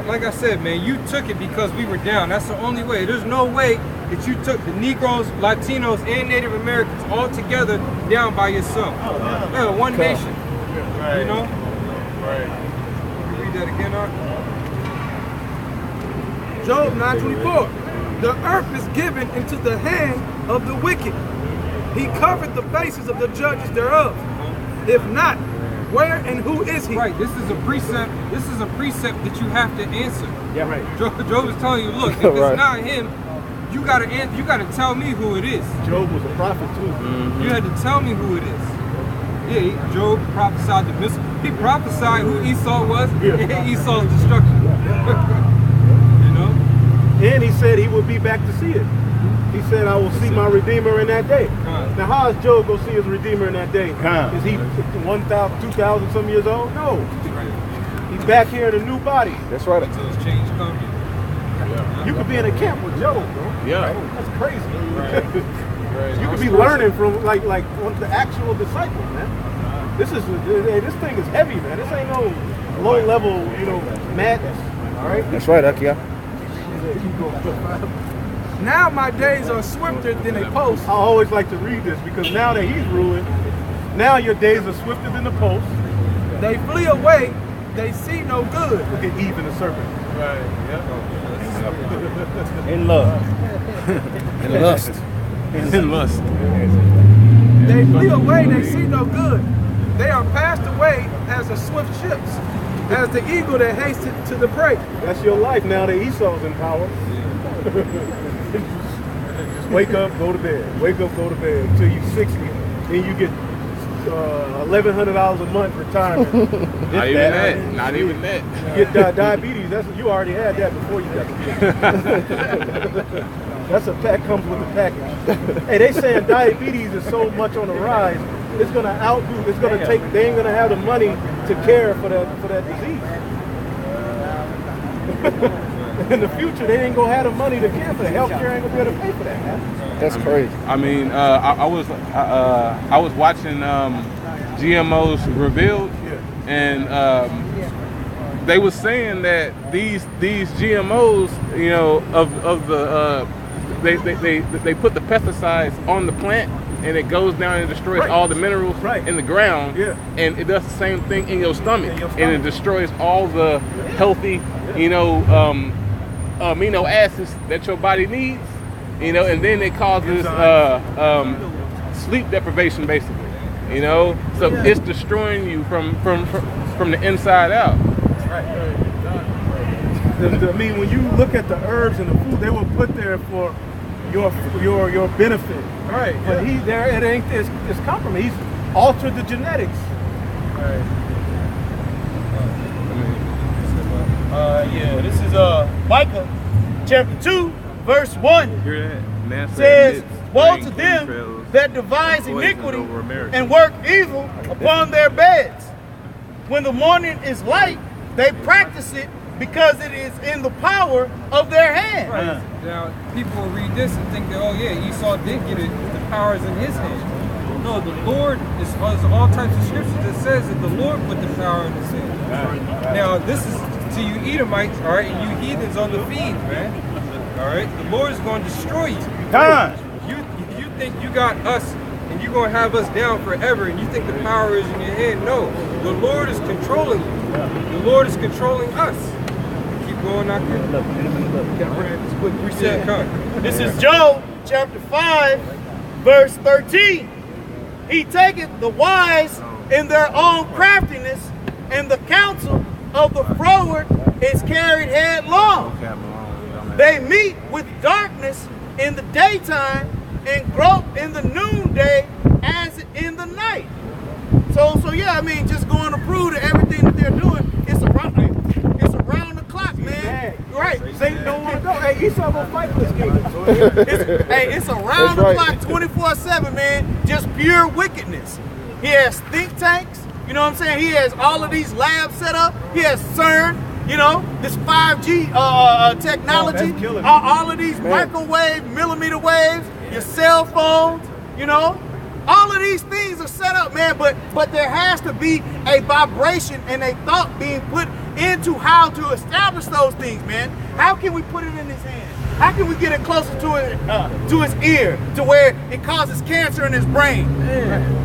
like I said, man, you took it because we were down. That's the only way. There's no way that you took the Negroes, Latinos, and Native Americans all together down by yourself. Yeah, one nation. Right. You know. Right. You read that again, Ark? Job 9:24. The earth is given into the hand of the wicked. He covered the faces of the judges thereof. If not, where and who is he? Right. This is a precept. This is a precept that you have to answer. Yeah, right. Job is telling you, look, if it's not him, you gotta answer. You gotta tell me who it is. Job was a prophet too. You had to tell me who it is. Yeah, Job prophesied the missile. He prophesied who Esau was and Esau's destruction. You know? And he said he would be back to see it. He said, I will see my Redeemer in that day. Now, how is Job going to see his Redeemer in that day? Is he 1,000, 2,000 some years old? No. He's back here in a new body. That's right. Until his change comes. You could be in a camp with Job, bro. Yeah. That's crazy. You could be learning from like one of the actual disciples, man. This thing is heavy, man. This ain't no low level, madness. All right. That's right, Akia. Now my days are swifter than a post. I always like to read this because now that he's ruling, now your days are swifter than the post. They flee away, they see no good. Look at Eve and the serpent. Right. Yeah. In love. In lust. In lust. They flee away, they see no good. They are passed away as the swift ships, as the eagle that hastens to the prey. That's your life now that Esau's in power. Wake up, go to bed. Wake up, go to bed until you're 60. Then you get $1,100 a month retirement. Not even that. Not even that. You get diabetes. You already had that before you got the kid. That's a pack, comes with the package. Hey, they saying diabetes is so much on the rise. It's gonna they ain't gonna have the money to care for that disease. In the future, they ain't gonna have the money to care for that. Healthcare ain't gonna be able to pay for that, man. That's crazy. I mean, I was watching GMOs Revealed, and they were saying that these GMOs, they put the pesticides on the plant, and it goes down and destroys all the minerals in the ground, and it does the same thing in your stomach, and it destroys all the healthy, amino acids that your body needs, and then it causes sleep deprivation, basically, so it's destroying you from the inside out. I mean, when you look at the herbs and the food, they were put there for your benefit. Right. But it's compromise. He's altered the genetics. This is Micah chapter 2, verse 1. Says, woe to them that devise iniquity and work evil upon their beds. When the morning is light, they practice it because it is in the power of their hand. Right. Now, people will read this and think that, oh yeah, Esau did get it, the power is in his hand. No, the Lord, there's all types of scriptures that says that the Lord put the power in his hand. Now, this is to you Edomites, all right, and you heathens on the feed, man. All right, the Lord is going to destroy you. You think you got us and you're going to have us down forever and you think the power is in your hand. No, the Lord is controlling you. The Lord is controlling us. Keep going out there. This quick reset card. This is Job chapter 5, verse 13. He taketh the wise in their own craftiness, and the counsel of the froward is carried headlong. They meet with darkness in the daytime and grope in the noonday as in the night. So yeah, I mean, just going to prove that everything that they're doing is around the clock, man. Right. Satan don't want to go. Hey, Esau gonna fight for this game. It's around the clock 24/7, man. Just pure wickedness. He has think tanks. You know what I'm saying? He has all of these labs set up. He has CERN, you know, this 5G technology, all of these microwave, millimeter waves, your cell phones, you know. All of these things are set up, man, but there has to be a vibration and a thought being put into how to establish those things, man. How can we put it in his hand? How can we get it closer to his ear, to where it causes cancer in his brain?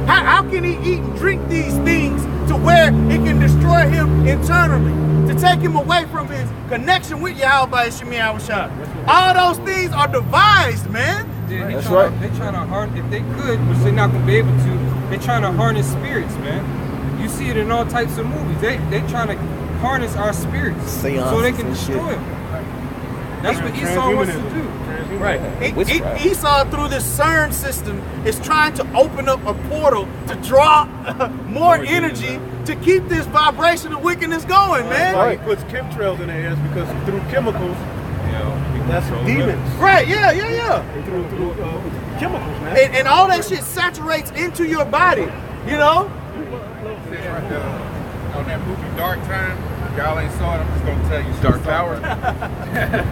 How can he eat and drink these things to where it can destroy him internally, to take him away from his connection with Yahweh Shemi Awashad? All those things are devised, man. Yeah, That's right. They're trying to harness, if they could, which they're not going to be able to, they're trying to harness spirits, man. You see it in all types of movies. They're trying to harness our spirits so they can destroy them. That's what Esau wants to do. Right. Esau, through this CERN system, is trying to open up a portal to draw more energy to keep this vibration of wickedness going, man. That's why he puts chemtrails in their ears, because through chemicals, that's demons. Right, yeah. Through chemicals, man. And all that shit saturates into your body, you know? On that movie Dark Time, y'all ain't saw it, I'm just gonna tell you Dark Tower.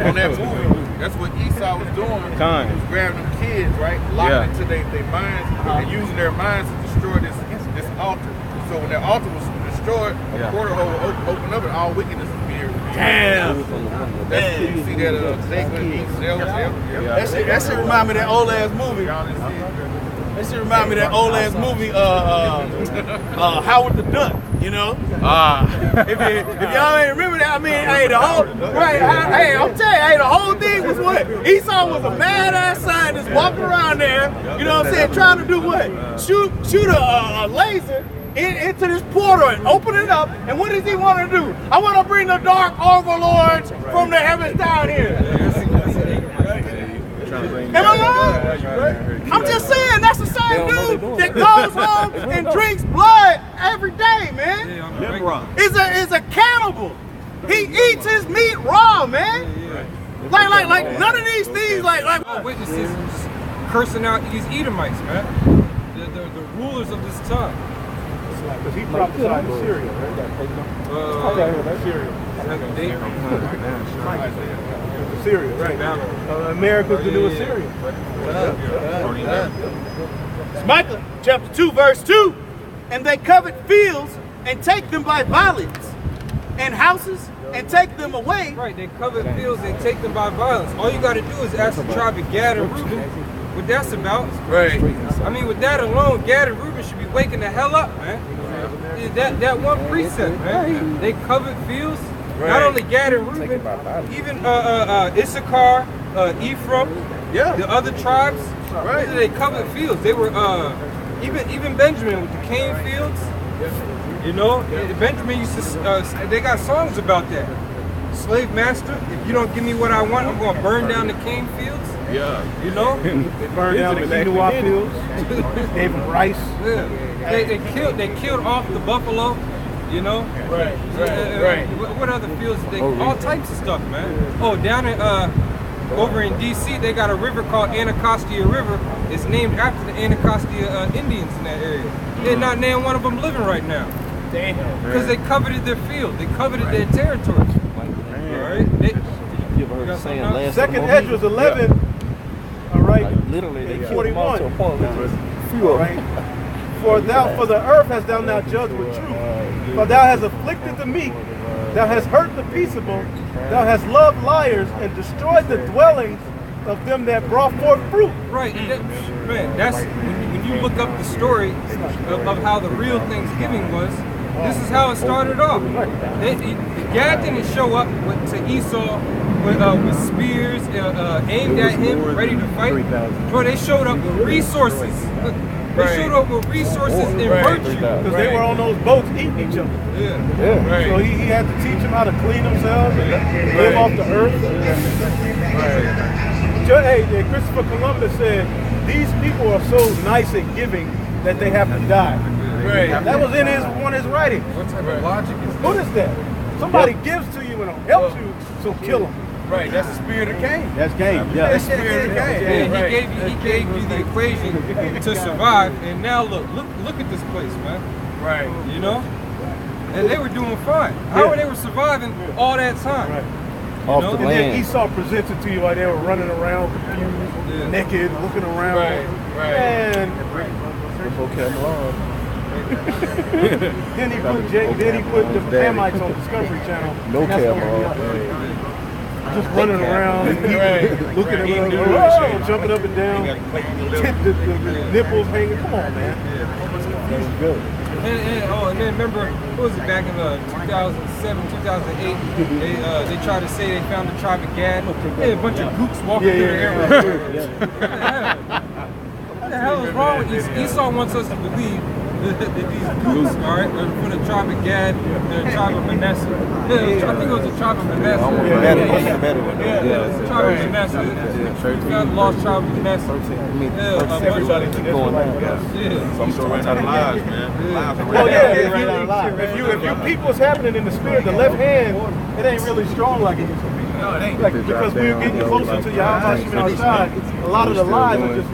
On that movie, that's what Esau was doing. He was grabbing them kids, right? Locking into their minds and using their minds to destroy this altar. So when that altar was destroyed, a portal hole opened up and all wickedness was being Damn. You see that that shit remind me of that old ass movie. That shit remind me of that old ass movie, Howard the Duck, you know? If y'all ain't remember that, I mean, hey, the whole, right, hey, I'm telling you, hey, the whole thing was what? Esau was a mad-ass scientist walking around there, you know what I'm saying, trying to do what? Shoot a laser into this portal and open it up, and what does he want to do? I want to bring the dark overlords from the heavens down here. Am I wrong? I'm just saying, that's the same dude that goes home and drinks blood every day, man. Is a cannibal. He eats his meat raw, man. Like none of these things, like witnesses cursing out these Edomites, man. The rulers of this time. Because he prophesied in Syria, right? Syria, right? America's the new Assyria. It's Micah chapter 2, verse 2. And they covet fields and take them by violence, and houses and take them away. Right, they covet fields and take them by violence. All you got to do is ask the tribe of Gad and Reuben what that's about. Right. I mean, with that alone, Gad and Reuben should be waking the hell up, man. That one precept, man. They covet fields. Right. Not only Gad and Reuben, even Issachar, Ephraim, the other tribes. Right. They covet fields. They were even Benjamin with the cane fields. You know, Benjamin used to. They got songs about that. Slave master, if you don't give me what I want, I'm going to burn down the cane fields. Yeah. You know? They burned down the quinoa fields. Gave them rice. Yeah. They killed off the buffalo. You know? Right. What other fields? All types of stuff, man. Oh, down in over in DC, they got a river called Anacostia River. It's named after the Anacostia Indians in that area. They're not named one of them living right now. Because they coveted their field. They coveted their territory. Alright? Second Esdras 11. Alright. Literally, 41. Alright. For the earth hast thou now judged with truth. For thou hast afflicted the meek, thou hast hurt the peaceable, thou hast loved liars, and destroyed the dwellings of them that brought forth fruit. Right, man. That's when you look up the story of how the real Thanksgiving was. This is how it started off. Gad didn't show up to Esau with spears aimed at him, ready to fight. Bro, they showed up with resources. They showed up with resources and virtue. Because they were on those boats eating each other. Yeah. So he had to teach them how to clean themselves and live off the earth. Hey, Christopher Columbus said, these people are so nice and giving that they have to die. Right. That was in one of his writings. What type of logic is that? What is that? Somebody gives to you and helps you, so kill them. Right, that's the spirit of Cain. That's Cain. Yeah, that's the spirit of Cain. He gave you the equation to survive, and now look at this place, man. Right. You know? And they were doing fine. How were they were surviving all that time? Right. Off know? the And land. then Esau presented to you like they were running around, confused, naked, looking around. And Okay, then he put the Hamites on Discovery Channel. No and that's care, gonna be bro. up there. Just running around, looking around, jumping up and down, the nipples hanging. Come on, man. That's good. And then remember, what was it, back in 2007, 2008, they tried to say they found the tribe of Gad. They had a bunch of gooks walking through the air. What the hell is wrong with Esau? Esau wants us to believe that these gooks, all right, are from the tribe of Gad and the tribe of Manasseh. I think it was the tribe of Manasseh. The better one. The tribe of Manasseh. We found the lost tribe of Manasseh. Everybody keep going on. Some sort of lies, man. Well, if your people's happening in the spirit, the left hand, it ain't really strong like it used to be. No, it ain't. Like, because we're getting closer to Yahweh outside, a lot of the lies are just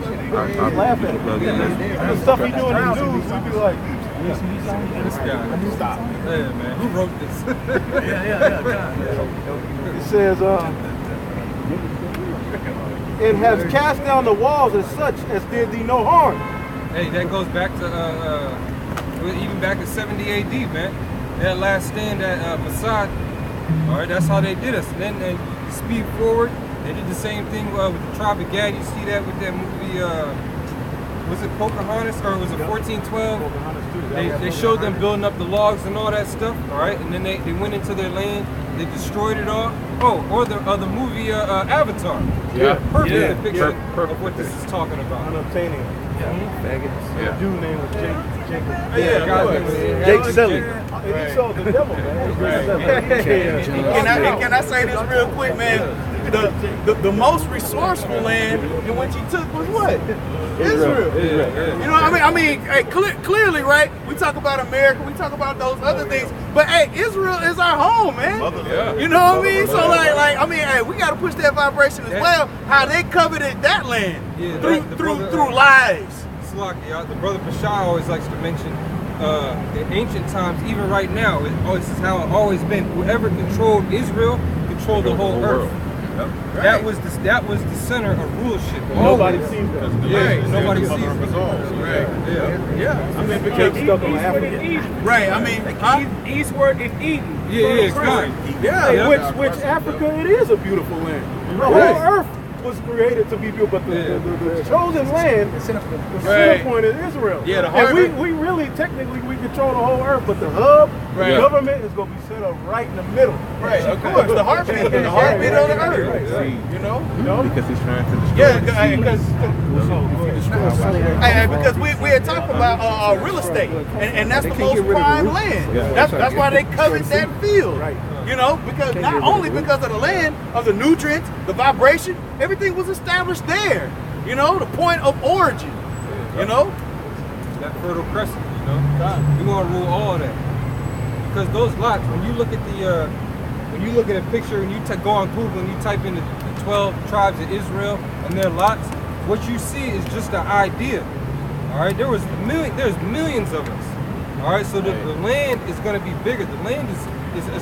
laughing at it. The stuff he doing in the news, we be like, This guy. Stop. Hey, man, who wrote this? it says, it has cast down the walls as such as did thee no harm. Hey, that goes back to even back to 70 AD, man. That last stand at Masad. All right, that's how they did us. And then they speed forward. They did the same thing with the tribe of Gad. You see that with that movie. Was it Pocahontas or was it 1412? They showed them building up the logs and all that stuff. All right, and then they went into their land. They destroyed it all. Oh, or the movie Avatar. Yeah, Perfect depiction of what this is talking about. Unobtainium. The dude name was Jacob. Jake Sully. And he saw the devil, man. Can I say this real quick, man? The most resourceful land in which he took was what? Israel. You know what I mean? Hey, clearly, right? We talk about America, we talk about those other things, but hey, Israel is our home, man. You know what I mean? So hey, we got to push that vibration as well. How they coveted that land through lies. It's like the brother Bashar always likes to mention. In ancient times, even right now, this is how it always been. Whoever controlled Israel controlled the whole earth. That was the center of rulership. Nobody sees that. Nobody sees it. I mean, because stuck on Africa. Right. I mean, Eastward is Eden. It's fine. Which Africa, it is a beautiful land. The whole earth was created to be built, but the chosen land, the center point is Israel. Yeah, and we really, technically, we control the whole earth, but the hub, the government is going to be set up right in the middle. Right, of course, the heartbeat of the earth. You know? Because he's trying to destroy. Yeah, because we had talked about real estate, and that's the most prime land. That's why they covered that field. Right. You know, because not only because of the land, of the nutrients, the vibration, everything was established there. You know, the point of origin. You know, that fertile crescent. You know, we want to rule all of that because those lots. When you look at a picture and you go on Google and you type in the 12 tribes of Israel and their lots, what you see is just an idea. All right, there's millions of us. All right, so the land is going to be bigger. The land is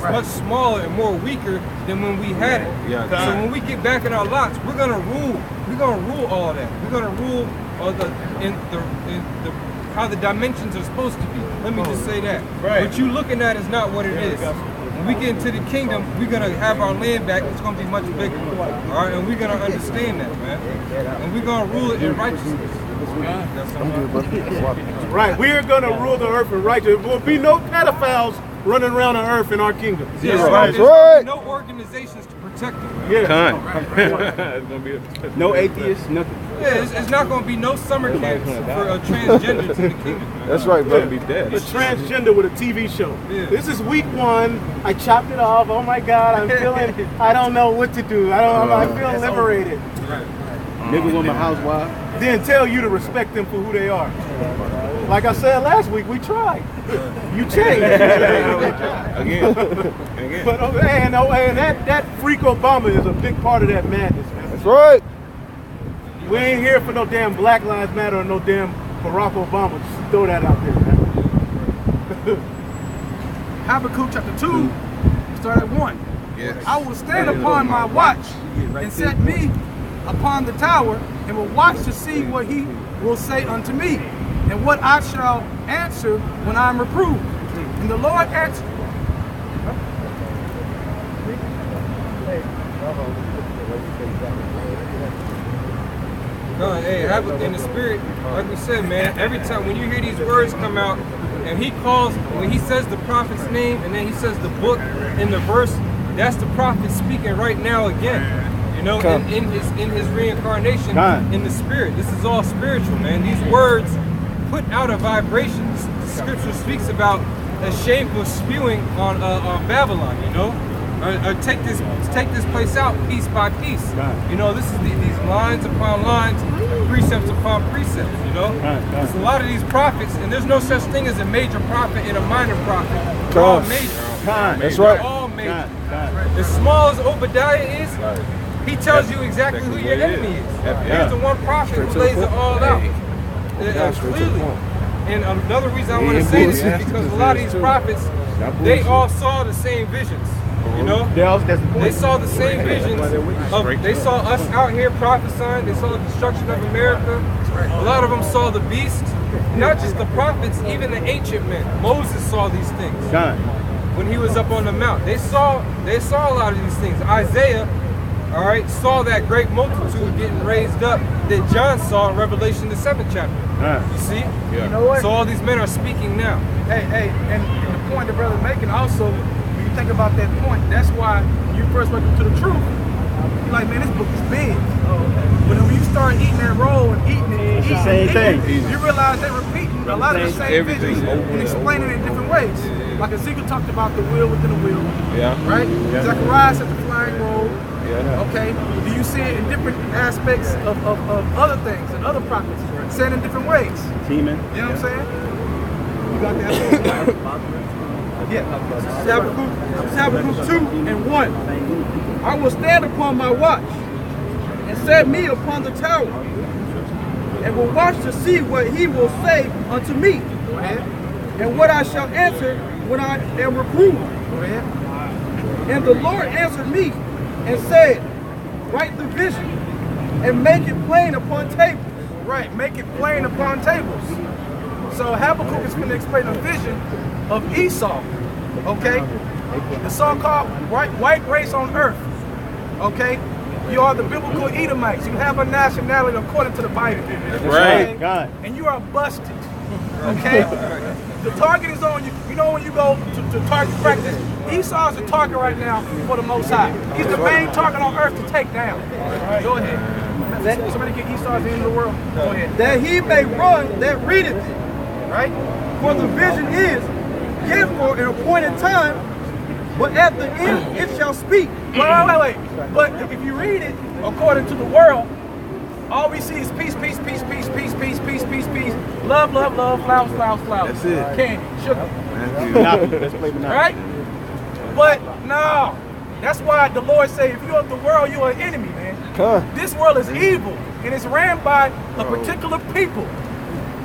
much smaller and more weaker than when we had it. So when we get back in our lots, we're gonna rule. We're gonna rule all that. We're gonna rule how the dimensions are supposed to be. Let me just say that. What you looking at is not what it is. When we get into the kingdom, we're gonna have our land back. It's gonna be much bigger. All right, and we're gonna understand that, man. And we're gonna rule it in righteousness. Right, we are gonna rule the earth in righteousness. There will be no pedophiles running around the earth in our kingdom. There's no organizations to protect them. No atheists, nothing. Yeah, it's not going to be no summer camps for a transgender to the kingdom. That's right, brother. Be dead. A transgender with a TV show. This is week 1. I chopped it off. Oh my God, I'm feeling. I don't know what to do. I feel liberated. Right. Niggas on the housewife. Then tell you to respect them for who they are. Like I said last week, we tried. You changed. Again. But and that freak Obama is a big part of that madness, man. That's right. We ain't here for no damn Black Lives Matter or no damn Barack Obama. Just throw that out there, man. Habakkuk chapter 2, start at 1. Yes. I will stand upon my watch and set me upon the tower, and will watch to see what he will say unto me, and what I shall answer when I am reproved. And the Lord answered. No, hey, in the spirit, like we said, man, every time when you hear these words come out, and when he says the prophet's name, and then he says the book in the verse, that's the prophet speaking right now again. You know, in his reincarnation, in the spirit. This is all spiritual, man. These words put out a vibration. The scripture speaks about a shameful spewing on Babylon, you know? Or take this place out piece by piece. You know, this is these lines upon lines, precepts upon precepts, you know? There's a lot of these prophets, and there's no such thing as a major prophet and a minor prophet. They're all major. That's They're right. all major. As small as Obadiah is, he tells you exactly who your enemy is. He's the one prophet who lays it all out clearly. And another reason I want to say this is because a lot of these prophets, they all saw the same visions. You know, they saw the same visions. They saw us out here prophesying. They saw the destruction of America. A lot of them saw the beast. Not just the prophets, even the ancient men. Moses saw these things when he was up on the mount. They saw a lot of these things. Isaiah, all right, saw that great multitude getting raised up that John saw in Revelation the 7th chapter. You see? You know what? So all these men are speaking now. Hey, and the point the brother's making also, when you think about that point, that's why when you first went into the truth, you're like, man, this book is big. But when you start eating that roll and eating it, you realize they're repeating a lot of the same visions and explaining it in different ways. Like Ezekiel talked about the wheel within the wheel, right? Zechariah said the flying roll. Okay, do you see it in different aspects of other things and other prophets said in different ways? You know what I'm saying? You got that? Habakkuk 2 and 1. I will stand upon my watch and set me upon the tower, and will watch to see what he will say unto me, and what I shall answer when I am reproved. And the Lord answered me and said, write the vision and make it plain upon tables. Right, make it plain upon tables. So Habakkuk is going to explain a vision of Esau, okay? The so-called white race on earth, okay? You are the biblical Edomites. You have a nationality according to the Bible. That's right. And you are busted, okay? The target is on you. You know when you go to target practice, Esau is the target right now for the Most High. He's the main target on earth to take down. Go ahead. Somebody get Esau at the end of the world. Go ahead. That he may run that readeth it. Right? For the vision is yet for an appointed time, but at the end it shall speak. Wait. But if you read it according to the world, all we see is peace, peace, peace, peace, peace, peace, peace, peace, peace, love, love, love, flowers, flowers, flowers. That's it. Candy, sugar. Right? But no. That's why the Lord say, if you're of the world, you're an enemy, man. This world is evil, and it's ran by a particular people,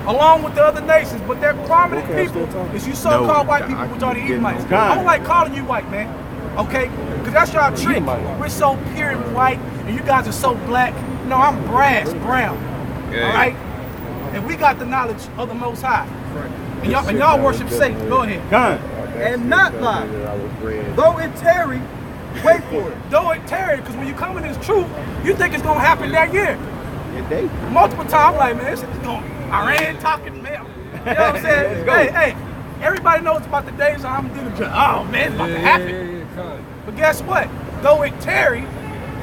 along with the other nations. But that prominent people is you so-called white people, which are the Edomites. I don't like calling you white, man. Okay? Because that's y'all trick. We're so pure and white, and you guys are so black. No, I'm brass, brown. All right? And we got the knowledge of the Most High. And y'all worship Satan. Go ahead. And not lie. Though it tarry, wait for it. Though it tarry, because when you come in this truth, you think it's going to happen that year. Multiple times, I'm like, man, this is going Iran talking, man. You know what I'm saying? Hey, everybody knows about the days of I'm doing the oh, man, it's about to happen. But guess what? Though it tarry,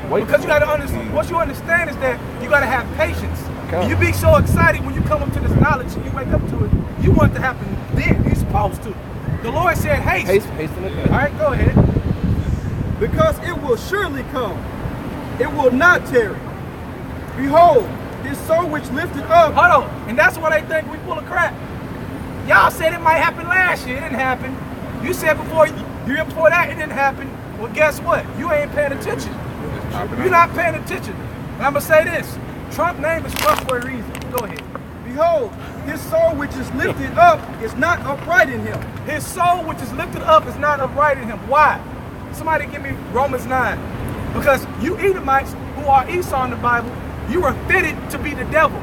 because you got to understand, what you understand is that you got to have patience. You be so excited when you come up to this knowledge and you wake up to it, you want it to happen then. You're supposed to. The Lord said haste. All right, go ahead. Because it will surely come. It will not tarry. Behold, this soul which lifted up. Hold on. And that's why they think we full of crap. Y'all said it might happen last year. It didn't happen. You said before, the year before that, it didn't happen. Well, guess what? You ain't paying attention. You're not paying attention. And I'm going to say this. Trump's name is Trump for a reason. Go ahead. Behold, his soul which is lifted up is not upright in him. His soul which is lifted up is not upright in him. Why? Somebody give me Romans 9. Because you Edomites who are Esau in the Bible, you were fitted to be the devil.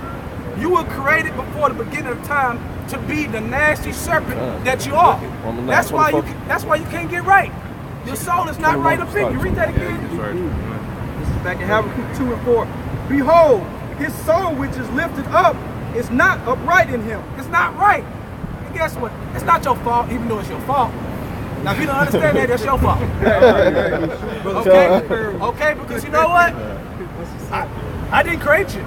You were created before the beginning of time to be the nasty serpent that you are. That's why you can't get right. Your soul is not right up in you. Read that again. This is back in Habakkuk 2 and 4. Behold, his soul which is lifted up is not upright in him. It's not right. And guess what? It's not your fault, even though it's your fault. Now, if you don't understand that, that's your fault. Okay, because you know what? I didn't create you.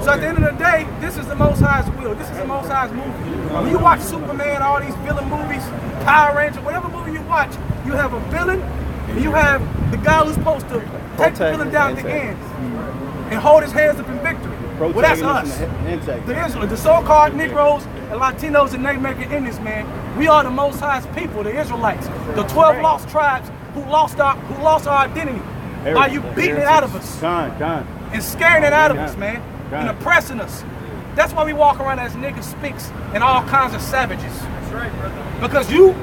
So at the end of the day, this is the Most High's will. This is the Most High's movie. When you watch Superman, all these villain movies, Power Rangers, whatever movie you watch, you have a villain, and you have the guy who's supposed to take the villain down the end and hold his hands up in victory. Well, that's us. The so-called Negroes and Latinos and Native American Indians, man, we are the Most High's people, the Israelites, the 12 lost tribes who lost our identity by you beating it out of us and scaring it out of us, man, and oppressing us. That's why we walk around as niggas speaks and all kinds of savages. That's right, brother. Because you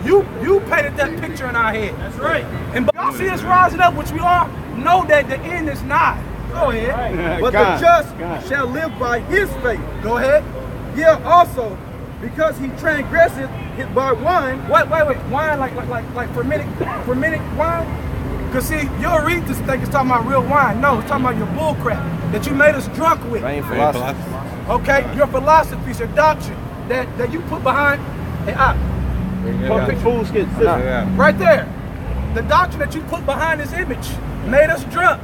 painted that picture in our head. That's right. And y'all see us rising up, which we are, know that the end is nigh. Go ahead. But the just shall live by his faith. Go ahead. Yeah, also, because he transgresseth by wine. Wait. Wine like fermented wine? Because see, you'll read this thing, it's talking about real wine. No, it's talking about your bull crap that you made us drunk with. Okay, your philosophies, your doctrine that you put behind. Hey, right there. The doctrine that you put behind this image made us drunk.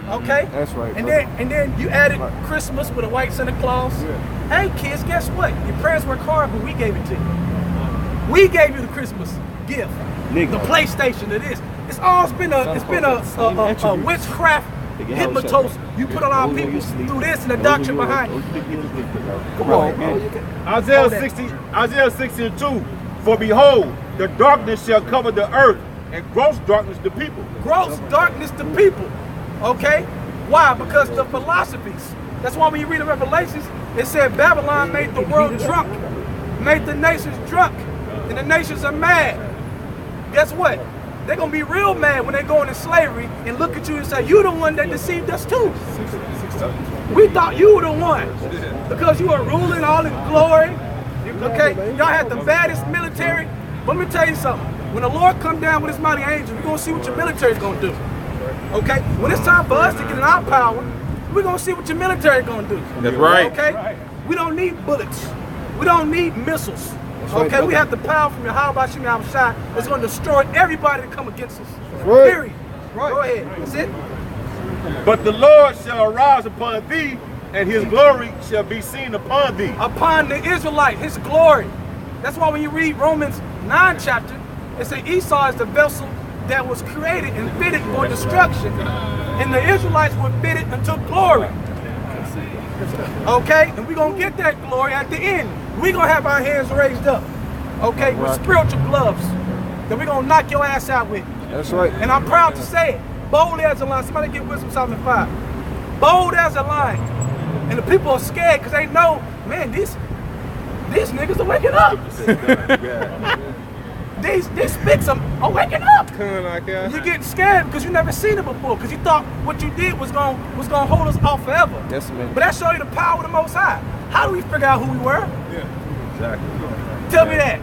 Okay? That's right. And then you added Christmas with a white Santa Claus. Yeah. Hey kids, guess what? Your parents worked hard, but we gave it to you. We gave you the Christmas gift. The PlayStation, it is. It's been a witchcraft hypnosis you put on our people through this and the doctrine behind it. Come on, man. Isaiah 60:2. For behold, the darkness shall cover the earth, and gross darkness the people. Gross darkness the people. Okay? Why? Because the philosophies. That's why when you read the Revelations, it said Babylon made the world drunk, made the nations drunk, and the nations are mad. Guess what? They're going to be real mad when they go into slavery and look at you and say, you the one that deceived us too. We thought you were the one because you were ruling all in glory. Okay? Y'all had the baddest military. But let me tell you something. When the Lord come down with his mighty angels, we're going to see what your military is going to do. Okay? When it's time for us to get in our power, we're going to see what your military is going to do. That's right. Okay? We don't need bullets. We don't need missiles. Okay? We have the power from Yahweh Shem Shai that's going to destroy everybody that come against us. Period. Go ahead. That's it. But the Lord shall arise upon thee, and his glory shall be seen upon thee. Upon the Israelite, his glory. That's why when you read Romans 9 chapter, it says Esau is the vessel that was created and fitted for destruction, and the Israelites were fitted unto glory. Okay, and we're gonna get that glory at the end. We're gonna have our hands raised up, okay, with spiritual gloves that we're gonna knock your ass out with. That's right. And I'm proud to say it, bold as a lion. Somebody get Wisdom Solomon 5. Bold as a lion. And the people are scared because they know, man, these niggas are waking up. These spits are waking up. You're getting scared because you never seen it before, because you thought what you did was gonna hold us off forever. Yes, man. But that shows you the power of the Most High. How do we figure out who we were? Yeah, exactly. Tell me that.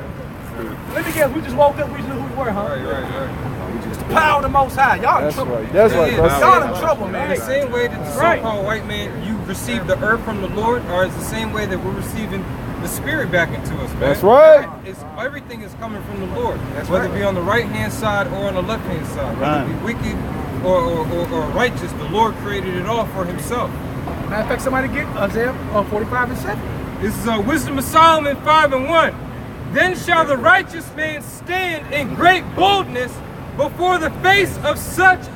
Let me guess, we just woke up, we just knew who we were, huh? Right. It's the power of the Most High. Y'all in trouble. That's right. Y'all in trouble, man. The same way that the so-called white man, you receive the earth from the Lord, or it's the same way that we're receiving the Spirit back into us, man. That's right. Everything is coming from the Lord, whether it be on the right-hand side or on the left-hand side. Whether it be wicked or righteous, the Lord created it all for himself. Matter of fact, somebody get Isaiah 45 and 7. This is Wisdom of Solomon 5 and 1. Then shall the righteous man stand in great boldness before the face of such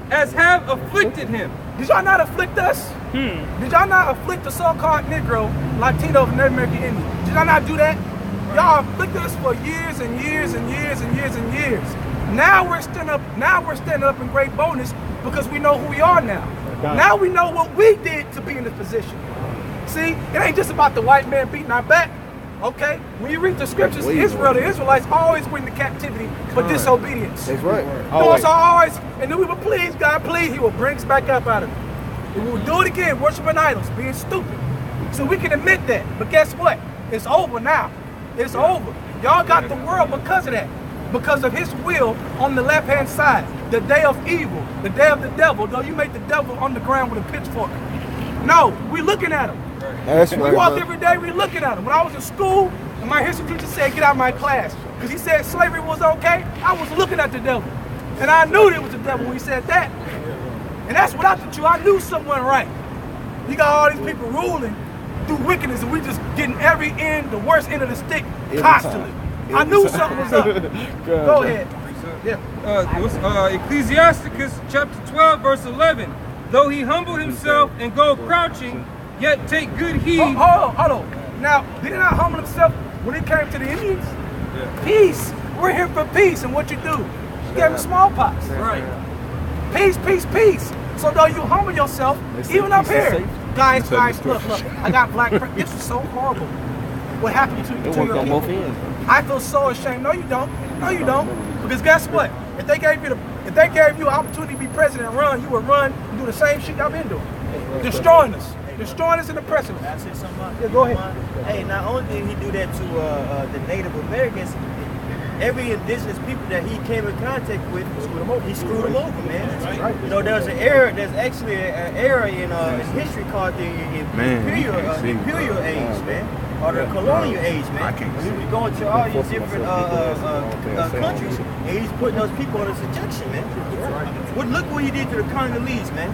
as have afflicted him. Did y'all not afflict us? Did y'all not afflict the so-called Negro, Latino, and Native American Indian? Did y'all not do that? Y'all afflicted us for years and years and years and years and years. Now we're standing up in great boldness because we know who we are now. Now we know what we did to be in this position. See, it ain't just about the white man beating our back. Okay? When you read the scriptures, Israel, the Israelites always went into captivity for disobedience. That's right. Those are always, and then we would please God, please, he will bring us back up out of it. And we will do it again, worshiping idols, being stupid. So we can admit that. But guess what? It's over now. It's over. Y'all got the world because of that. Because of his will on the left-hand side. The day of evil, the day of the devil, though you make the devil on the ground with a pitchfork. No, we looking at him. That's We right. walk every day, we looking at him. When I was in school, and my history teacher said, get out of my class. Because he said slavery was okay, I was looking at the devil. And I knew it was the devil when he said that. And that's without the truth. I knew something wasn't right. You got all these people ruling through wickedness, and we just getting every end, the worst end of the stick, constantly. I knew something was up. Go ahead. Yeah. It was Ecclesiasticus chapter 12, verse 11. Though he humble himself and go crouching, yet take good heed. Hold on. Now, did he not humble himself when it came to the Indians? Yeah. Peace. We're here for peace. And what you do? You gave him smallpox. Right. Peace, peace, peace. So though you humble yourself, even up here. Guys, look. I got black friends. This is so horrible. What happened to your people? I feel so ashamed. No, you don't. No, you don't. Because guess what? If they gave you an opportunity to be president and run, you would run and do the same shit y'all been doing. Destroying us in the precedent. I said something about Yeah, go ahead. Hey, not only did he do that to the Native Americans, every indigenous people that he came in contact with, he screwed them over, man. You know, there's actually an era in history called the imperial age, man. Or the colonial age, man. He was going to all these different countries, and he's putting those people under subjection, man. Look what he did to the Congolese, man.